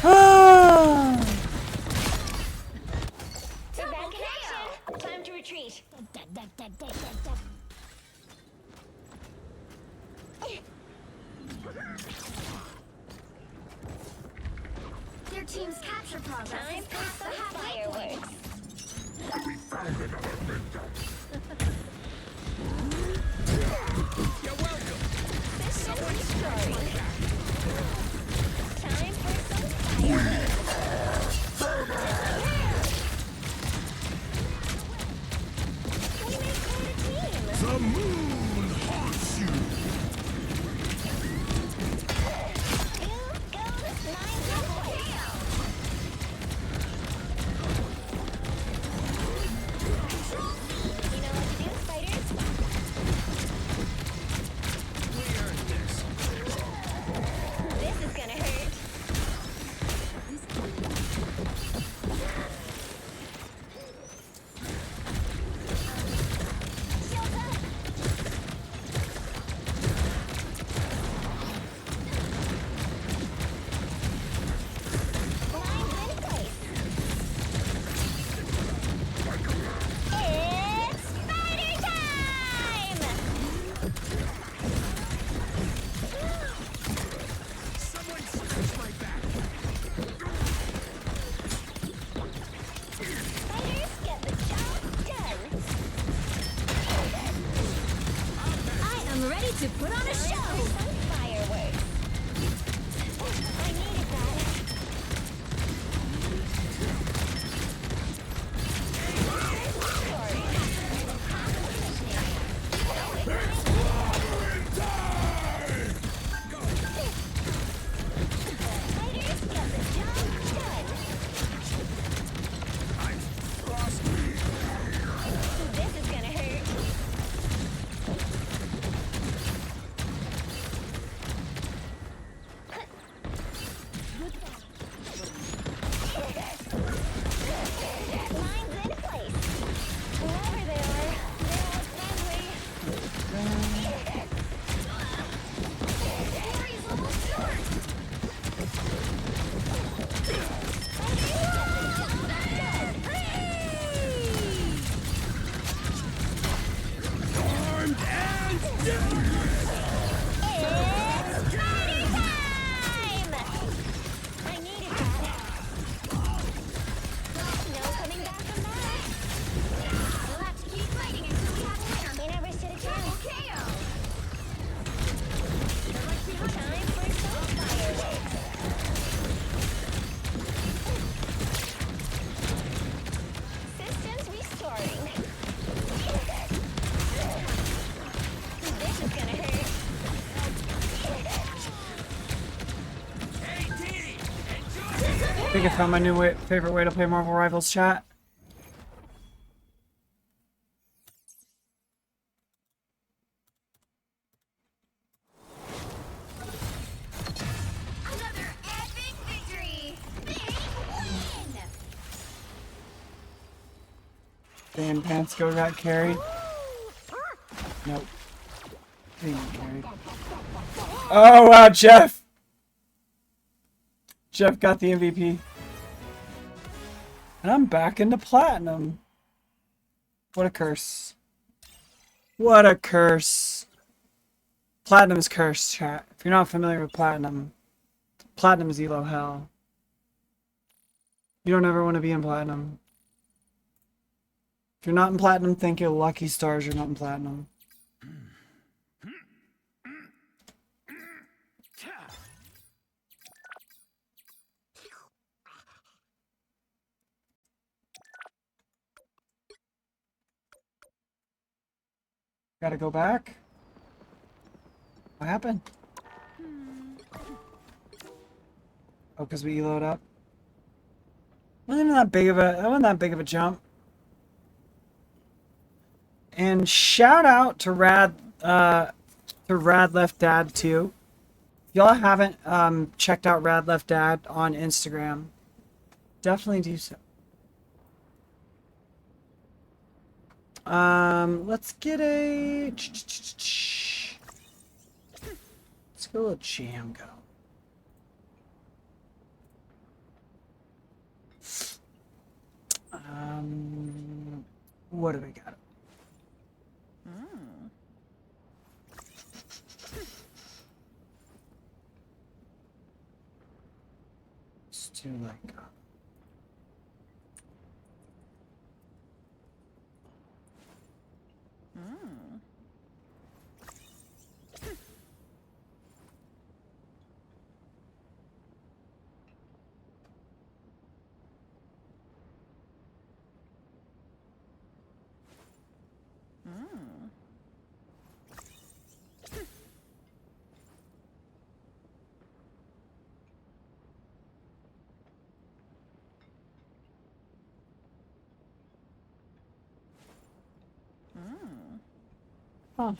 Ah! We're back in action. Time to retreat. Their team's capture progress Time is for past the some halfway point. You're welcome. Someone story. Time for some fireworks. We make quite a team. The moon haunts you. You go to mine. You know what to do, spiders? This is gonna hurt. Lines in place. It's spider time! Someone scratch my back. Spiders get the job done. I am ready to put on a show. Some fireworks. I needed that. Spiders get the job done. This is gonna hurt. Lines in place. Whoever they are, they're all friendly. Harry's almost short. Armed and dangerous. It's party time! I needed that. No coming back from that. We'll have to keep fighting until we have a winner. You never stood a chance. KO. Time for some fireworks. Systems restoring. This is gonna hurt. I think I found my new favorite way to play Marvel Rivals chat. Another epic victory. Big win. Damn, Pants go got carried. Nope. Oh wow, Jeff! Jeff got the MVP. And I'm back into platinum. What a curse. What a curse. Platinum is cursed, chat. If you're not familiar with platinum, platinum is elo hell. You don't ever want to be in platinum. If you're not in platinum, thank your lucky stars you're not in platinum. Gotta go back. What happened? Oh, because we elo'd up. Wasn't that big of a jump. And shout out to Rad Left Dad too. If y'all haven't checked out Rad Left Dad on Instagram, definitely do so. Let's get a let's go with Jam Go. What do we got? Let's do like huh.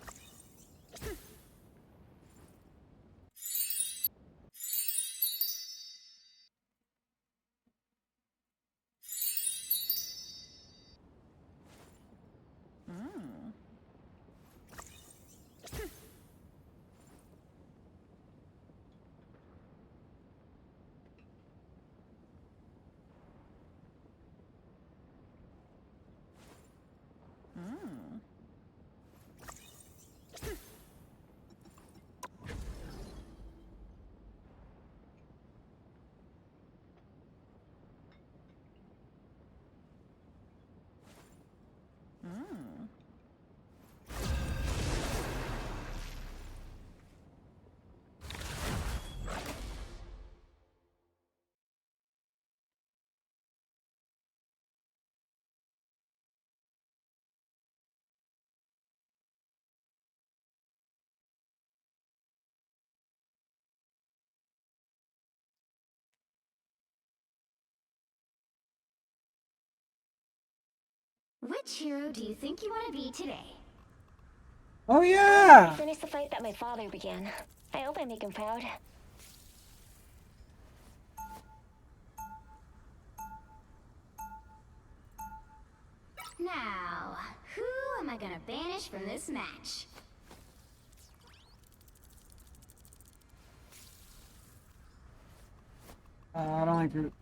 Which hero do you think you want to be today? Oh yeah! Finish the fight that my father began. I hope I make him proud. Now, who am I gonna banish from this match? I don't like Groot.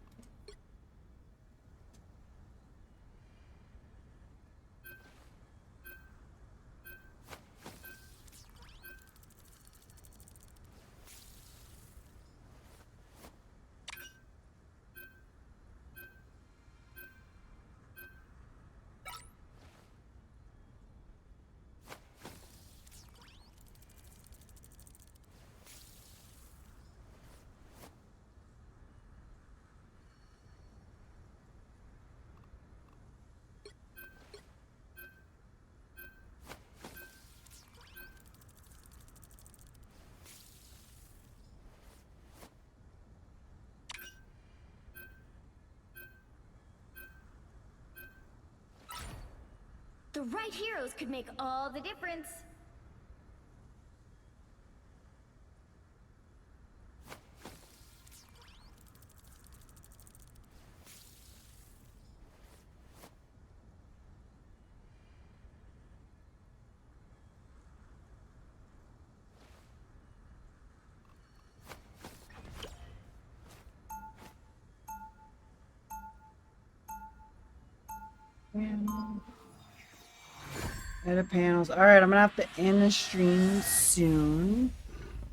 The right heroes could make all the difference. Edit panels. Alright, I'm gonna have to end the stream soon.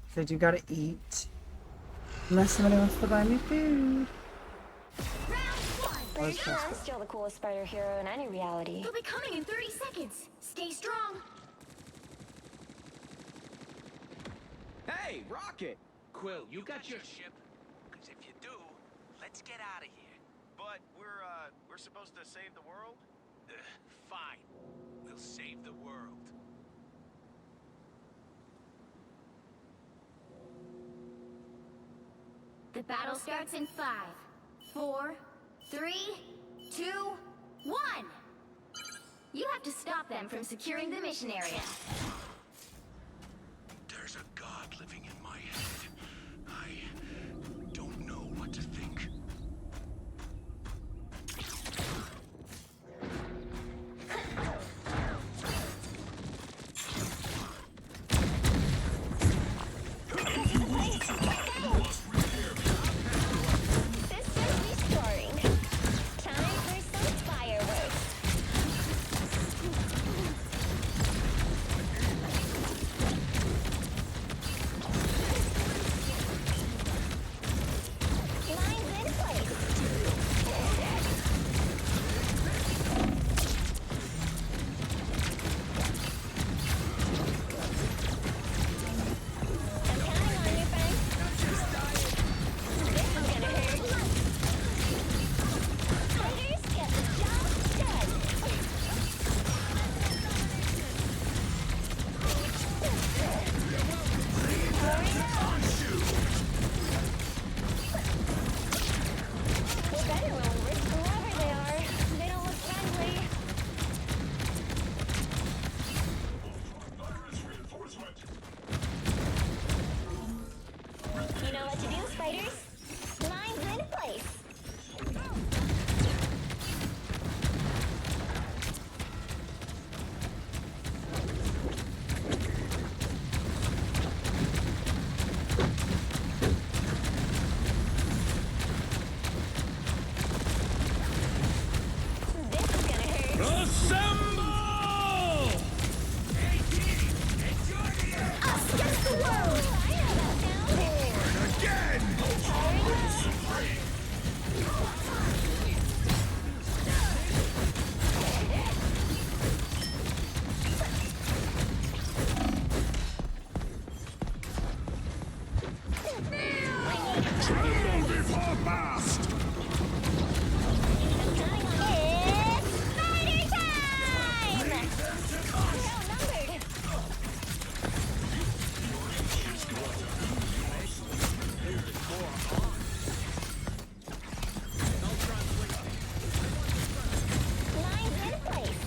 Because I do gotta eat. Unless somebody wants to buy me food. I'm still the coolest spider hero in any reality. They'll be coming in 30 seconds. Stay strong. Hey, Rocket! Quill, you got your ship? Because if you do, let's get out of here. But we're supposed to save the world? Fine. We'll save the world. The battle starts in 5, 4, 3, 2, 1. You have to stop them from securing the mission area. There's a god living in my head. I don't know what to think. Systems restoring. Time for some fireworks. Lines in place. I'm counting on you, friend. This is gonna hurt. Fighters get the job done. We're better when we risk whoever they are. They don't look friendly. You know what to do, spiders? Lines in place. This is gonna hurt. Assemble! Us against the world! I know that sound. Born again! Tremble before blast! I'm counting on you. It's spider time! We're outnumbered. Lines in place.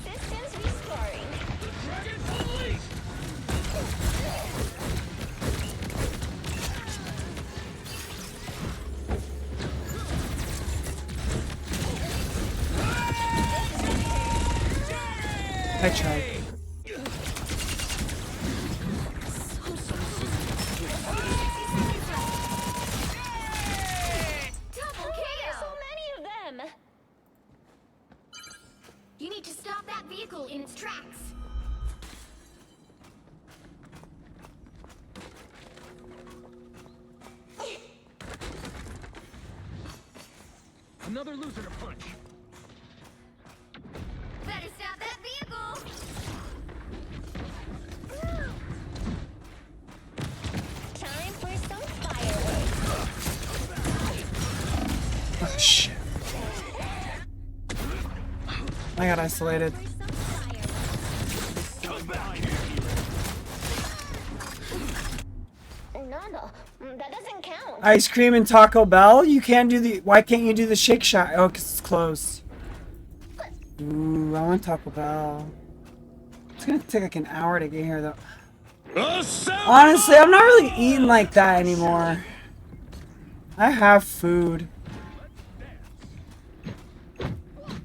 Systems restoring. I tried. Double There's so KO! many of them. You need to stop that vehicle in its tracks. Another loser to punch. Better stop that vehicle! Time for some fireworks. Oh, shit. I got isolated. No, that doesn't count. Ice cream and Taco Bell? You can't do the... Why can't you do the Shake Shack? Oh, because it's closed. Ooh, I want Taco Bell. It's gonna take like an hour to get here, though. Honestly, I'm not really eating like that anymore. I have food.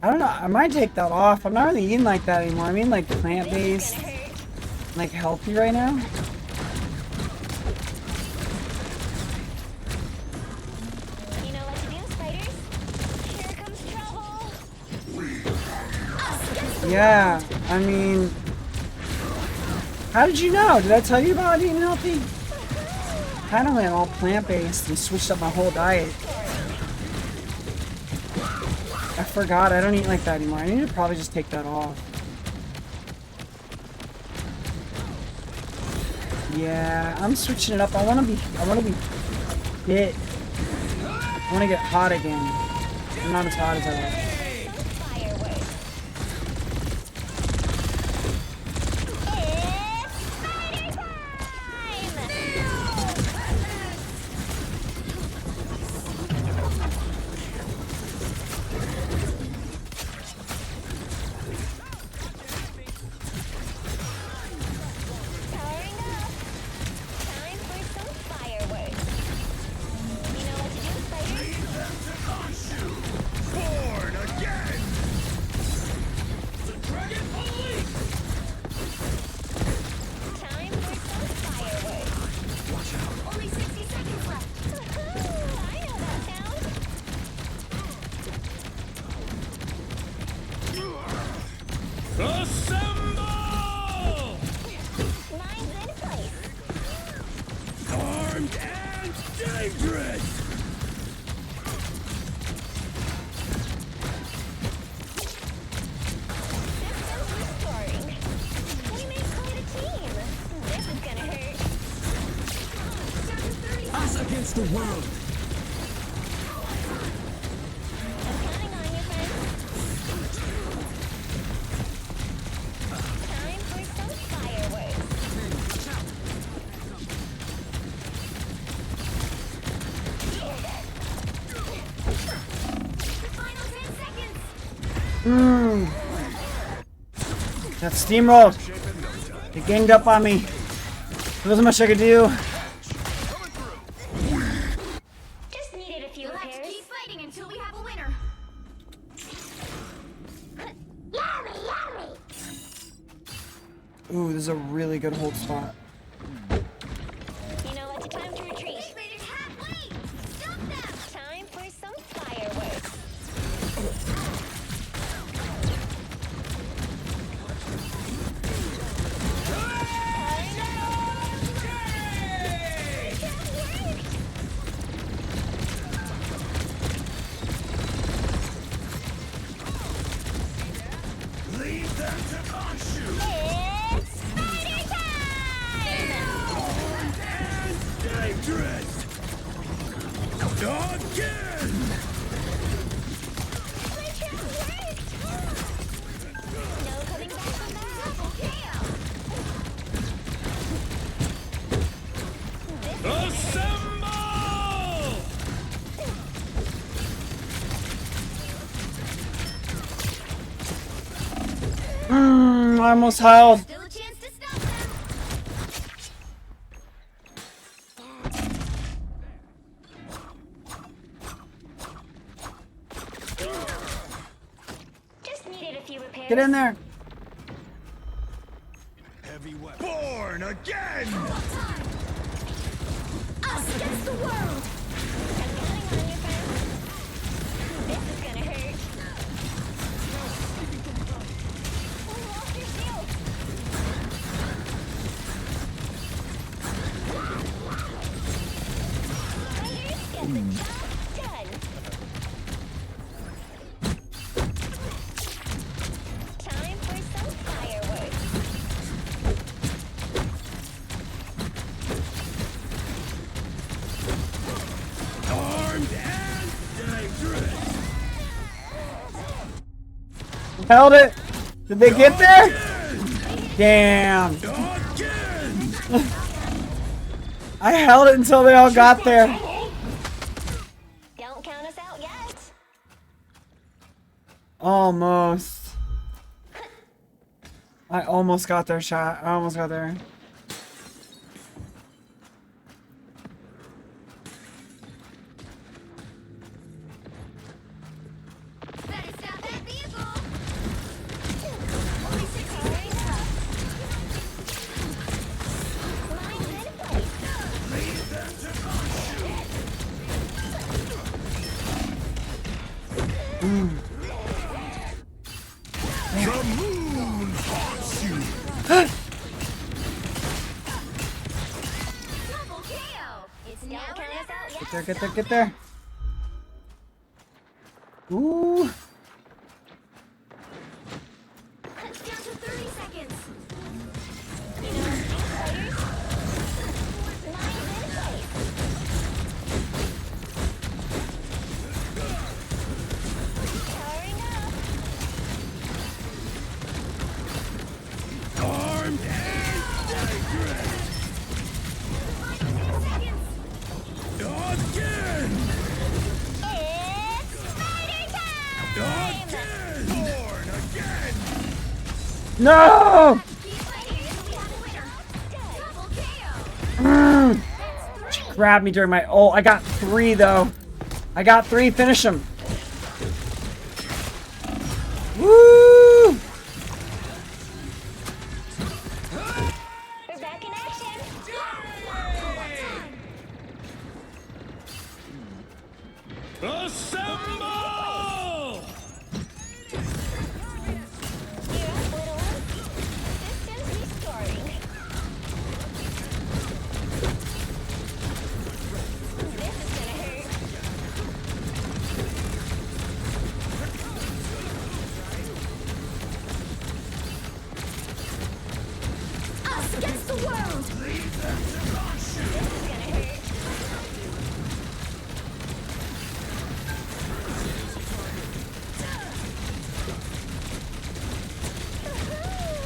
I don't know. I might take that off. I'm not really eating like that anymore. I mean, like plant-based, like healthy right now. Yeah, I mean, how did you know? Did I tell you about eating healthy? Kind of went all plant-based and switched up my whole diet. I forgot. I don't eat like that anymore. I need to probably just take that off. Yeah, I'm switching it up. I want to be fit. I want to get hot again. I'm not as hot as I was. Against the world. Time for some fireworks. Final 10 seconds. That steamrolled. They ganged up on me. There wasn't much I could do. Just needed a few repairs. Let's keep fighting until we have a winner. Yummy, yummy. Ooh, this is a really good hold spot. You know what's time to retreat. Wait, stop them. Time for some fireworks. Leave them to consume. It's spider time! And dangerous. Again. My trap worked! No coming back from that. Assemble! I almost held. Still a chance to stop them. Just needed a few repairs. Get in there. Heavy weapon. Born again. Us against the world. I'm counting on you, friend. This is gonna hurt. Oh, off your shield. Fighters get the job done. Time for some fireworks. Armed and dangerous. Held it. Did they get there? Damn. Again. I held it until they all got there. Don't count us out yet. Almost. I almost got their shot. I almost got there. Better stop that vehicle. Only 6 seconds left. Mine's in place. Leave them to consume. The move Get there, get there, get there. Ooh. It's down to 30 seconds. Armed and dangerous. Again. It's spider time! Again. Born again. No! She grabbed me during my ult. I got 3 though. I got 3. Finish him. Woo! We're back in action! Assemble! You're up, little one. Systems restoring. This is gonna hurt. Us against the world. This is gonna hurt.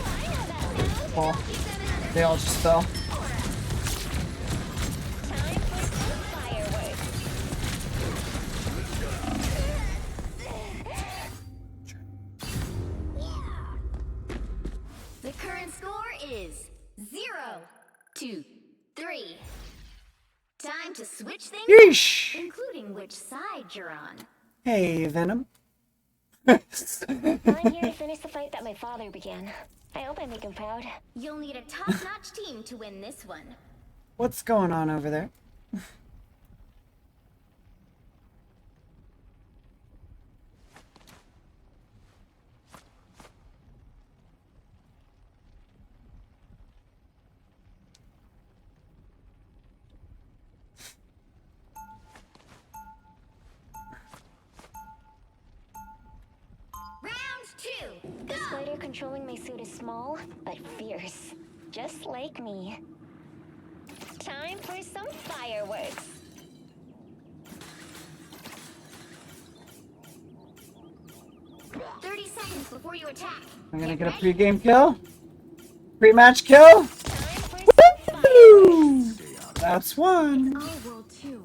I know that sound. Well, they all just fell. Time for some fireworks. The current score is 0-3. Time to switch things Yeesh. up, including which side you're on. Hey, Venom. I'm here to finish the fight that my father began. I hope I make him proud. You'll need a top-notch team to win this one. What's going on over there? Round 2, The go! spider controlling my suit is small, but fierce. Just like me. Time for some fireworks. seconds before you attack. I'm gonna get a pre-game kill. Pre-match kill. Woo! That's one. I'll roll 2.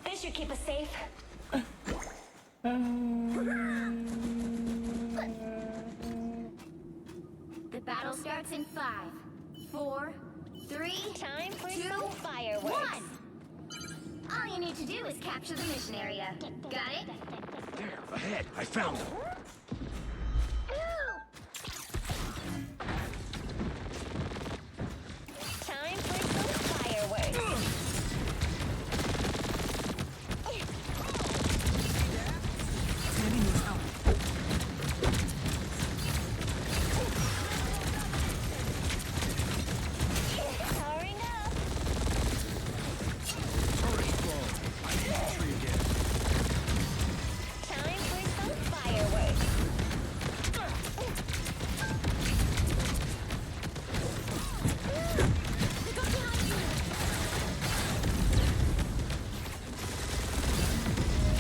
This should keep us safe. The battle starts in 5, 4, 3, Time for 2, some fireworks. 1. All you need to do is capture the mission area. Got it? There, ahead. I found them. Time for some fireworks. Powering up. Time for some fireworks.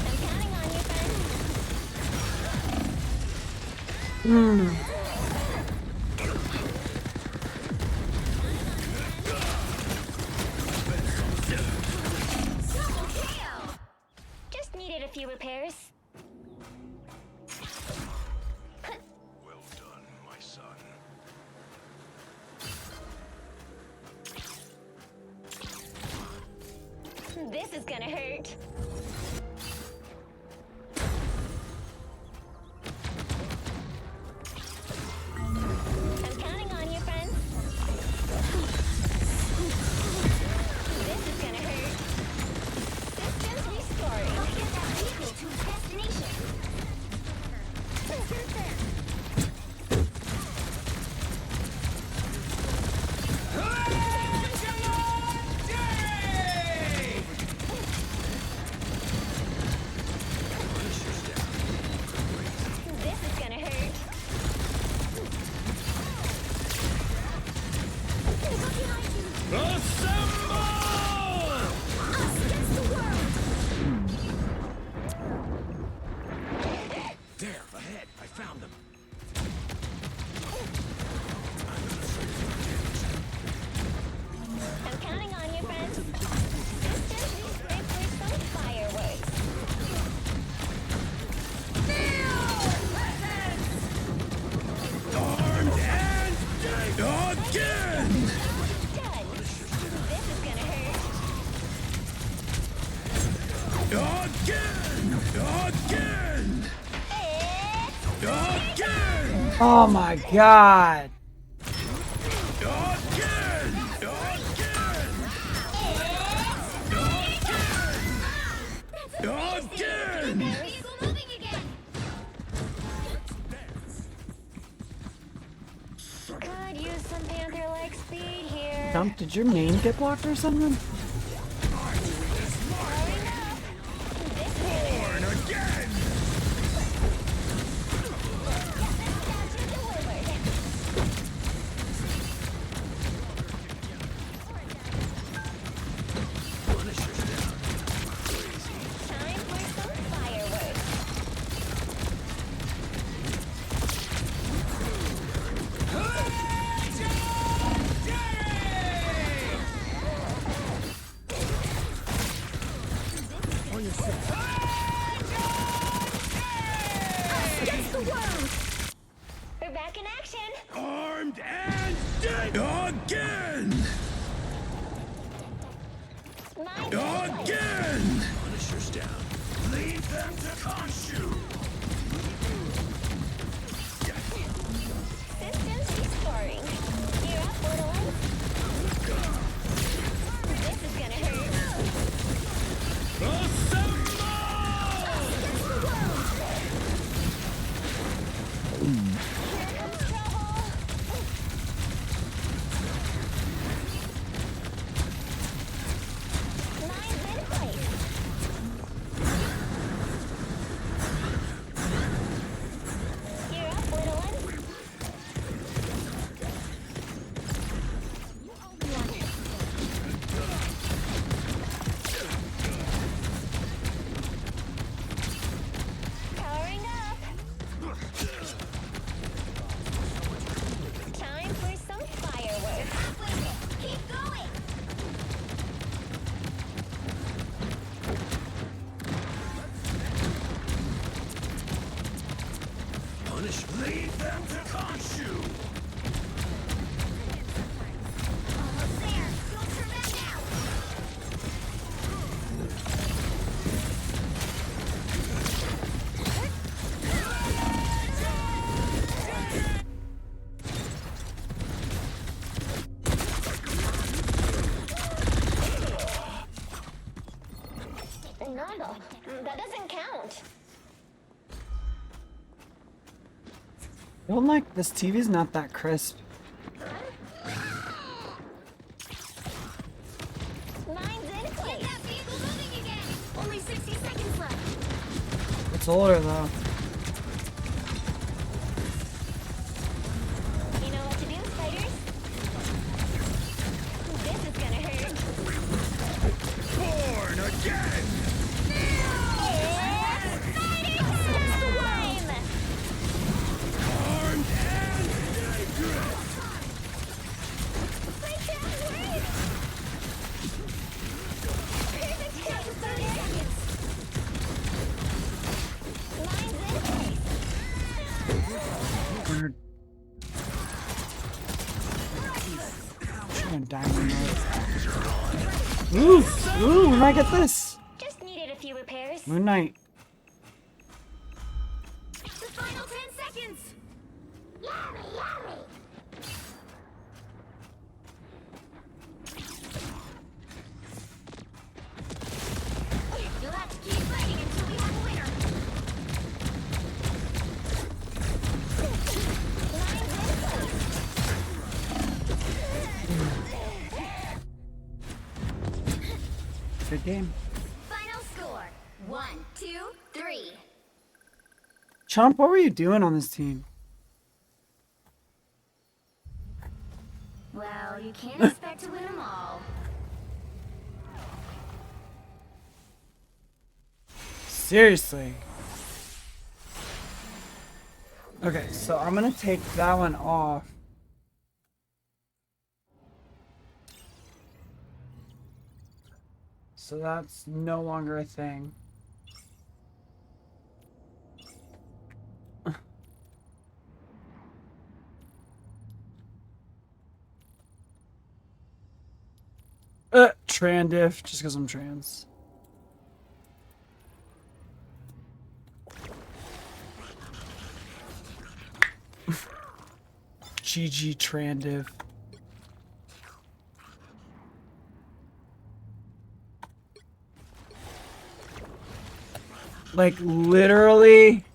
I'm counting on you, friend. Double kill! Just needed a few repairs. Well done, my son. This is gonna hurt. I'm counting on you, friend. This is gonna hurt. Systems restoring. Get that vehicle to its destination. found them. I'm counting on you, friends. Just be ready for some fireworks. Armed and dead again! Done. This is gonna hurt. Again! Again! Oh my god. Could use some panther-like speed here. Jump, did your main get blocked or something? Born again! Time for some fireworks. Against the world! We're back in action! Armed and dead again! Again! Punisher's down. Leave them to Khonshu! Systems restoring. You're up, little one. This is gonna hurt. Here comes trouble. Mine's in place. You're up, little one. Powering up. Time for some fireworks. Keep going. Punish. Leave them to Khonshu! Almost there. Don't turn back now. Nada. That doesn't count. I don't like this TV's not that crisp. Mine's in place. Get that vehicle moving again. Only 60 seconds left. It's older though. You know what to do, spiders? This is gonna hurt. Born again! It's time! Armed and dangerous! My dad's worried! Perfect catch, spider! Mine's in place. Weird. Should've diamond mode. Ooh! Ooh, we might get this! Just needed a few repairs. Moon Knight. The final 10 seconds! Yummy, yummy! You'll have to keep fighting until we have a winner. Good game. Final score 1, 2, 3. Chomp, what were you doing on this team? Well, you can't expect to win them all. Seriously. Okay, so I'm gonna take that one off. So that's no longer a thing. Trandiff, just because I'm trans. GG Trandiff. Like, literally,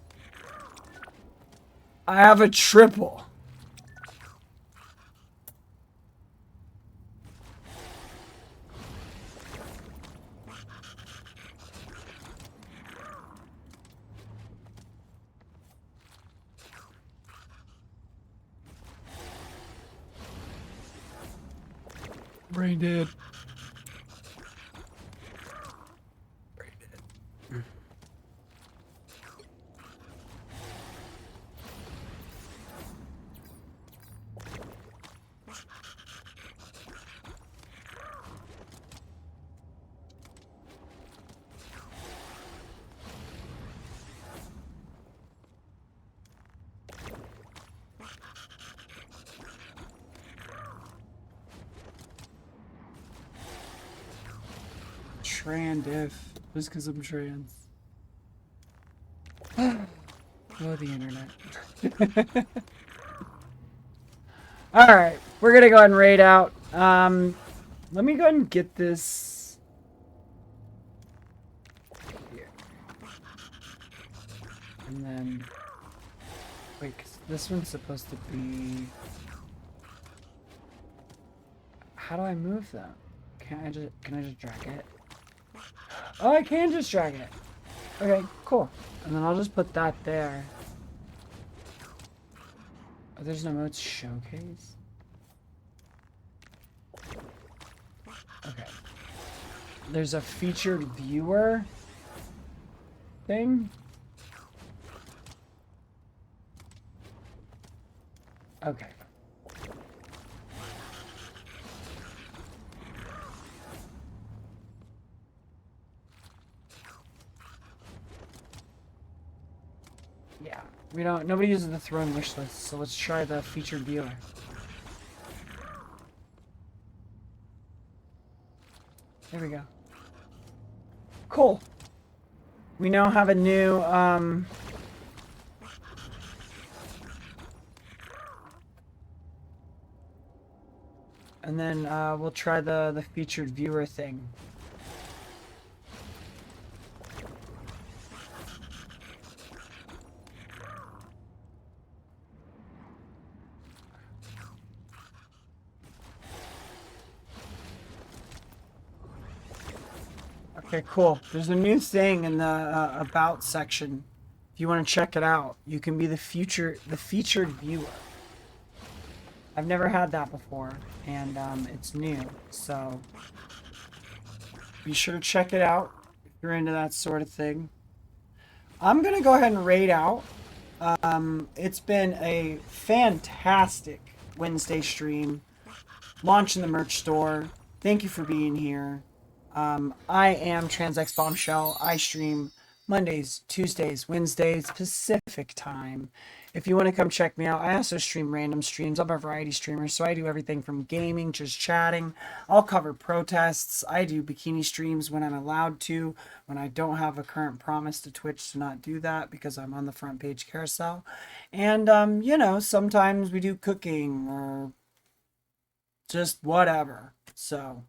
I have a triple. Brain dead. Brain dead. Trandiff, just because I'm trans. Oh, the internet. Alright, we're gonna go ahead and raid out. Let me go ahead and get this here. And then, wait, 'cause this one's supposed to be... How do I move them? Can I just drag it? Oh, I can just drag it. Okay, cool. And then I'll just put that there. Oh, there's no modes showcase? Okay. There's a featured viewer thing. Okay. Yeah, nobody uses the throne wish list, so let's try the featured viewer. There we go. Cool. We now have a new, and then, we'll try the featured viewer thing. Okay, cool. There's a new thing in the about section. If you want to check it out, you can be the featured viewer. I've never had that before, and it's new, so be sure to check it out if you're into that sort of thing. I'm gonna go ahead and raid out. It's been a fantastic Wednesday stream, launching the merch store. Thank you for being here. I am TransX Bombshell. I stream Mondays, Tuesdays, Wednesdays, Pacific time. If you want to come check me out, I also stream random streams. I'm a variety streamer, so I do everything from gaming, just chatting. I'll cover protests. I do bikini streams when I'm allowed to, when I don't have a current promise to Twitch to not do that because I'm on the front page carousel. And, you know, sometimes we do cooking or just whatever. So...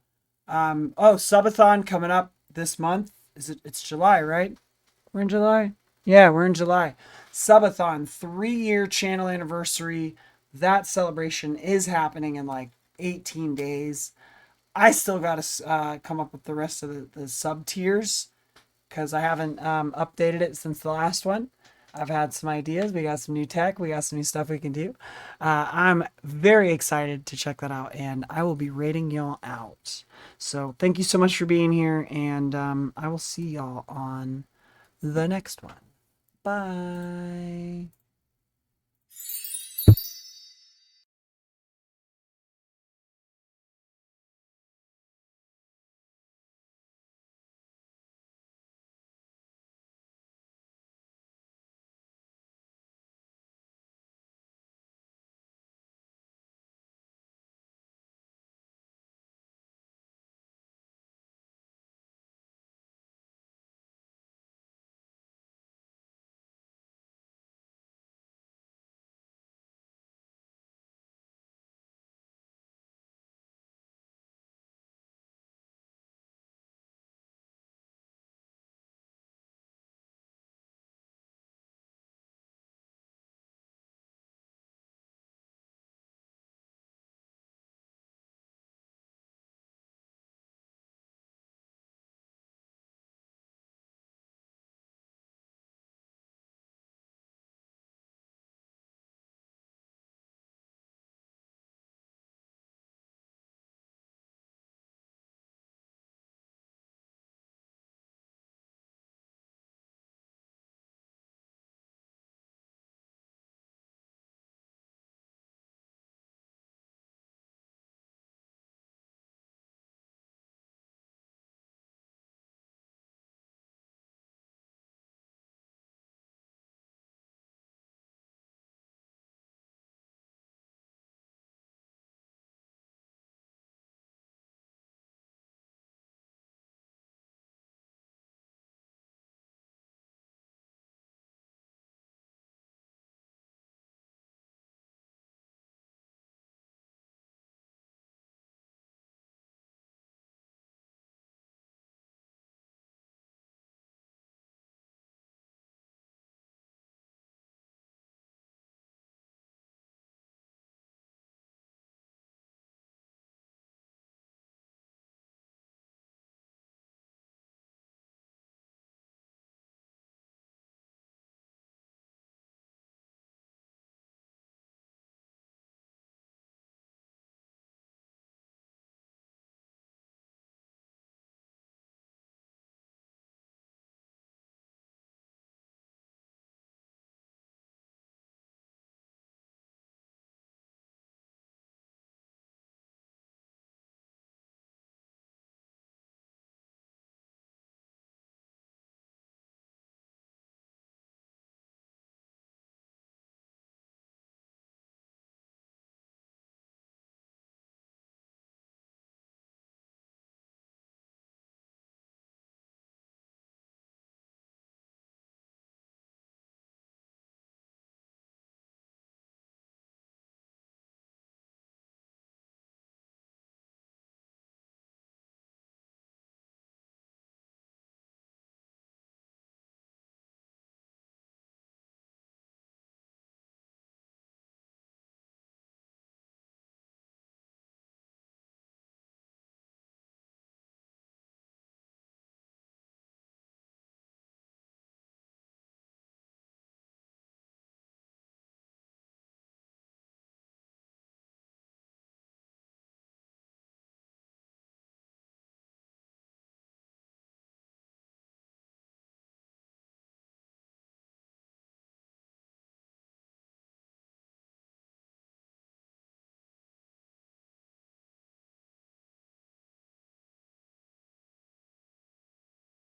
oh, subathon coming up this month. It's July, right? We're in July? Yeah, we're in July. Subathon, 3-year channel anniversary. That celebration is happening in like 18 days. I still got to come up with the rest of the sub tiers because I haven't updated it since the last one. I've had some ideas. We got some new tech. We got some new stuff we can do. I'm very excited to check that out, and I will be rating y'all out. So thank you so much for being here, and I will see y'all on the next one. Bye.